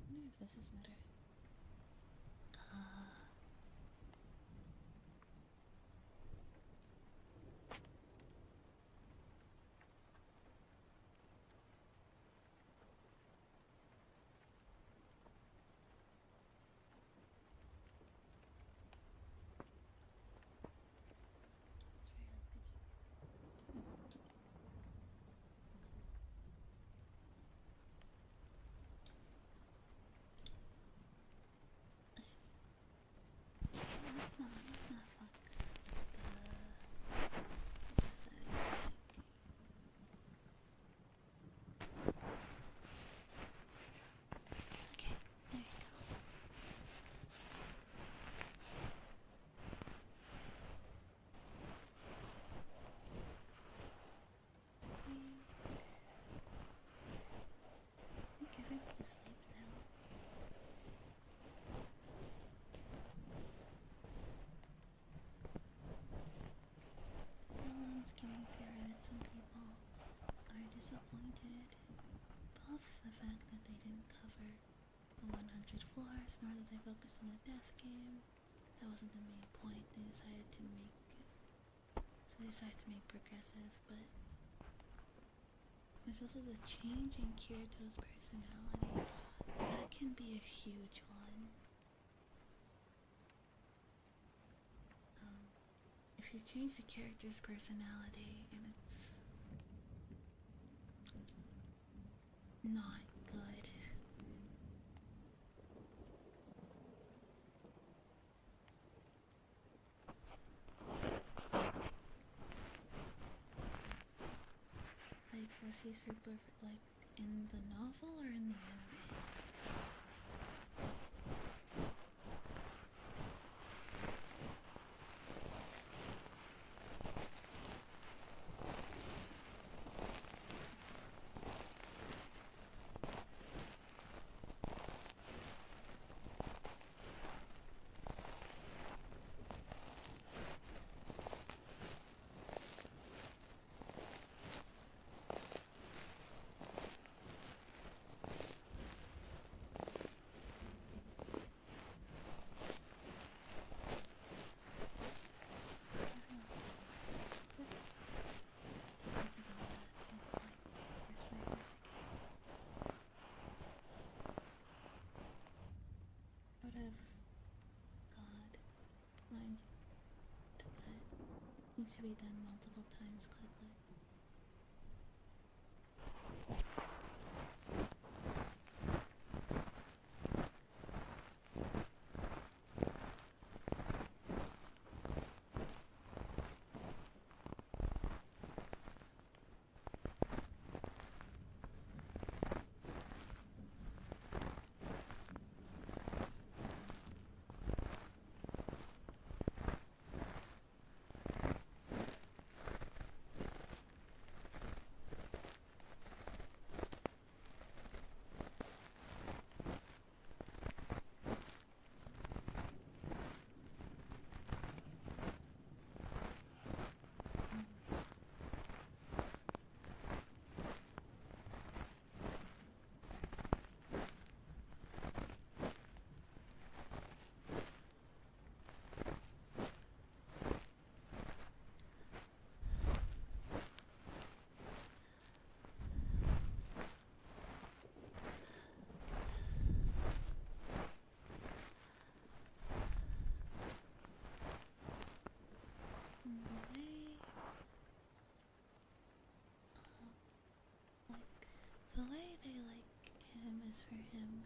I wonder if this is better. It's very picky. Let's not fuck. What's that? Okay, there you go. I think everyone's asleep now. Alone skimming through Reddit, some people are disappointed. Both the fact that they didn't cover the 100 floors, nor that they focused on the death game. That wasn't the main point. They decided to make it. So they decided to make progressive, but there's also the change in Kirito's personality. That can be a huge one. If you change the character's personality and it's not good. Like, was he super, like, in the novel or in the anime? Would have God, mind you, but needs to be done multiple times quickly.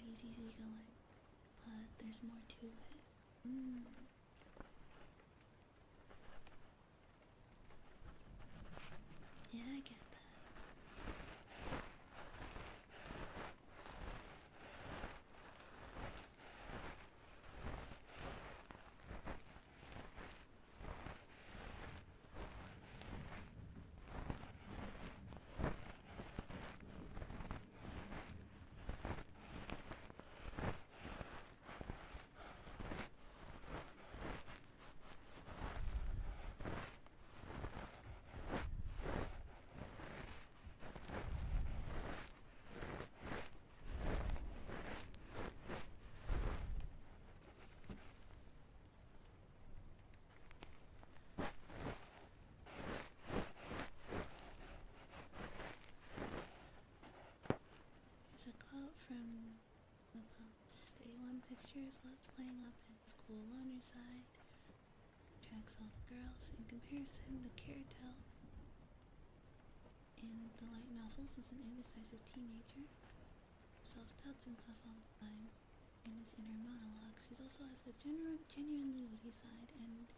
he's easygoing, but there's more to it. Mm. Yeah, I get that. There's a quote from the post. A1 pictures loves playing up his cool loner side, attracts all the girls. In comparison, the Karatel in the light novels is an indecisive teenager, self-doubts himself all the time in his inner monologues. He also has a genuinely witty side, and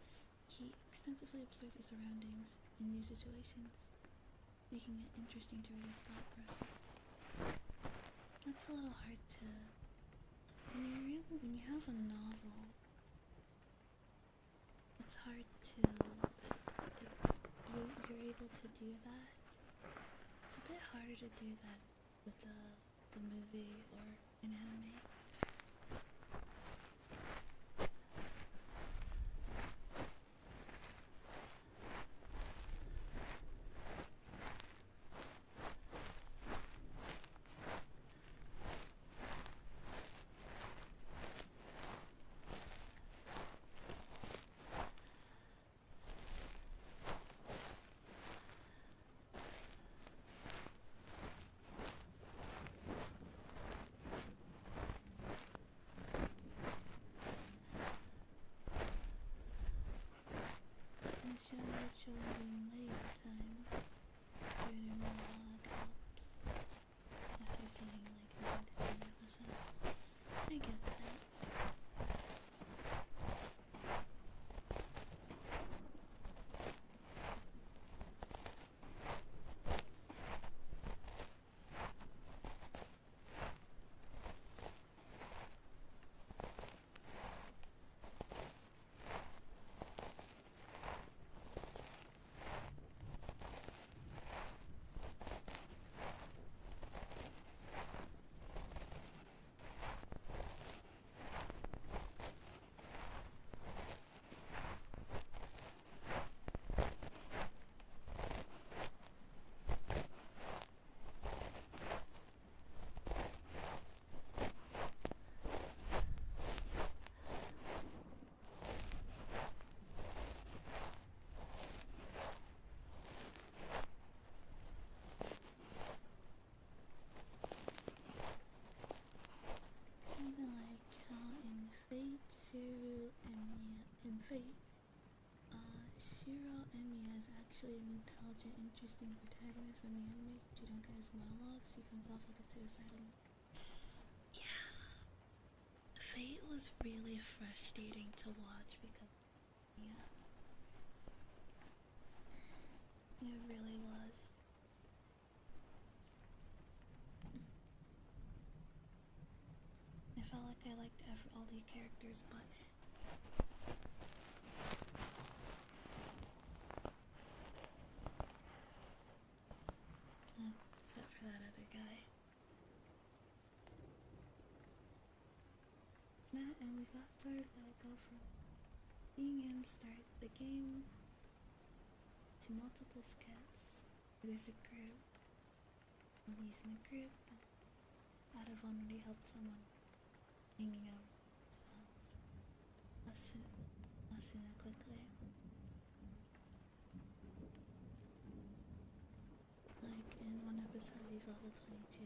he extensively observes his surroundings in new situations, making it interesting to read his thought process. That's a little hard to... When you have a novel, it's hard to... You're able to do that. It's a bit harder to do that with the movie or an anime. Show reading many times your inner monologue helps after seeing like 9 to 10 episodes. I get that. Shiro Emiya is actually an intelligent, interesting protagonist. When the anime Judoka has monologues, he comes off like a suicidal. Yeah. Fate was really frustrating to watch because, yeah. It really was. I felt like I liked all the characters, but except for that other guy. And we got started go from seeing him start the game to multiple skips. There's a group. When he's in a group, out of vulnerability helps someone hanging out Asuna quickly. Like in one episode he's level 22,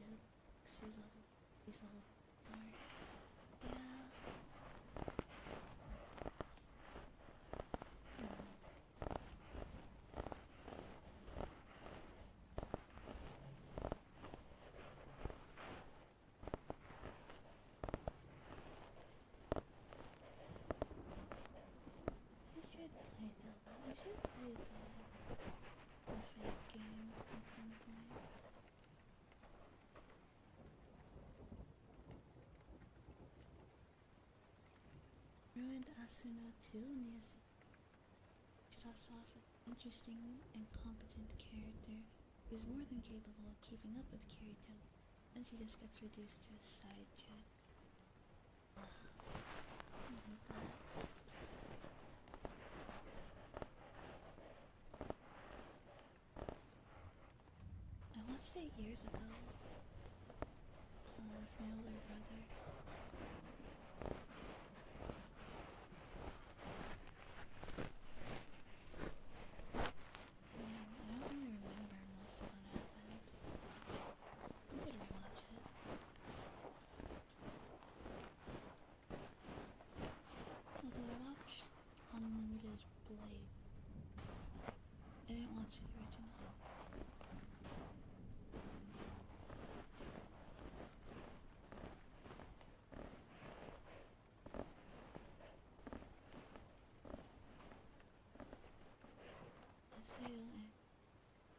he's level 4. Yeah. ruined Asuna too. Nias starts off as an interesting and competent character who's more than capable of keeping up with Kirito, and she just gets reduced to a side chick. I hate that. I watched it years ago with my older brother. I don't really remember most of what happened. I could rewatch it. Although I watched Unlimited Blades, I didn't watch the original.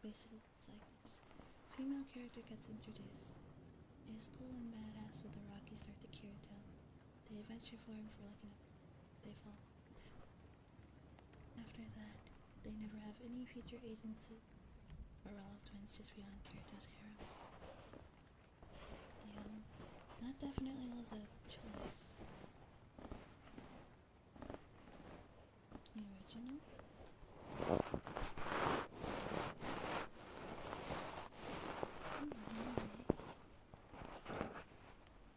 Basically, it's like this. Female character gets introduced. Is cool and badass with a rocky start to Kirito. They adventure for him for like an episode. They fall. After that, they never have any future agency or relevant twins just beyond Kirito's harem. Damn, that definitely was a choice. The original?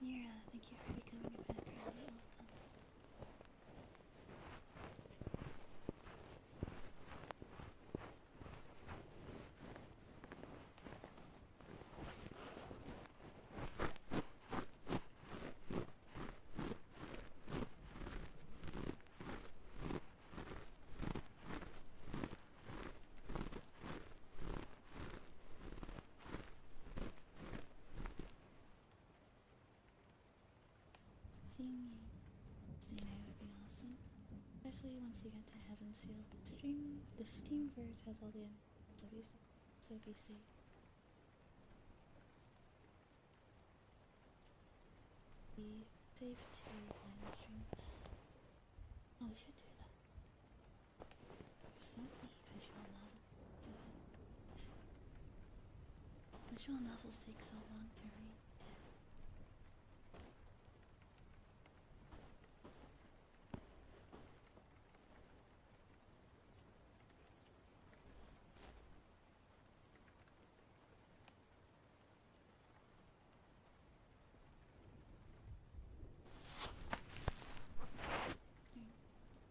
Mira, thank you for becoming a background. Welcome. Seeing you stay night would be awesome. Especially once you get to Heaven's Field. The Steam verse has all the NWs, so be safe. Be safe to play on stream. Oh, we should do that. There's so many visual novels. Visual novels take so long to read.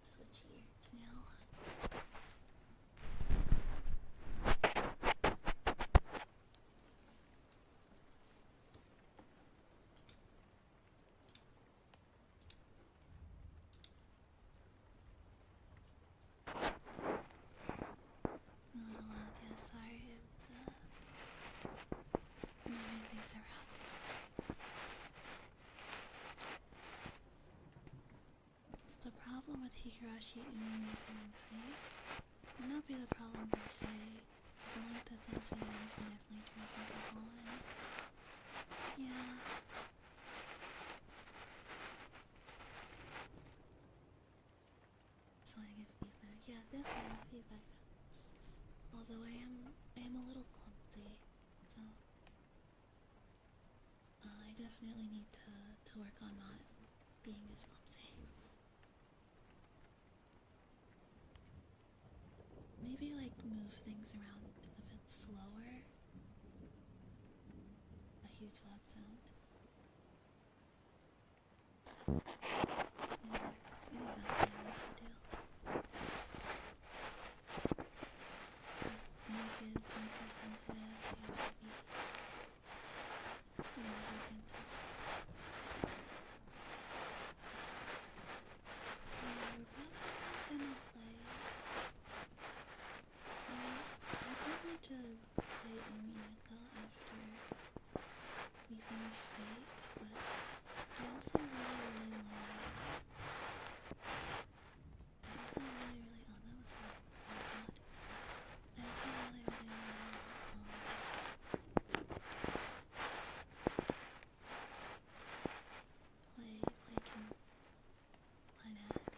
Switch ears now. A little loud, yeah, sorry, it was moving things around. It's the problem with Higurashi Umi Maple and Fate. Would not be the problem per se. The length of those videos can definitely turn some people on. Yeah. That's why I give feedback. Yeah, definitely feedback helps. Although I am a little clumsy, so I definitely need to work on not being as clumsy. Maybe like move things around a bit slower. A huge loud sound. I think that's what I need to do. Mic is sensitive. You have to be gentle. We're probably gonna play. I do need to play Nukkunuku after we finish Fate, but I also really want. Oh, that was so loud. I also really want play Klein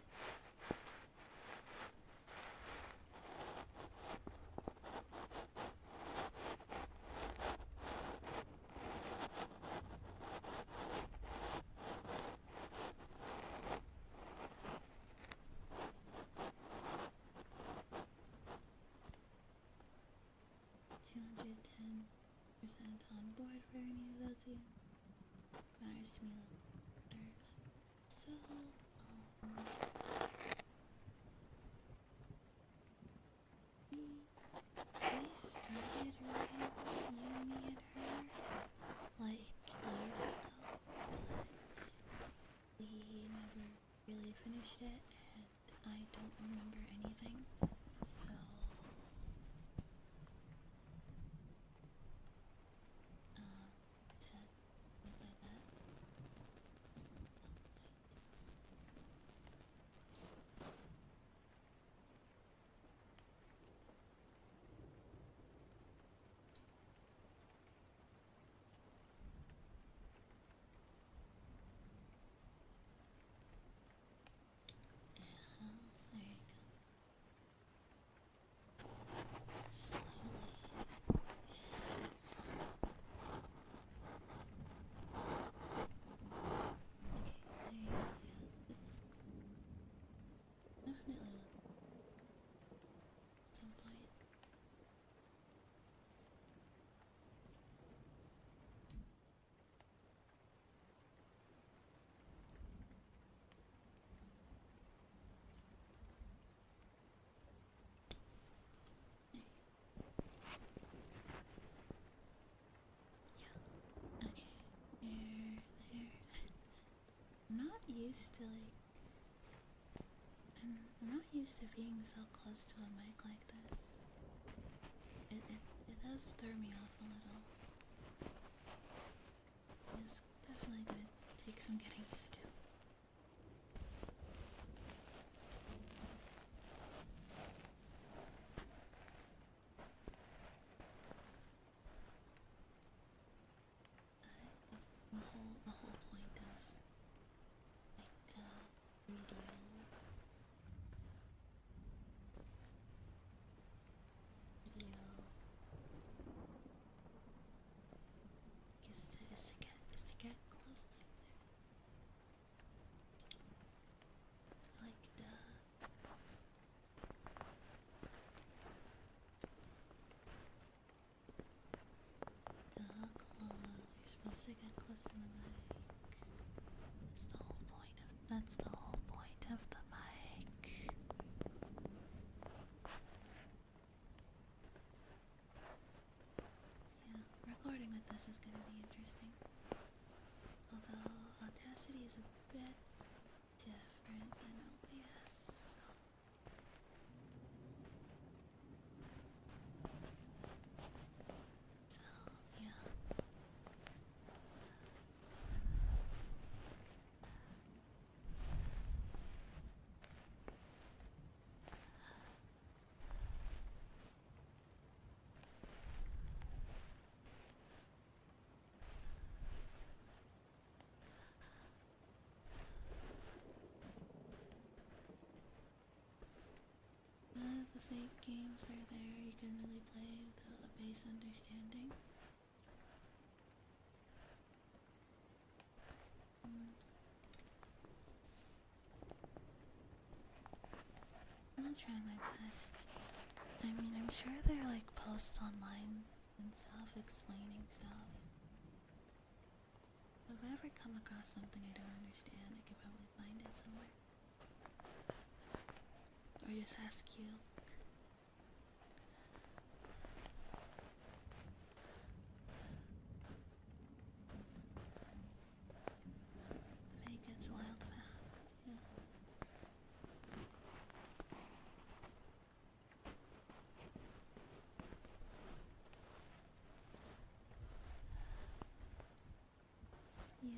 matters to me a little better. So, we started reading You, Me, and Her like years ago, but we never really finished it, and I don't remember anything. So, to play that. There you go. Slowly. Okay, there you go. Yeah. Definitely will at some point. There you go. Yeah. Okay. There. I'm not used to I'm not used to being so close to a mic like this. It does throw me off a little. It's definitely gonna take some getting used to. The whole point of video is to get close. Like you're supposed to get close to the mic. That's the whole point of the mic. Yeah, recording with this is gonna be interesting. Although Audacity is a bit different than OBS. So yeah. None of the fake games are there you can really play without a base understanding. I'll try my best. I mean, I'm sure there are like posts online and stuff explaining stuff. If I ever come across something I don't understand, I could probably find it somewhere. Or just ask you. The May gets wild fast, yeah. Yeah.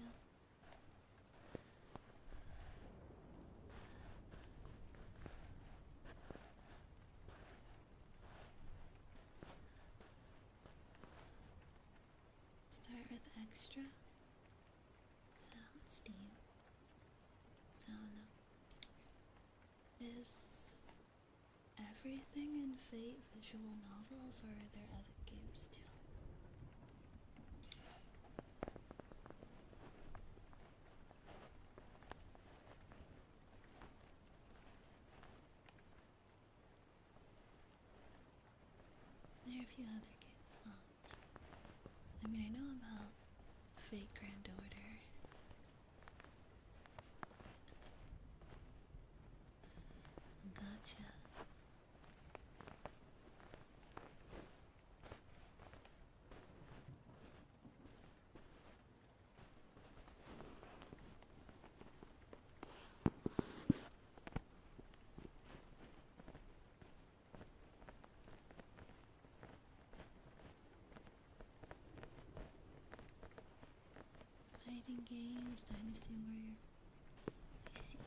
Start with extra. Is that on Steam? I don't know. Is everything in Fate visual novels, or are there other games too? There are a few other games. I mean, I know about Fate Grand Order. different games. Dynasty Warrior. I see.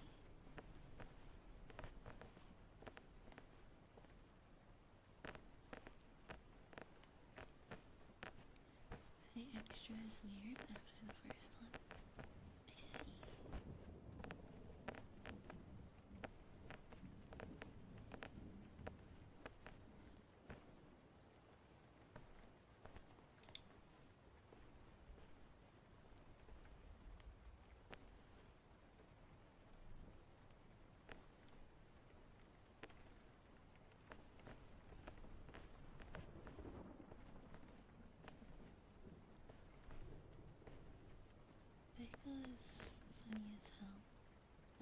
Pay extra is weird after the first one. I see. Echo is funny as hell.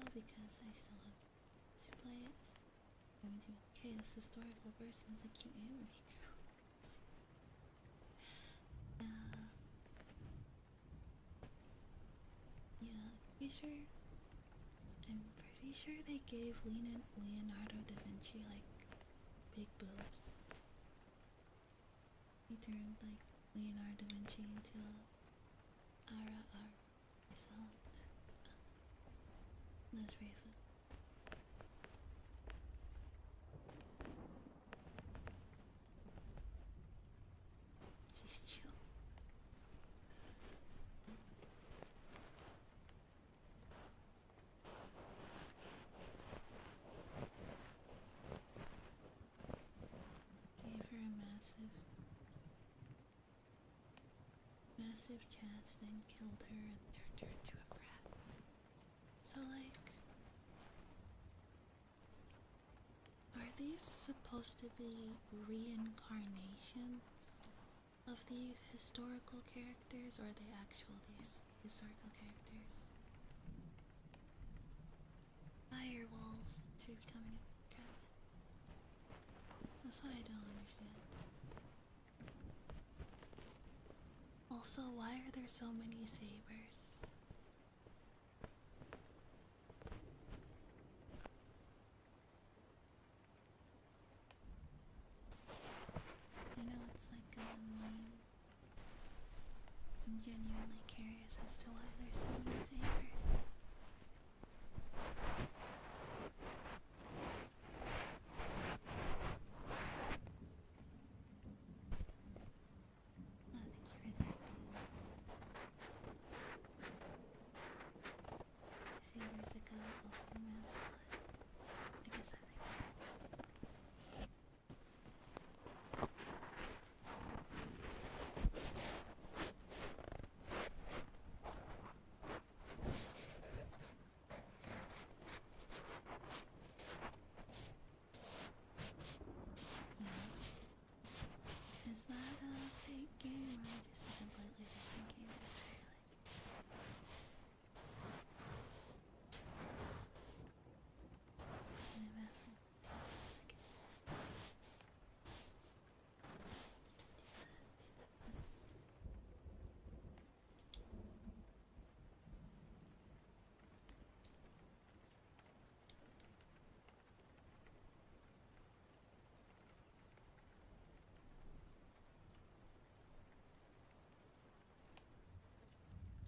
Oh, because I still have to play it. I mean, to be okay, this historical person is a cute anime girl. Yeah, I'm pretty sure they gave Leonardo da Vinci like big boobs. He turned like Leonardo da Vinci into a ara myself. That's very fun. She's chill. Gave her a massive chest, then killed her and turned her into a brat. So like, are these supposed to be reincarnations of the historical characters, or are they actual these historical characters? Fire wolves, since you're becoming a dragon. That's what I don't understand. Also, why are there so many sabers? I know it's like a meme. I'm genuinely curious as to why there's so many sabers. Oh, thank you for that. The saber's the goat, also the mascot. I guess that makes sense. Yeah. Is that a fake game or just a completely different game entirely? Isn't it bad for 2 seconds?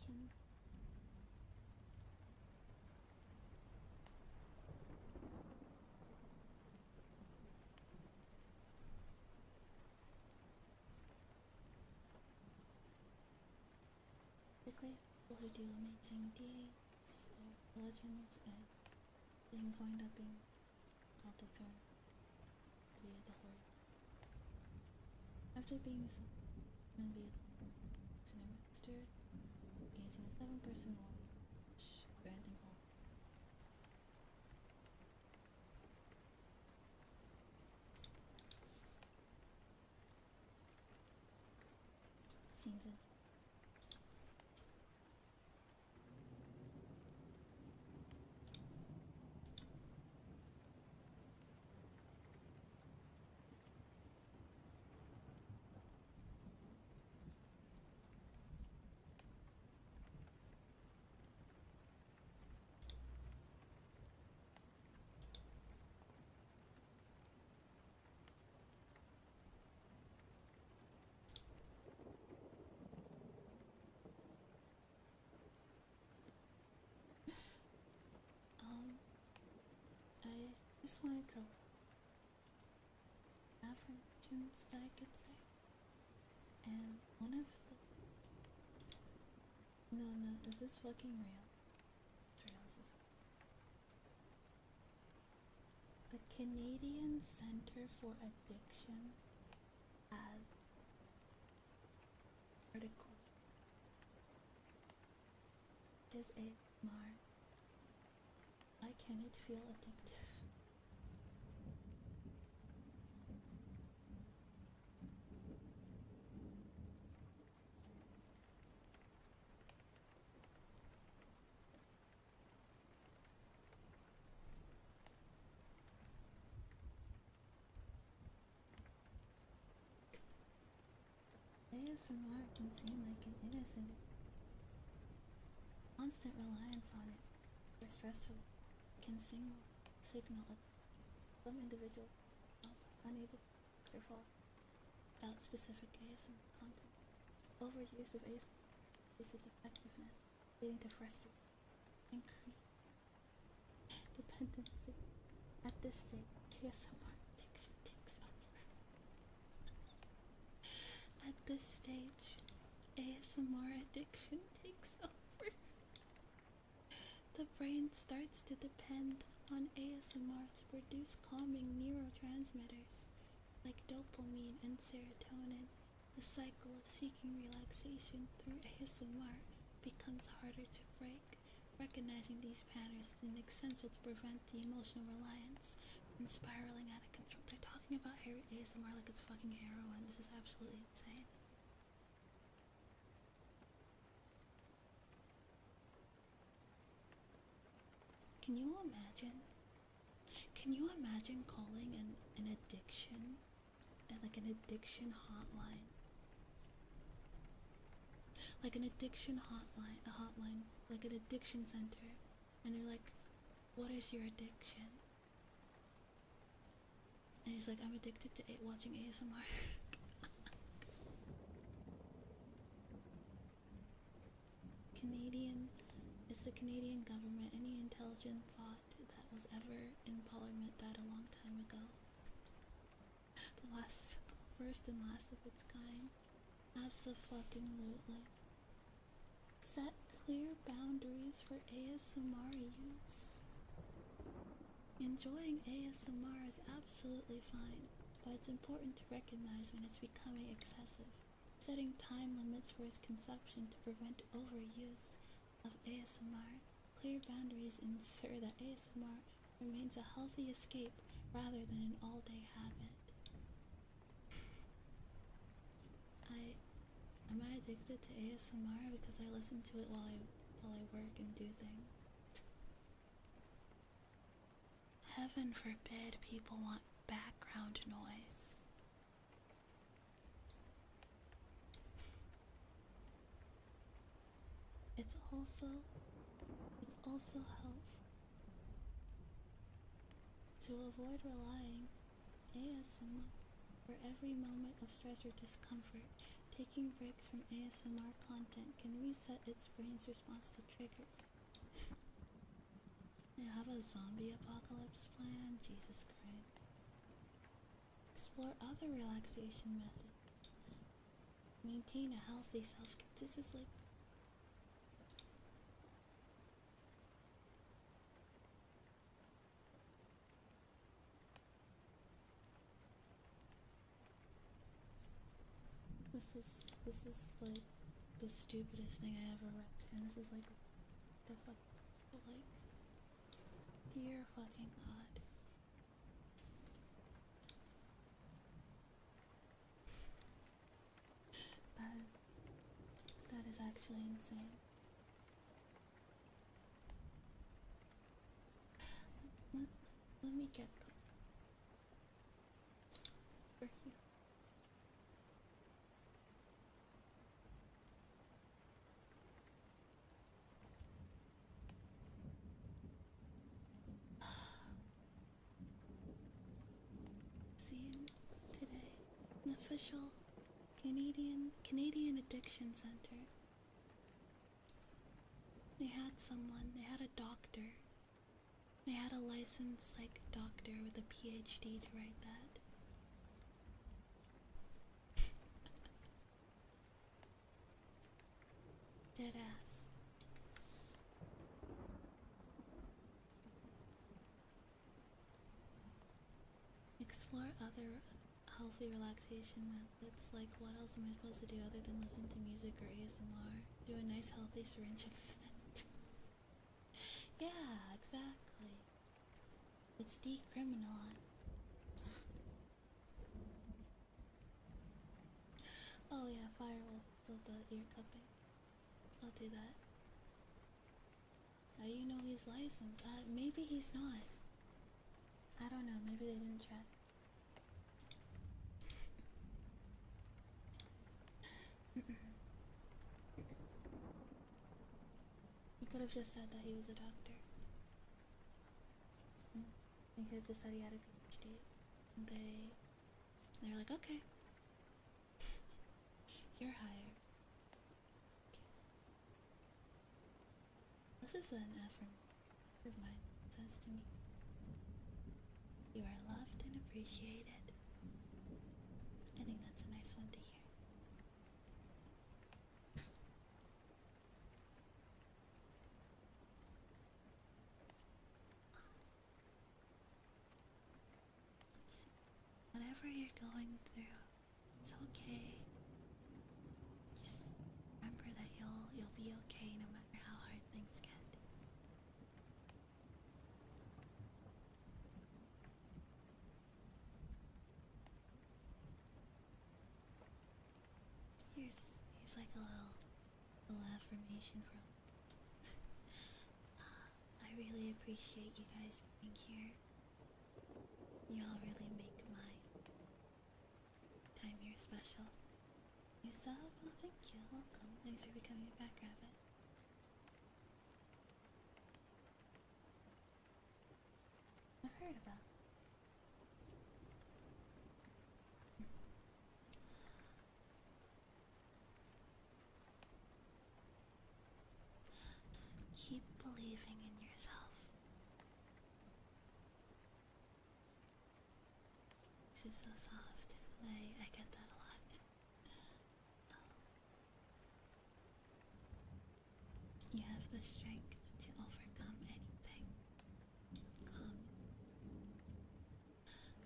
Can Typically, people who do amazing deeds or legends and things wind up being called the throne via the horde. After being summoned via the to their master, gazing a 7-person watch, granting all. Seems Just wanted to affirmations that I could say. And one of the no, is this fucking real? It's real, is this the Canadian Center for Addiction has article is ASMR. Why can it feel addictive? ASMR can seem like an innocent, constant reliance on it or stressful can signal some individual also unable to fall without specific ASMR content. Overuse of ASMR increases effectiveness, leading to frustration, increased dependency. At this stage, ASMR addiction takes over. At this stage, ASMR addiction takes over. The brain starts to depend on ASMR to produce calming neurotransmitters like dopamine and serotonin. The cycle of seeking relaxation through ASMR becomes harder to break. Recognizing these patterns is essential to prevent the emotional reliance from spiraling out of control. They're talking about ASMR like it's fucking heroin. This is absolutely insane. Can you imagine? Can you imagine calling an addiction, like an addiction hotline? Like an addiction hotline, a hotline, like an addiction center, and you're like, what is your addiction? And he's like, I'm addicted to watching ASMR. Canadian, is the Canadian government, any intelligent thought that was ever in Parliament died a long time ago. The first and last of its kind. Abso-fucking-lutely. Set clear boundaries for ASMR use. Enjoying ASMR is absolutely fine, but it's important to recognize when it's becoming excessive. Setting time limits for its consumption to prevent overuse of ASMR. Clear boundaries ensure that ASMR remains a healthy escape rather than an all-day habit. Am I addicted to ASMR because I listen to it while I work and do things? Heaven forbid people want background noise. It's also helpful to avoid relying ASMR for every moment of stress or discomfort. Taking breaks from ASMR content can reset its brain's response to triggers. I have a zombie apocalypse plan? Jesus Christ. Explore other relaxation methods. Maintain a healthy self-care. This is like... This is like the stupidest thing I ever read, and this is like the fuck, like, dear fucking god. That is actually insane. Let me get those for you. Seen today an official Canadian Addiction Center. They had a doctor, they had a licensed like doctor with a PhD to write that. Dead ass. Explore other healthy relaxation methods. Like, what else am I supposed to do other than listen to music or ASMR? Do a nice healthy syringe effect. Yeah, exactly. It's decriminalized. Oh yeah, firewalls. So the ear cupping. I'll do that. How do you know he's licensed? Maybe he's not. I don't know. Maybe they didn't check. He could have just said that he was a doctor. He could have just said he had a PhD. And they were like, okay, you're hired. Okay. This is an affirmation of mine. It says to me, you are loved and appreciated. I think that's a nice one to hear. Let's see. Whatever you're going through, it's okay. Just remember that you'll be okay no matter how hard things get. Here's like a little affirmation from. I really appreciate you guys being here. Y'all really make my time here special. You sub? Well, thank you. Welcome. Thanks for becoming a back rabbit. I've heard about. Keep believing in yourself. This is so soft. I get that a lot. You have the strength to overcome anything. Calm.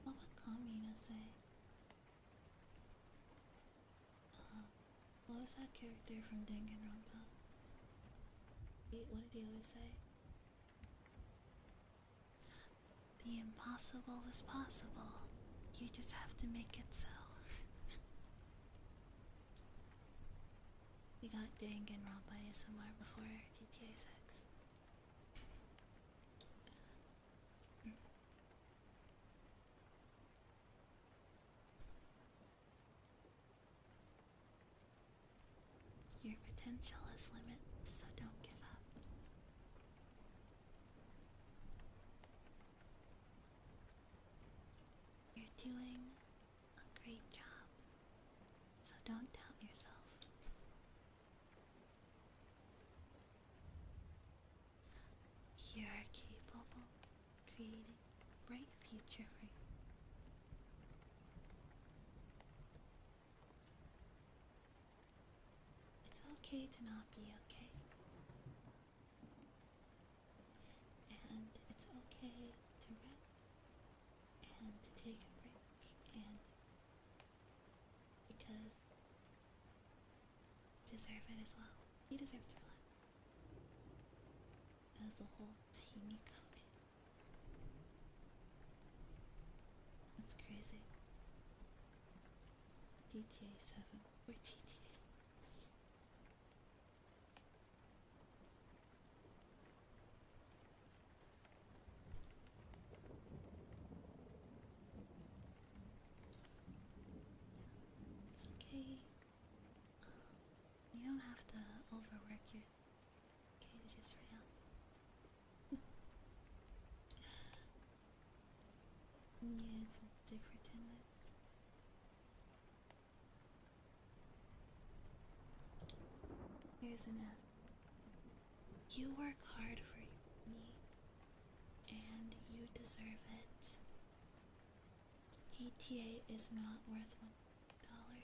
What would Kamina say? What was that character from Danganronpa? What did he always say? The impossible is possible. You just have to make it so. We got Danganronpa ASMR before GTA 6. Your potential is limitless, so don't give up. You're doing a great job, so don't doubt yourself. You are capable of creating a bright future for you. It's okay to not be okay. And it's okay to rest and to take a break, and because you deserve it as well. You deserve to relax. That was the whole teamy code. That's crazy. GTA 7 or GTA 6. It's okay. You don't have to overwork your. Okay to just relax. Yeah, it's magic for Tinder. Here's an F. You work hard for me, and you deserve it. GTA is not worth $100,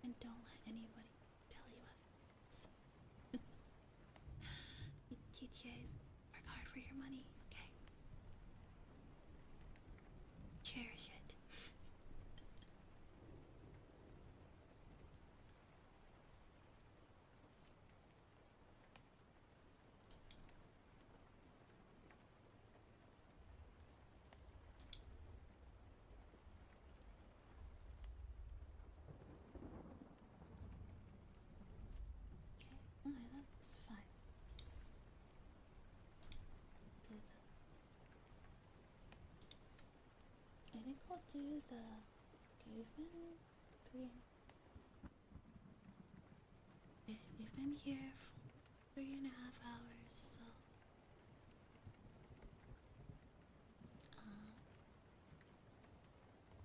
and don't let anybody tell you otherwise. GTA's work hard for your money, okay? Cherish it. Okay, alright, that's fine. Let's do I think I'll do the caveman 3. You've been here for 3.5 hours, so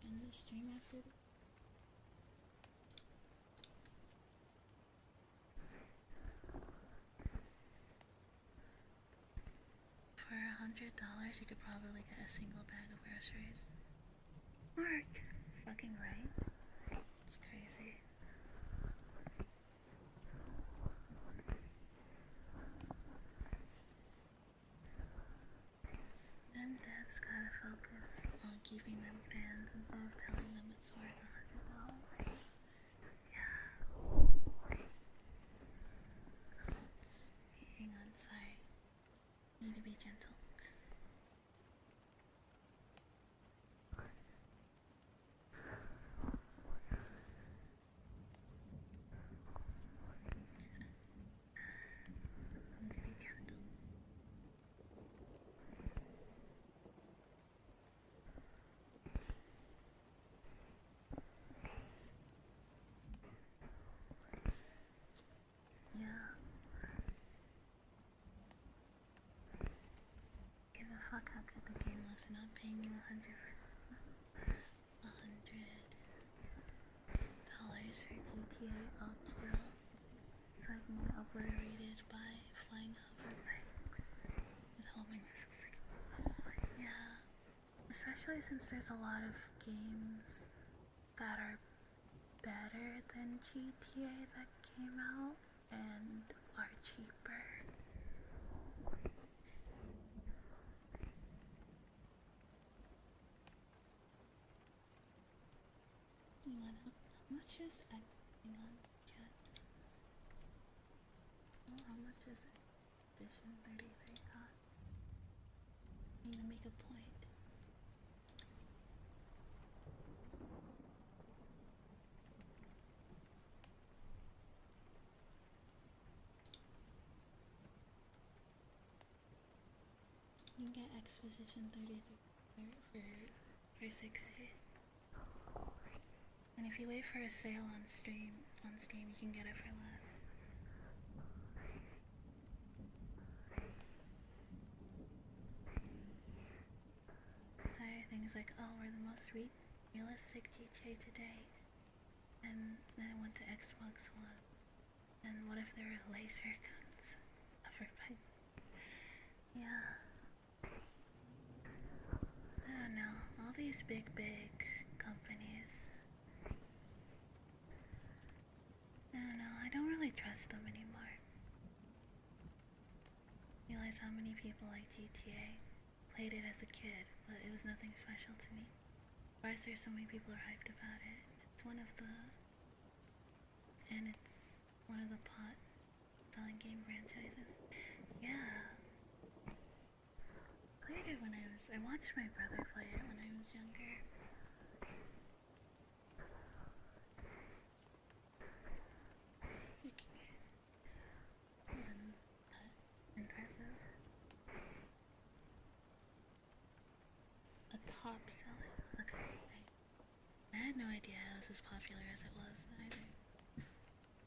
end the stream after for $100 you could probably get a single bag of groceries. Worked! Fucking right. It's crazy. Them devs gotta focus on keeping them fans instead of telling them it's worth $100. Yeah. Oops. Okay, hang on, sorry. Need to be gentle. Need to be gentle. Yeah. Give a fuck how good the game looks and not paying you $100 for GTA Ultra so I can get obliterated by flying hover bikes and homing missiles. Yeah. Especially since there's a lot of games that are better than GTA that came out and are cheaper. Hang on, how much is hang on, chat. Oh, how much does edition 33 cost? I need to make a point. You can get Exposition 33 for 60. And if you wait for a sale on Steam, you can get it for less. Entire things like, oh, we're the most realistic GTA today. And then I went to Xbox One. And what if there were laser guns? Yeah. I don't know. All these big companies. I don't know. I don't really trust them anymore. Realize how many people like GTA played it as a kid, but it was nothing special to me. Why is there so many people are hyped about it? It's one of the pot selling game franchises. Yeah. Played it when I watched my brother play it when I was younger. Wasn't that impressive. A top seller. Okay. I had no idea it was as popular as it was either.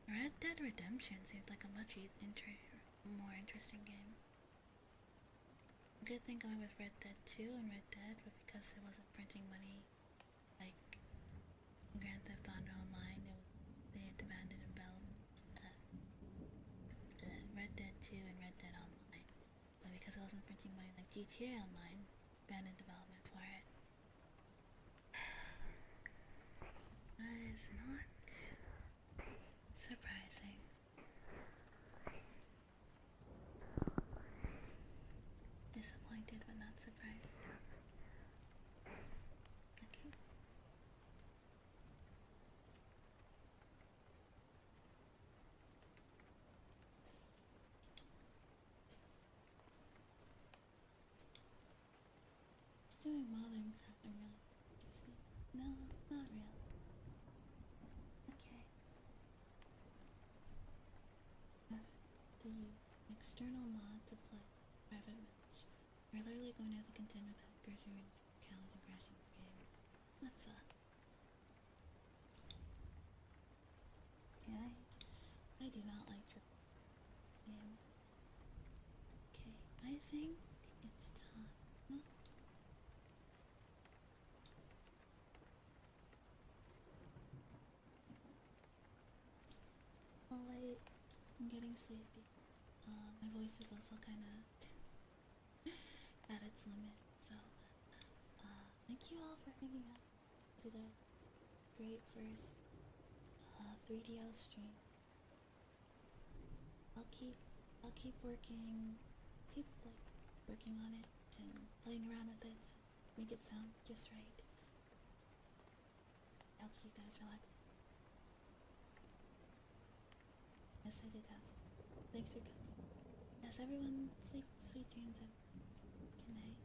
Red Dead Redemption seemed like a much more interesting game. A good thing going with Red Dead 2 and Red Dead, but because it wasn't printing money like Grand Theft Auto Online, they had abandoned Red Dead 2 and Red Dead Online. But because it wasn't printing money like GTA Online, abandoned development for it. That is not surprising. Disappointed but not surprised. Okay. Just doing modern crap. I'm really interested. No, not really. Okay. Have the external mod to play private match. You're literally going to have to contend with hackers who are in your account and crashing your game. That sucks. Yeah, I do not like your game. Okay, I think it's time. It's all late. I'm getting sleepy. My voice is also kind of at its limit. So, thank you all for hanging out to the great first 3DO stream. I'll keep working, working on it and playing around with it to make it sound just right. Helps you guys relax. Yes, I did have. Thanks for coming. Yes, everyone sleep sweet dreams and good night.